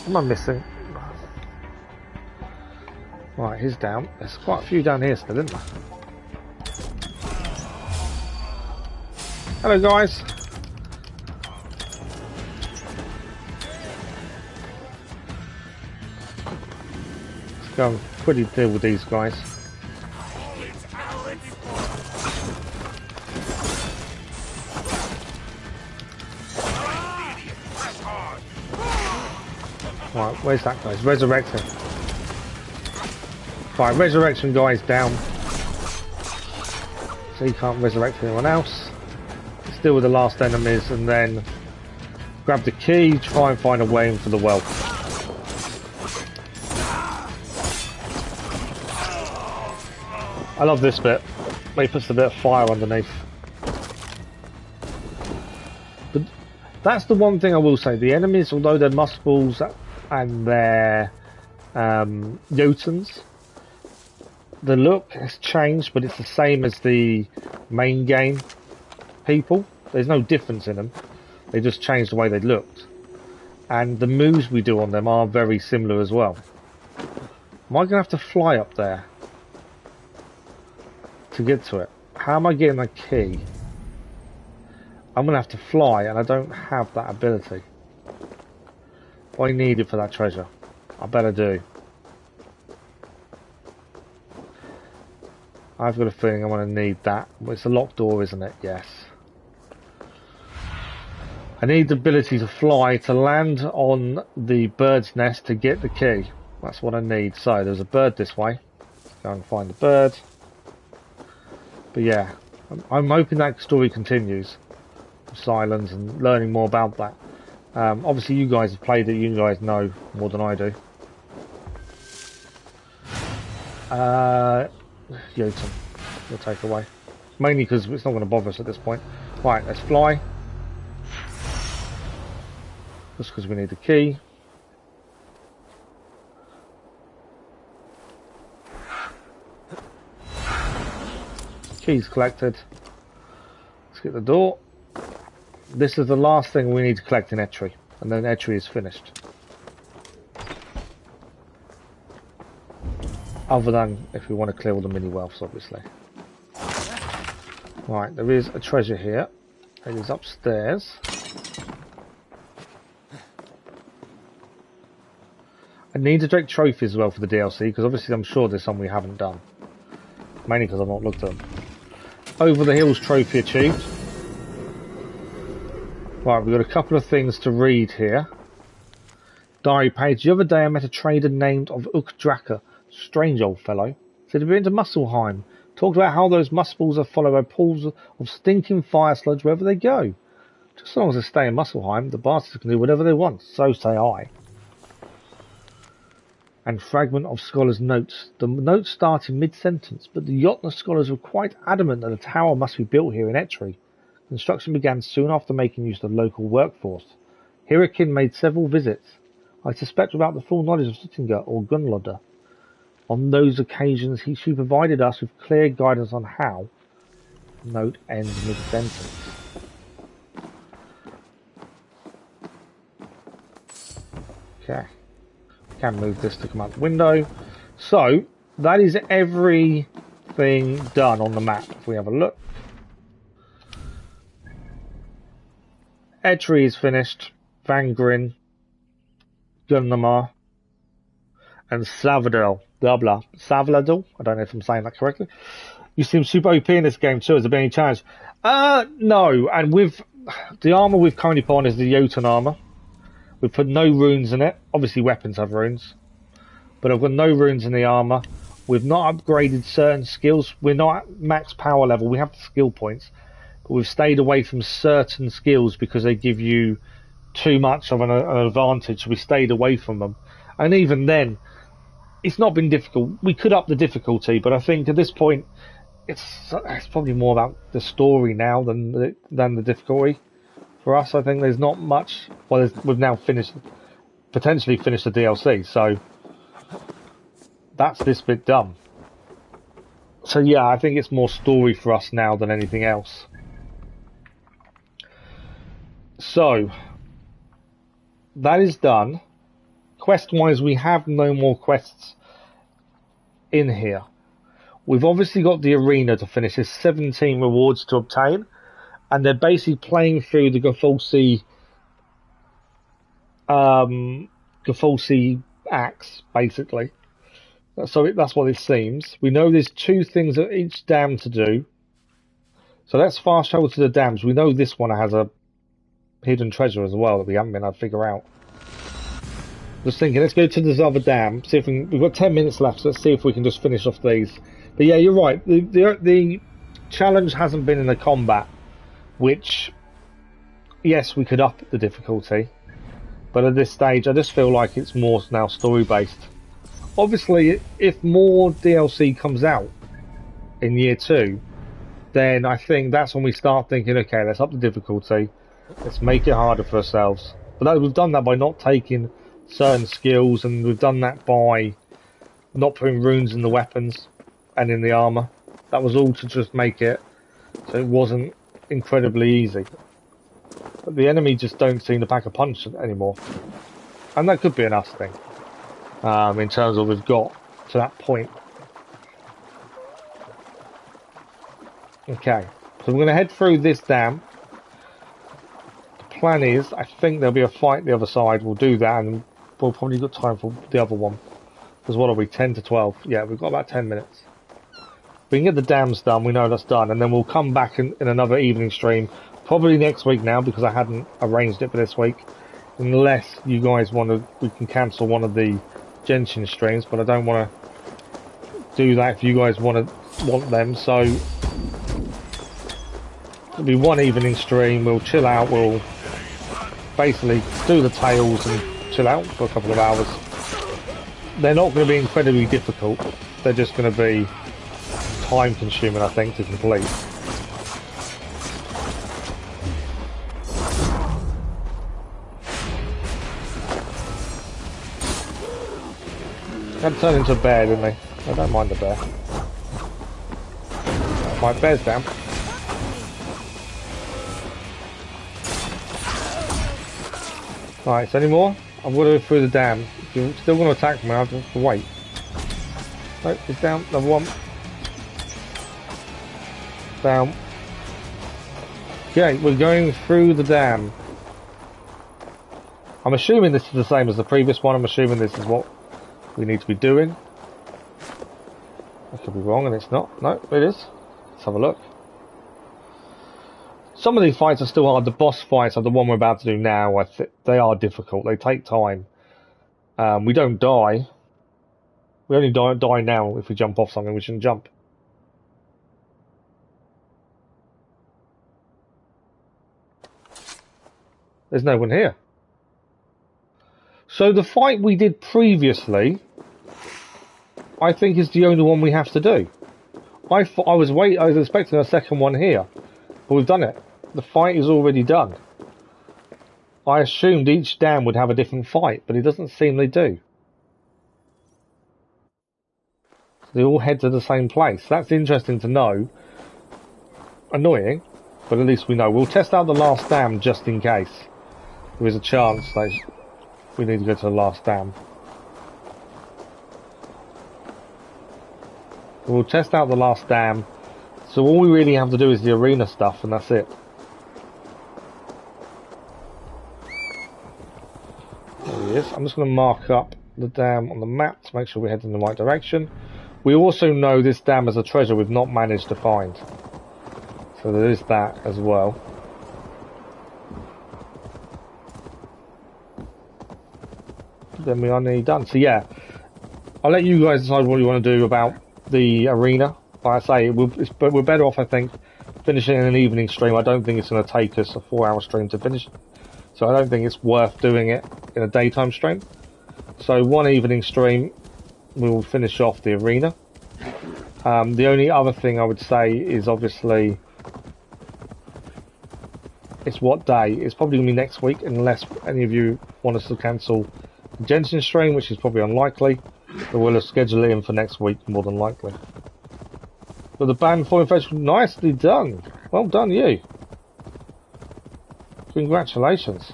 What am I missing? Right, he's down. There's quite a few down here still, isn't there? Hello, guys. Let's go and quickly deal with these guys. Right, where's that guy? He's resurrecting. Right, resurrection guy's down. So he can't resurrect anyone else. Deal with the last enemies and then grab the key, try and find a way in for the wealth. I love this bit. He puts a bit of fire underneath. But that's the one thing I will say. The enemies, although they're Muspels and they're Jotuns, the look has changed, but it's the same as the main game people. There's no difference in them. They just changed the way they looked. And the moves we do on them are very similar as well. Am I going to have to fly up there to get to it? How am I getting the key? I'm going to have to fly, and I don't have that ability. What I needed for that treasure. I better do. I've got a feeling I'm going to need that. It's a locked door, isn't it? Yes. I need the ability to fly, to land on the bird's nest to get the key. That's what I need. So, there's a bird this way. Let's go and find the bird. But yeah, I'm hoping that story continues. Silence and learning more about that. Obviously you guys have played it, you guys know more than I do. Jotun, we'll take away. Mainly because it's not going to bother us at this point. Right, let's fly. Just because we need the key. Keys collected. Let's get the door. This is the last thing we need to collect in Etri, and then Etri is finished. Other than if we want to clear all the mini wealths, obviously. Right, there is a treasure here. It is upstairs. I need to take trophies as well for the DLC, because obviously I'm sure there's some we haven't done. Mainly because I've not looked at them. Over the Hills trophy achieved. Right, we've got a couple of things to read here. Diary page. The other day I met a trader named of Ukdraka. Strange old fellow. Said he'd been to Muspelheim. Talked about how those Muspels are followed by pools of stinking fire sludge wherever they go. Just as long as they stay in Muspelheim, the bastards can do whatever they want. So say I. And fragment of scholars' notes. The notes started mid-sentence, but the Jotnar scholars were quite adamant that a tower must be built here in Etri. Construction began soon after making use of the local workforce. Hirakin made several visits. I suspect without the full knowledge of Sittinger or Gunlodder. On those occasions she provided us with clear guidance on how. Note ends mid-sentence. Okay. Can move this to come out the window. So, that is everything done on the map. If we have a look. Etri is finished. Vangrin, Gunnamar, and Savadel. Savlador? I don't know if I'm saying that correctly. You seem super OP in this game too. Has there been any challenge? No. And with the armour we've currently put on is the Jotun armour. We've put no runes in it. Obviously weapons have runes. But I've got no runes in the armour. We've not upgraded certain skills. We're not at max power level. We have the skill points. But we've stayed away from certain skills because they give you too much of an advantage. So we stayed away from them. And even then, it's not been difficult. We could up the difficulty, but I think at this point, it's probably more about the story now than the difficulty. For us, I think there's not much. Well, we've now potentially finished the DLC, so that's this bit done. So yeah, I think it's more story for us now than anything else. So that is done. Quest-wise, we have no more quests in here. We've obviously got the arena to finish. There's 17 rewards to obtain. And they're basically playing through the Gafalsi axe, basically. So that's what it seems. We know there's 2 things at each dam to do. So let's fast travel to the dams. We know this one has a hidden treasure as well that we haven't been able to figure out. Just thinking, let's go to this other dam. See if we've got 10 minutes left. So let's see if we can just finish off these. But yeah, you're right. The challenge hasn't been in the combat. Which, yes, we could up the difficulty, but at this stage I just feel like it's more now story based. Obviously, if more DLC comes out in year 2, then I think that's when we start thinking, okay, let's up the difficulty, let's make it harder for ourselves. But we've done that by not taking certain skills, and we've done that by not putting runes in the weapons and in the armour. That was all to just make it so it wasn't incredibly easy. But the enemy just don't seem to pack a punch anymore. And that could be an us thing. In terms of we've got to that point. Okay. So we're going to head through this dam. The plan is, I think there'll be a fight the other side. We'll do that and we'll probably got time for the other one. Because what are we, 10 to 12? Yeah, we've got about 10 minutes. We can get the dams done, we know that's done, and then we'll come back in another evening stream, probably next week now, because I hadn't arranged it for this week. Unless you guys we can cancel one of the Genshin streams, but I don't want to do that if you guys want them, so it'll be one evening stream, we'll chill out, we'll basically do the tales and chill out for a couple of hours. They're not going to be incredibly difficult, they're just going to be time consuming, I think, to complete. Had to turn into a bear, didn't they? I don't mind the bear. My bear's down. Right, so any more? I'm going to go through the dam. If you're still going to attack me, I'll have to wait. Nope, it's down. Another one. Down. Okay, we're going through the dam. I'm assuming this is the same as the previous one. I'm assuming this is what we need to be doing. I could be wrong and it's not. No, it is. Let's have a look. Some of these fights are still hard. The boss fights are the one we're about to do now. They are difficult. They take time. We don't die. We only die now if we jump off something. We shouldn't jump. There's no one here. So the fight we did previously, I think, is the only one we have to do. I was expecting a second one here, but we've done it. The fight is already done. I assumed each dam would have a different fight, but it doesn't seem they do. They all head to the same place. That's interesting to know. Annoying, but at least we know. We'll test out the last dam just in case. There is a chance that we need to go to the last dam. We'll test out the last dam. So all we really have to do is the arena stuff, and that's it. There he is. I'm just going to mark up the dam on the map to make sure we're heading in the right direction. We also know this dam has a treasure we've not managed to find. So there is that as well. Then we are nearly done. So yeah, I'll let you guys decide what you want to do about the arena. Like I say, we're better off, I think, finishing in an evening stream. I don't think it's going to take us a 4-hour stream to finish. So I don't think it's worth doing it in a daytime stream. So one evening stream, we will finish off the arena. The only other thing I would say is obviously it's what day. It's probably going to be next week unless any of you want us to cancel the Jensen stream, which is probably unlikely. But we'll schedule it in for next week, more than likely. But the band for infection, nicely done. Well done, you. Congratulations.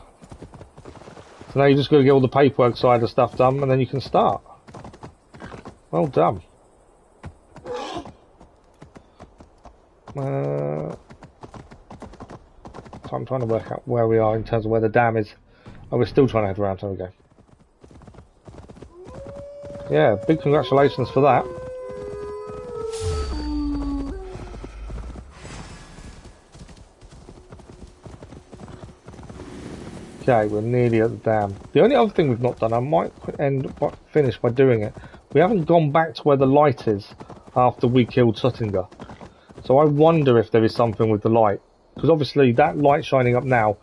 So now you just got to get all the paperwork side of stuff done, and then you can start. Well done. So I'm trying to work out where we are in terms of where the dam is. Oh, we're still trying to head around. There we go. Yeah, big congratulations for that. Okay, we're nearly at the dam. The only other thing we've not done, I might finish by doing it. We haven't gone back to where the light is after we killed Suttinger. So I wonder if there is something with the light. Because obviously that light shining up now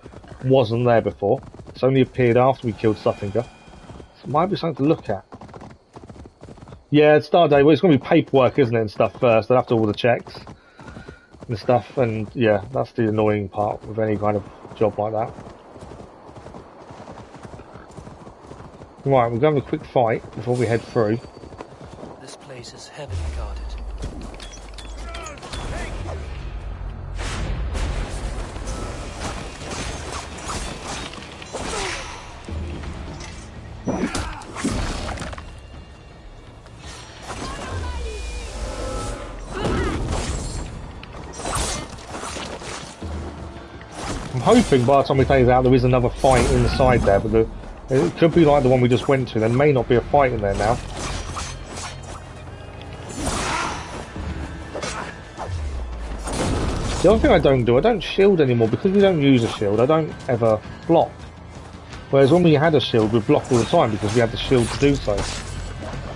wasn't there before. It's only appeared after we killed Suttinger. So it might be something to look at. Yeah, it's start day. Well, it's going to be paperwork, isn't it, and stuff first. They'll have to do all the checks and stuff. And yeah, that's the annoying part with any kind of job like that. Right, we're going to have a quick fight before we head through. This place is heavily guarded. I'm hoping by the time we take it out there is another fight inside there, but it could be like the one we just went to. There may not be a fight in there now. The other thing I don't shield anymore because we don't use a shield. I don't ever block. Whereas when we had a shield, we blocked all the time because we had the shield to do so.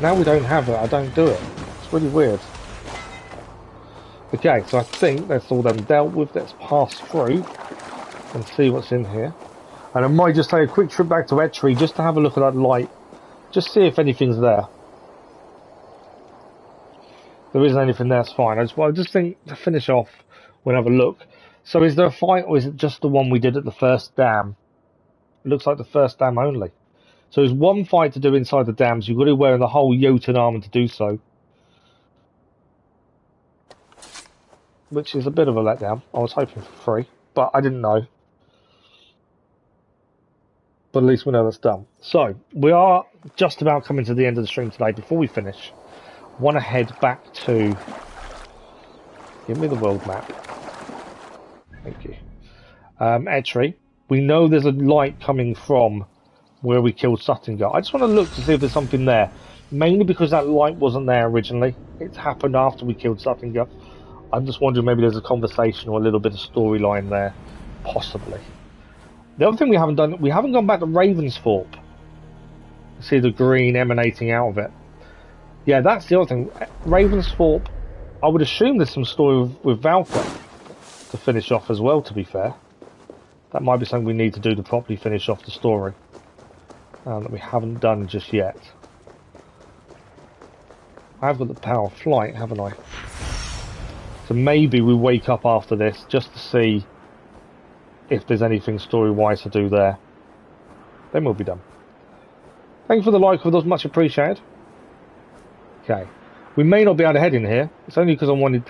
Now we don't have it, I don't do it. It's really weird. Okay, so I think that's all them dealt with. Let's pass through and see what's in here. And I might just take a quick trip back to Etri just to have a look at that light. Just see if anything's there. If there isn't anything there, it's fine. I just think to finish off, we'll have a look. So is there a fight or is it just the one we did at the first dam? It looks like the first dam only. So there's one fight to do inside the dams. You've got to wear the whole Jotun armor to do so. Which is a bit of a letdown. I was hoping for free, but I didn't know. But at least we know that's done. So, we are just about coming to the end of the stream today. Before we finish, I want to head back to... Give me the world map. Thank you. Etri. We know there's a light coming from where we killed Suttinger. I just want to look to see if there's something there. Mainly because that light wasn't there originally. It's happened after we killed Suttinger. I'm just wondering maybe there's a conversation or a little bit of storyline there. Possibly. The other thing we haven't done, we haven't gone back to Ravensthorpe. See the green emanating out of it. Yeah, that's the other thing. Ravensthorpe, I would assume there's some story with Valka to finish off as well, to be fair. That might be something we need to do to properly finish off the story. That we haven't done just yet. I've got the power of flight, haven't I? So maybe we wake up after this just to see if there's anything story-wise to do there. Then we'll be done. Thank you for the like for those, much appreciated. Okay. We may not be able to head in here. It's only because I wanted...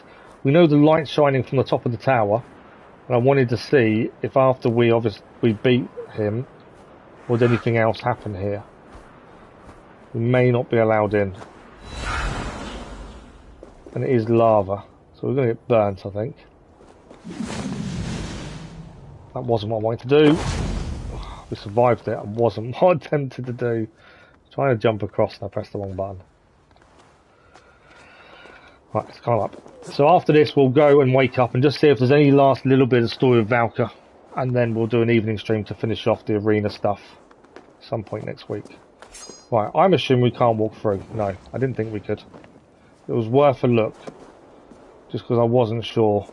We know the light's shining from the top of the tower. And I wanted to see if after we beat him, would anything else happen here. We may not be allowed in. And it is lava. So we're going to get burnt, I think. That wasn't what I wanted to do. We survived it. It wasn't what I attempted to do. Trying to jump across and I pressed the wrong button. Right, let's climb up. So after this we'll go and wake up and just see if there's any last little bit of story of Valka. And then we'll do an evening stream to finish off the arena stuff. Some point next week. Right, I'm assuming we can't walk through. No, I didn't think we could. It was worth a look. Just because I wasn't sure.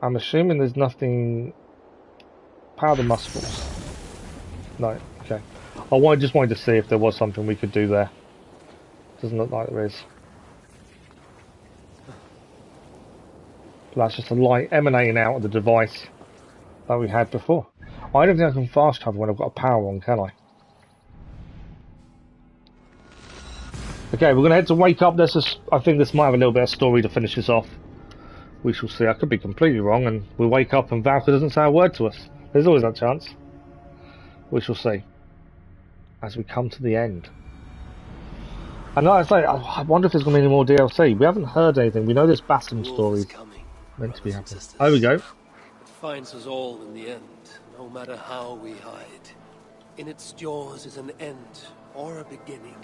I'm assuming there's nothing... Powder muscles. No, okay. Just wanted to see if there was something we could do there. Doesn't look like there is. But that's just a light emanating out of the device that we had before. I don't think I can fast travel when I've got a power on, can I? Okay, we're going to head to wake up. I think this might have a little bit of story to finish this off. We shall see. I could be completely wrong and we'll wake up and Valka doesn't say a word to us. There's always that chance. We shall see. As we come to the end. And like I say, I wonder if there's going to be any more DLC. We haven't heard anything. We know this Bassam story meant to be happening. There we go. It finds us all in the end, no matter how we hide. In its jaws is an end or a beginning,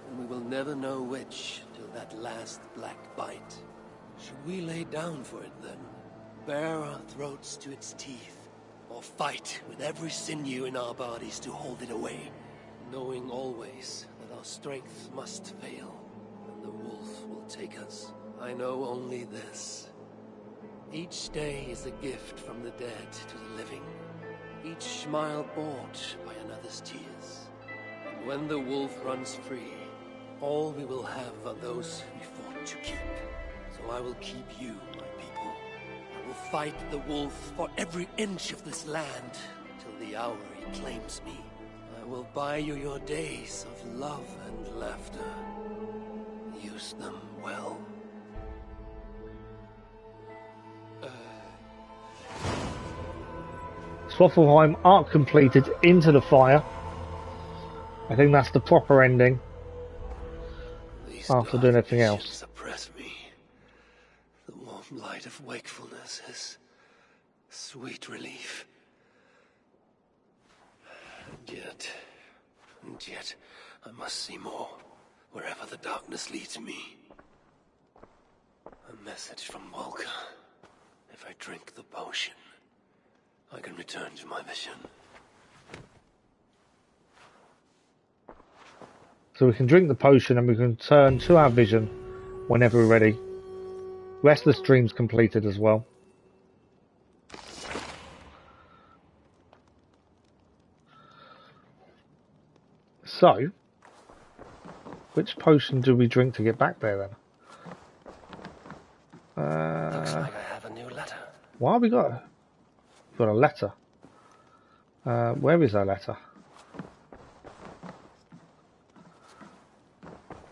and we will never know which till that last black bite. Should we lay down for it then? Bare our throats to its teeth, or fight with every sinew in our bodies to hold it away, knowing always that our strength must fail, and the wolf will take us. I know only this. Each day is a gift from the dead to the living, each smile bought by another's tears. And when the wolf runs free, all we will have are those we fought to keep. So I will keep you, my people. I will fight the wolf for every inch of this land, till the hour he claims me. I will buy you your days of love and laughter. Use them well. Svartalfheim arc completed into the fire. I think that's the proper ending. After doing everything else. Suppress me. The warm light of wakefulness is sweet relief. And yet, I must see more, wherever the darkness leads me. A message from Valka. If I drink the potion, I can return to my vision. So we can drink the potion and we can turn to our vision whenever we're ready. Restless Dreams completed as well. So, which potion do we drink to get back there then? Looks like I have a new letter. Why have we got a letter? Where is our letter?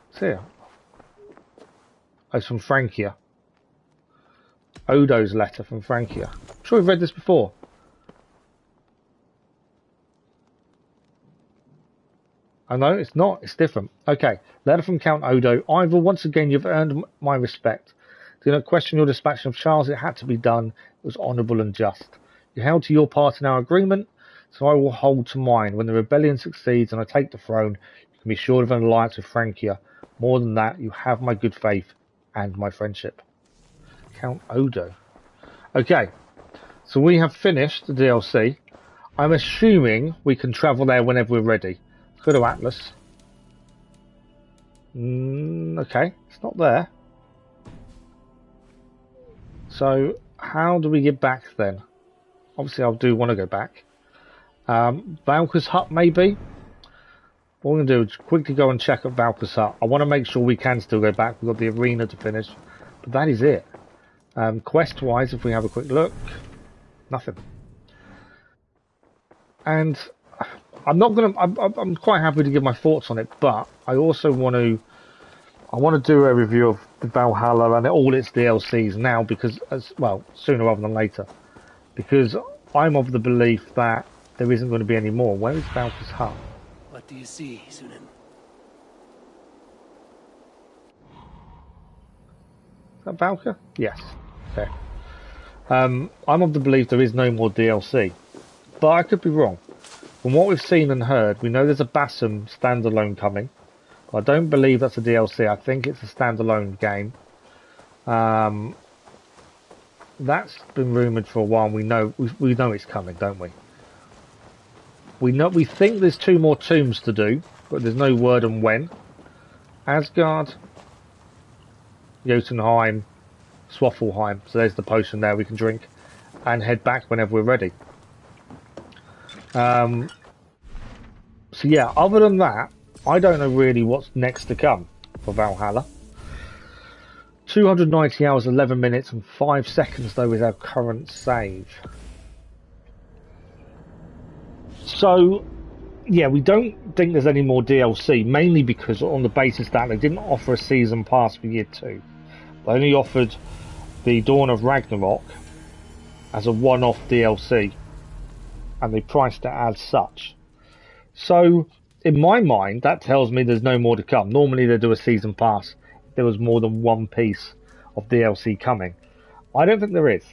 It's here. Oh, it's from Francia. Odo's letter from Francia. I'm sure we've read this before. I know it's not. It's different. Okay. Letter from Count Odo. Ivor, once again, you've earned my respect. Do not question your dispatching of Charles. It had to be done. It was honourable and just. You held to your part in our agreement, so I will hold to mine. When the rebellion succeeds and I take the throne, you can be sure of an alliance with Francia. More than that, you have my good faith and my friendship. Count Odo. Okay. So we have finished the DLC. I'm assuming we can travel there whenever we're ready. Let's go to Atlas. Okay, it's not there. So, how do we get back then? Obviously, I do want to go back. Valka's hut, maybe? What we're going to do is quickly go and check at Valka's hut. I want to make sure we can still go back. We've got the arena to finish. But that is it. Quest-wise, if we have a quick look, nothing. And I'm not going to... I'm quite happy to give my thoughts on it, but I also want to... I want to do a review of the Valhalla and all its DLCs now because, well, sooner rather than later. Because I'm of the belief that there isn't going to be any more. Where is Valka's hut? What do you see, Sunan? Is that Valka? Yes. Okay. I'm of the belief there is no more DLC. But I could be wrong. From what we've seen and heard, we know there's a Bassam standalone coming. I don't believe that's a DLC. I think it's a standalone game. That's been rumoured for a while. We know it's coming, don't we? We think there's 2 more tombs to do, but there's no word on when. Asgard, Jotunheim, Svartalfheim. So there's the potion there we can drink and head back whenever we're ready. So yeah, other than that, I don't know really what's next to come for Valhalla. 290 hours, 11 minutes and 5 seconds though is our current save. So, yeah, we don't think there's any more DLC, mainly because on the basis that they didn't offer a season pass for year 2. They only offered the Dawn of Ragnarok as a one-off DLC, and they priced it as such. So, in my mind, that tells me there's no more to come. Normally they do a season pass if there was more than one piece of DLC coming. I don't think there is,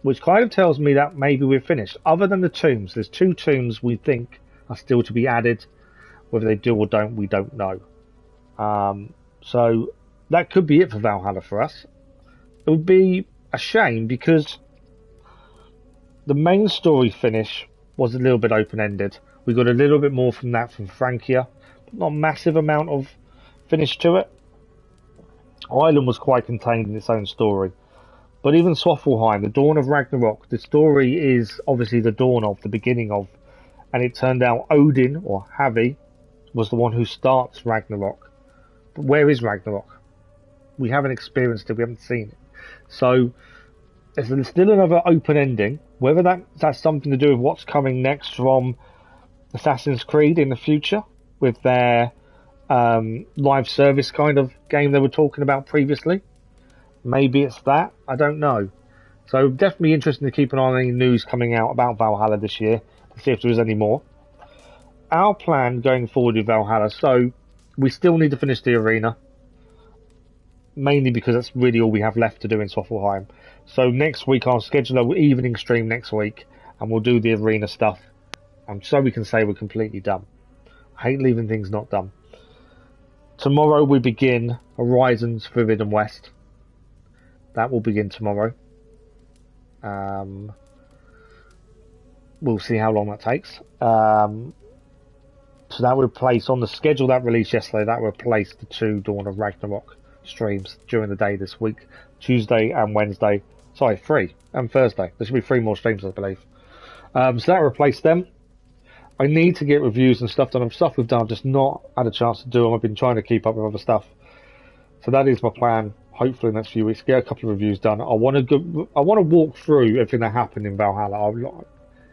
which kind of tells me that maybe we're finished. Other than the tombs, there's 2 tombs we think are still to be added. Whether they do or don't, we don't know. So that could be it for Valhalla for us. It would be a shame because the main story finish was a little bit open-ended. We got a little bit more from that from Francia, but not a massive amount of finish to it. Ireland was quite contained in its own story. But even Svartalfheim, the Dawn of Ragnarok, the story is obviously the dawn of, the beginning of, and it turned out Odin, or Havi, was the one who starts Ragnarok. But where is Ragnarok? We haven't experienced it, we haven't seen it. So, there's still another open ending. Whether that's something to do with what's coming next from Assassin's Creed in the future, with their live service kind of game they were talking about previously. Maybe it's that. I don't know. So definitely interesting to keep an eye on any news coming out about Valhalla this year to see if there is any more. Our plan going forward with Valhalla, so we still need to finish the arena. Mainly because that's really all we have left to do in Svartalfheim. So next week I'll schedule an evening stream next week and we'll do the arena stuff. And so we can say we're completely done. I hate leaving things not done. Tomorrow we begin Horizons Forbidden West. That will begin tomorrow. We'll see how long that takes. So that will replace, on the schedule that released yesterday, that will replace the 2 Dawn of Ragnarok streams during the day this week. Tuesday and Wednesday. Sorry, 3. And Thursday. There should be 3 more streams, I believe. So that will replace them. I need to get reviews and stuff done of stuff we've done. I've just not had a chance to do them. I've been trying to keep up with other stuff. So that is my plan. Hopefully in the next few weeks, get a couple of reviews done. I want to walk through everything that happened in Valhalla. I'll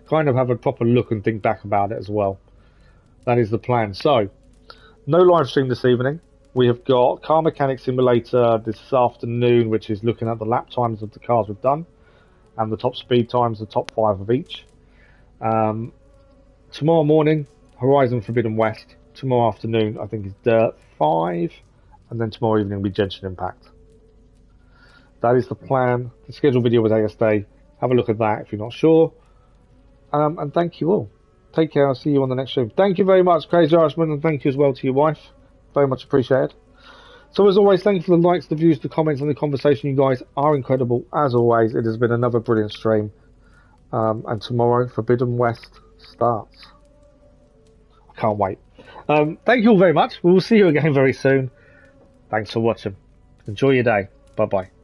kind of have a proper look and think back about it as well. That is the plan. So, no live stream this evening. We have got Car Mechanic Simulator this afternoon, which is looking at the lap times of the cars we've done and the top speed times, the top 5 of each. Tomorrow morning, Horizon Forbidden West. Tomorrow afternoon, I think, is Dirt 5. And then tomorrow evening will be Genshin Impact. That is the plan. The scheduled video was ASD. Have a look at that if you're not sure. And thank you all. Take care. I'll see you on the next stream. Thank you very much, Crazy Irishman, and thank you as well to your wife. Very much appreciated. So as always, thank you for the likes, the views, the comments, and the conversation. You guys are incredible. As always, it has been another brilliant stream. And tomorrow, Forbidden West starts. I can't wait. Thank you all very much. We'll see you again very soon. Thanks for watching. Enjoy your day. Bye bye.